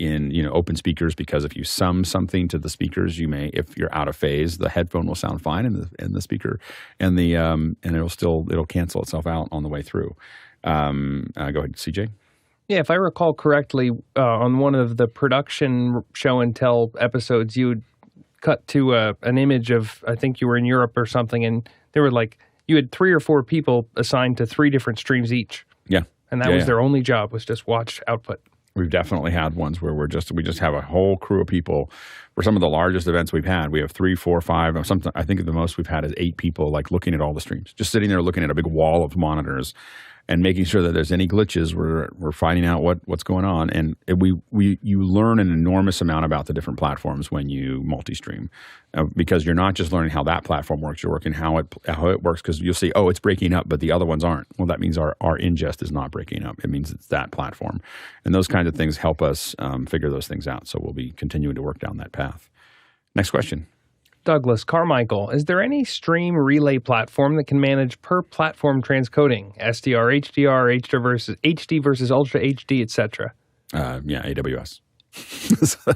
open speakers, because if you sum something to the speakers, if you're out of phase, the headphone will sound fine in the speaker, and it'll cancel itself out on the way through. Go ahead, CJ. Yeah, if I recall correctly, on one of the production show and tell episodes, you would cut to an image of, I think you were in Europe or something, and they were you had 3 or 4 people assigned to 3 different streams each. Yeah. And that was their only job, was just watch output. We've definitely had ones where we just have a whole crew of people. For some of the largest events we've had, we have 3, 4, 5. I think the most we've had is 8 people, like looking at all the streams, just sitting there looking at a big wall of monitors and making sure that there's any glitches. We're finding out what's going on, and you learn an enormous amount about the different platforms when you multi-stream, because you're not just learning how that platform works. You're working how it works, because you'll see, oh, it's breaking up, but the other ones aren't. Well, that means our ingest is not breaking up. It means it's that platform, and those kinds of things help us figure those things out. So we'll be continuing to work down that path. Next question. Douglas Carmichael, is there any stream relay platform that can manage per platform transcoding, SDR, HDR, HD versus Ultra HD, etc.? Yeah, AWS,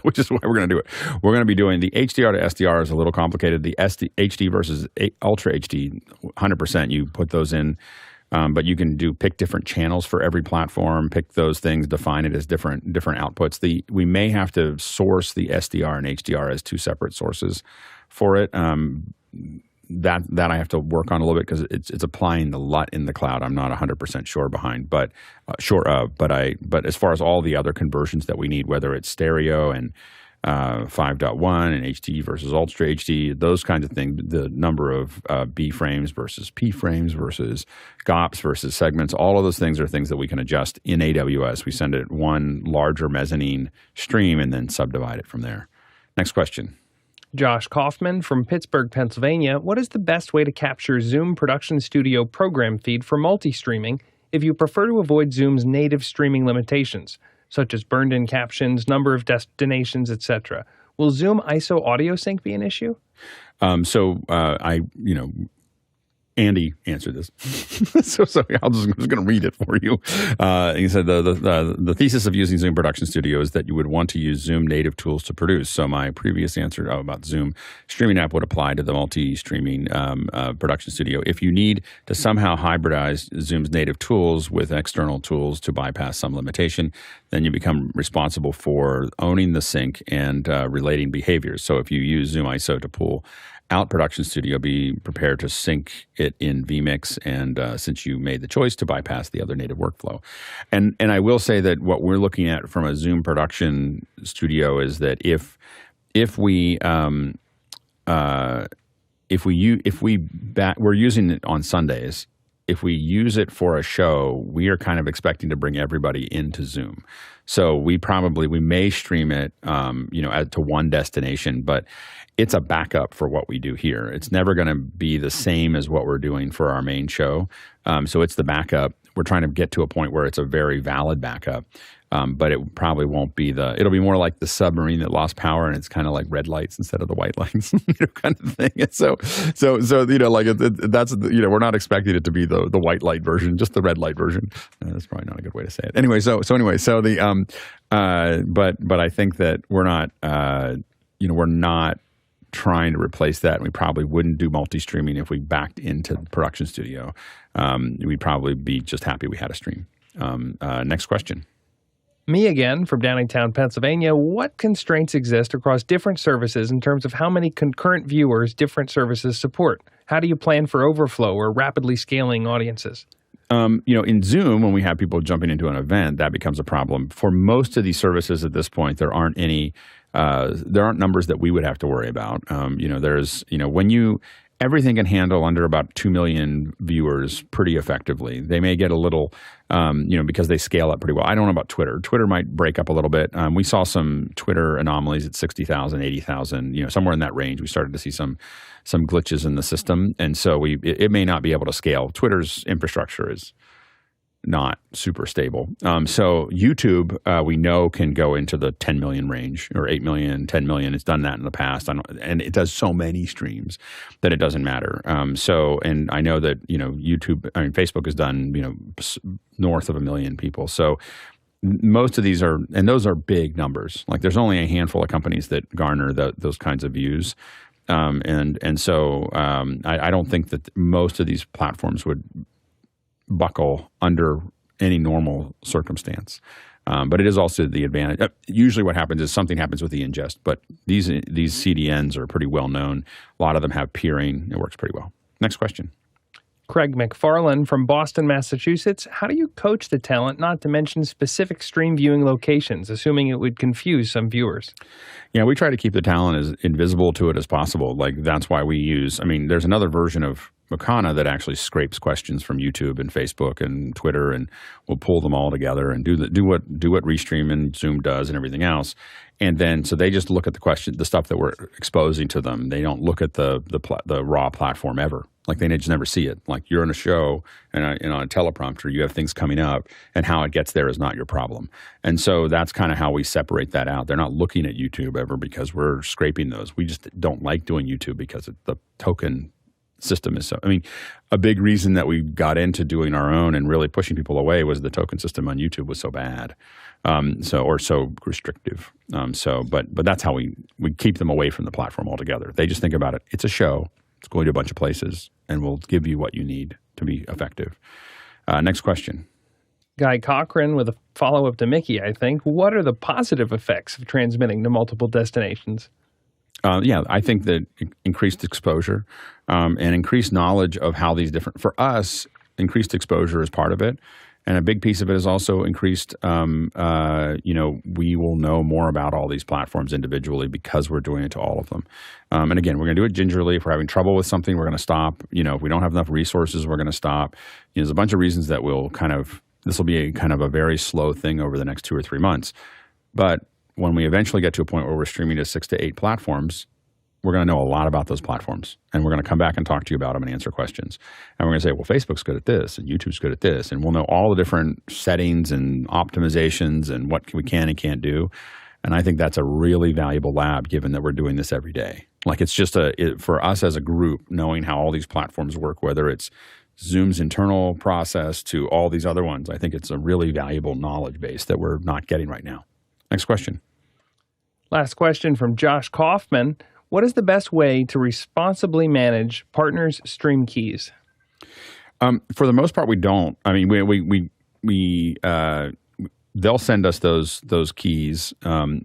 which is why we're going to do it. We're going to be doing the HDR to SDR is a little complicated. The HD versus Ultra HD, 100%. You put those in, but you can pick different channels for every platform. Pick those things, define it as different outputs. We may have to source the SDR and HDR as 2 separate sources for it. That I have to work on a little bit, because it's applying the LUT in the cloud. I'm not 100% sure behind, but but as far as all the other conversions that we need, whether it's stereo and 5.1 and HD versus Ultra HD, those kinds of things, the number of B frames versus P frames versus GOPS versus segments, all of those things are things that we can adjust in AWS. We send it one larger mezzanine stream and then subdivide it from there. Next question. Josh Kaufman from Pittsburgh, Pennsylvania. What is the best way to capture Zoom Production Studio program feed for multi-streaming if you prefer to avoid Zoom's native streaming limitations, such as burned-in captions, number of destinations, etc.? Will ZoomISO audio sync be an issue? Andy answered this. so I'm just going to read it for you. He said the thesis of using Zoom Production Studio is that you would want to use Zoom native tools to produce. So my previous answer about Zoom streaming app would apply to the multi-streaming Production Studio. If you need to somehow hybridize Zoom's native tools with external tools to bypass some limitation, then you become responsible for owning the sync and relating behaviors. So if you use ZoomISO to pull out Production Studio, be prepared to sync it in vMix, and since you made the choice to bypass the other native workflow. And I will say that what we're looking at from a Zoom Production Studio is that if we're using it on Sundays, if we use it for a show, we are kind of expecting to bring everybody into Zoom. So we may stream it, to one destination, but it's a backup for what we do here. It's never going to be the same as what we're doing for our main show. So it's the backup. We're trying to get to a point where it's a very valid backup. But it probably won't be it'll be more like the submarine that lost power, and it's kind of like red lights instead of the white lights, kind of thing. And so we're not expecting it to be the white light version, just the red light version. That's probably not a good way to say it. Anyway, but I think that we're not trying to replace that, and we probably wouldn't do multi-streaming if we backed into Production Studio. We'd probably be just happy we had a stream. Next question. Me again from Downingtown, Pennsylvania. What constraints exist across different services in terms of how many concurrent viewers different services support? How do you plan for overflow or rapidly scaling audiences? In Zoom, when we have people jumping into an event, that becomes a problem. For most of these services at this point, there aren't numbers that we would have to worry about. Everything can handle under about 2 million viewers pretty effectively. They may get a little, because they scale up pretty well. I don't know about Twitter. Twitter might break up a little bit. We saw some Twitter anomalies at 60,000, 80,000, somewhere in that range. We started to see some glitches in the system. And so it may not be able to scale. Twitter's infrastructure is not super stable. So YouTube, we know, can go into the 10 million range, or 8 million, 10 million. It's done that in the past. And it does so many streams that it doesn't matter. And I know that, Facebook has done, north of 1 million people. So most of these those are big numbers. Like, there's only a handful of companies that garner those kinds of views. So I don't think that most of these platforms would buckle under any normal circumstance. But it is also the advantage. Usually what happens is something happens with the ingest, but these CDNs are pretty well known. A lot of them have peering. It works pretty well. Next question. Craig McFarland from Boston, Massachusetts. How do you coach the talent not to mention specific stream viewing locations, assuming it would confuse some viewers? Yeah, we try to keep the talent as invisible to it as possible. Like, that's why we use, I mean, there's another version of Mukana that actually scrapes questions from YouTube and Facebook and Twitter, and we'll pull them all together and do what Restream and Zoom does and everything else. And then, so they just look at the stuff that we're exposing to them. They don't look at the raw platform ever. Like, they just never see it. Like, you're in a show and on a teleprompter, you have things coming up, and how it gets there is not your problem. And so that's kind of how we separate that out. They're not looking at YouTube ever because we're scraping those. We just don't like doing YouTube because the token system is so, I mean, a big reason that we got into doing our own and really pushing people away was the token system on YouTube was so bad. So restrictive. But that's how we keep them away from the platform altogether. They just think about it. It's a show. It's going to a bunch of places, and we'll give you what you need to be effective. Next question. Guy Cochran with a follow-up to Mickey, I think. What are the positive effects of transmitting to multiple destinations? Yeah, I think that increased exposure and increased knowledge of how these different, for us, increased exposure is part of it. And a big piece of it is also increased, we will know more about all these platforms individually because we're doing it to all of them. And again, we're going to do it gingerly. If we're having trouble with something, we're going to stop. If we don't have enough resources, we're going to stop. There's a bunch of reasons that we'll this will be a very slow thing over the next 2 or 3 months. But when we eventually get to a point where we're streaming to 6 to 8 platforms, we're going to know a lot about those platforms, and we're going to come back and talk to you about them and answer questions. And we're going to say, well, Facebook's good at this, and YouTube's good at this, and we'll know all the different settings and optimizations and what we can and can't do. And I think that's a really valuable lab, given that we're doing this every day. Like, it's just for us as a group, knowing how all these platforms work, whether it's Zoom's internal process to all these other ones, I think it's a really valuable knowledge base that we're not getting right now. Next question. Last question from Josh Kaufman. What is the best way to responsibly manage partners' stream keys? For the most part, we don't. I mean, they'll send us those keys.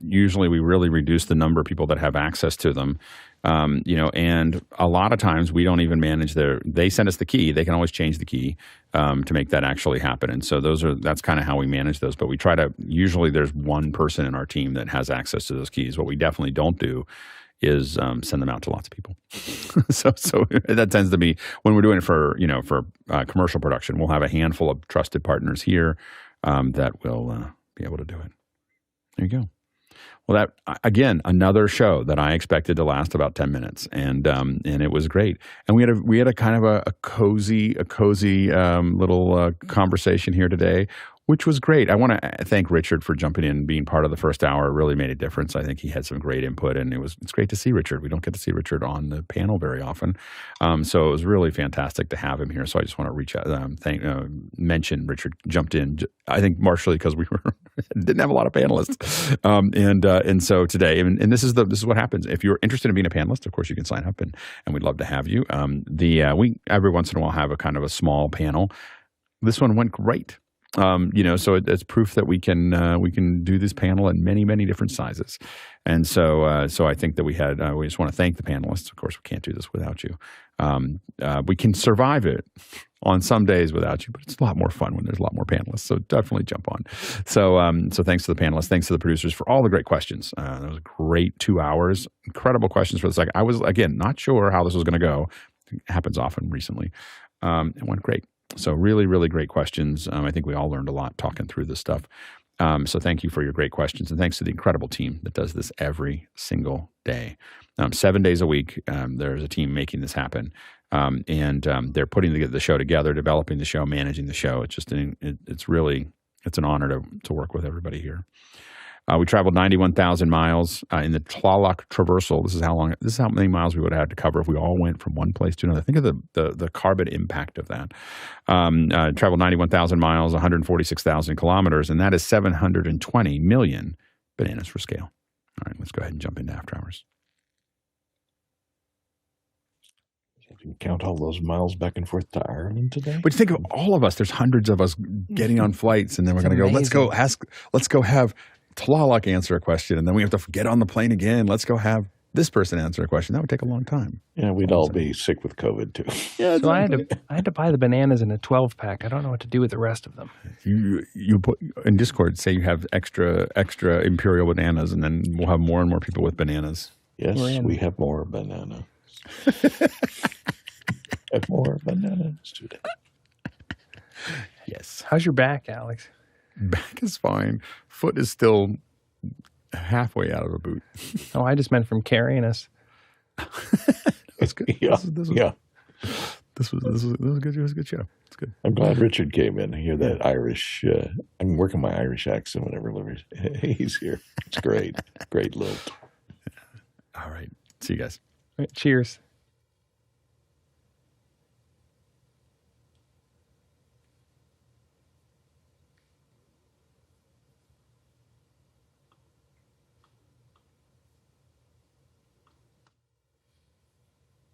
Usually, we really reduce the number of people that have access to them. And a lot of times we don't even manage they send us the key. They can always change the key to make that actually happen. And so that's kind of how we manage those. But we try to, usually there's one person in our team that has access to those keys. What we definitely don't do is send them out to lots of people. so that tends to be, when we're doing it for commercial production, we'll have a handful of trusted partners here that will be able to do it. There you go. Well, that, again, another show that I expected to last about 10 minutes, and it was great. And we had a kind of a cozy little conversation here today, which was great. I want to thank Richard for jumping in and being part of the first hour. It really made a difference. I think he had some great input, and it's great to see Richard. We don't get to see Richard on the panel very often. So it was really fantastic to have him here. So I just want to reach out, mention Richard jumped in, I think partially because we didn't have a lot of panelists. And so today, and this is what happens. If you're interested in being a panelist, of course you can sign up, and we'd love to have you. We every once in a while have a kind of a small panel. This one went great. So it's proof that we can do this panel in many, many different sizes. And so I think that we just want to thank the panelists. Of course, we can't do this without you. We can survive it on some days without you, but it's a lot more fun when there's a lot more panelists. So definitely jump on. So thanks to the panelists. Thanks to the producers for all the great questions. That was a great 2 hours. Incredible questions for the second. I was, again, not sure how this was going to go. It happens often recently. It went great. So really, really great questions. I think we all learned a lot talking through this stuff. So thank you for your great questions. And thanks to the incredible team that does this every single day. 7 days a week, there's a team making this happen. And they're putting the show together, developing the show, managing the show. It's just, it's an honor to work with everybody here. We traveled 91,000 miles in the Tlaloc traversal. This is how many miles we would have had to cover if we all went from one place to another. Think of the carbon impact of that. Traveled 91,000 miles, 146,000 kilometers, and that is 720 million bananas for scale. All right, let's go ahead and jump into After Hours. You count all those miles back and forth to Ireland today? But think of all of us. There's hundreds of us getting on flights, and then we're going to go, let's go have Tlaloc answer a question, and then we have to get on the plane again. Let's go have this person answer a question, that would take a long time. Yeah, we'd all be sick with COVID too. Yeah, So I had to buy the bananas in a 12-pack. I don't know what to do with the rest of them. You put in Discord, say you have extra imperial bananas, and then we'll have more and more people with bananas. Yes, we have more bananas. Have more bananas today. Yes. How's your back, Alex? Back is fine. Foot is still halfway out of the boot. Oh, I just meant from carrying us. That's good. Yeah, This was good. It was a good show. It's good. I'm glad Richard came in. I hear that Irish. I'm working my Irish accent whenever he's here. It's great. Great lilt. All right. See you guys. Cheers.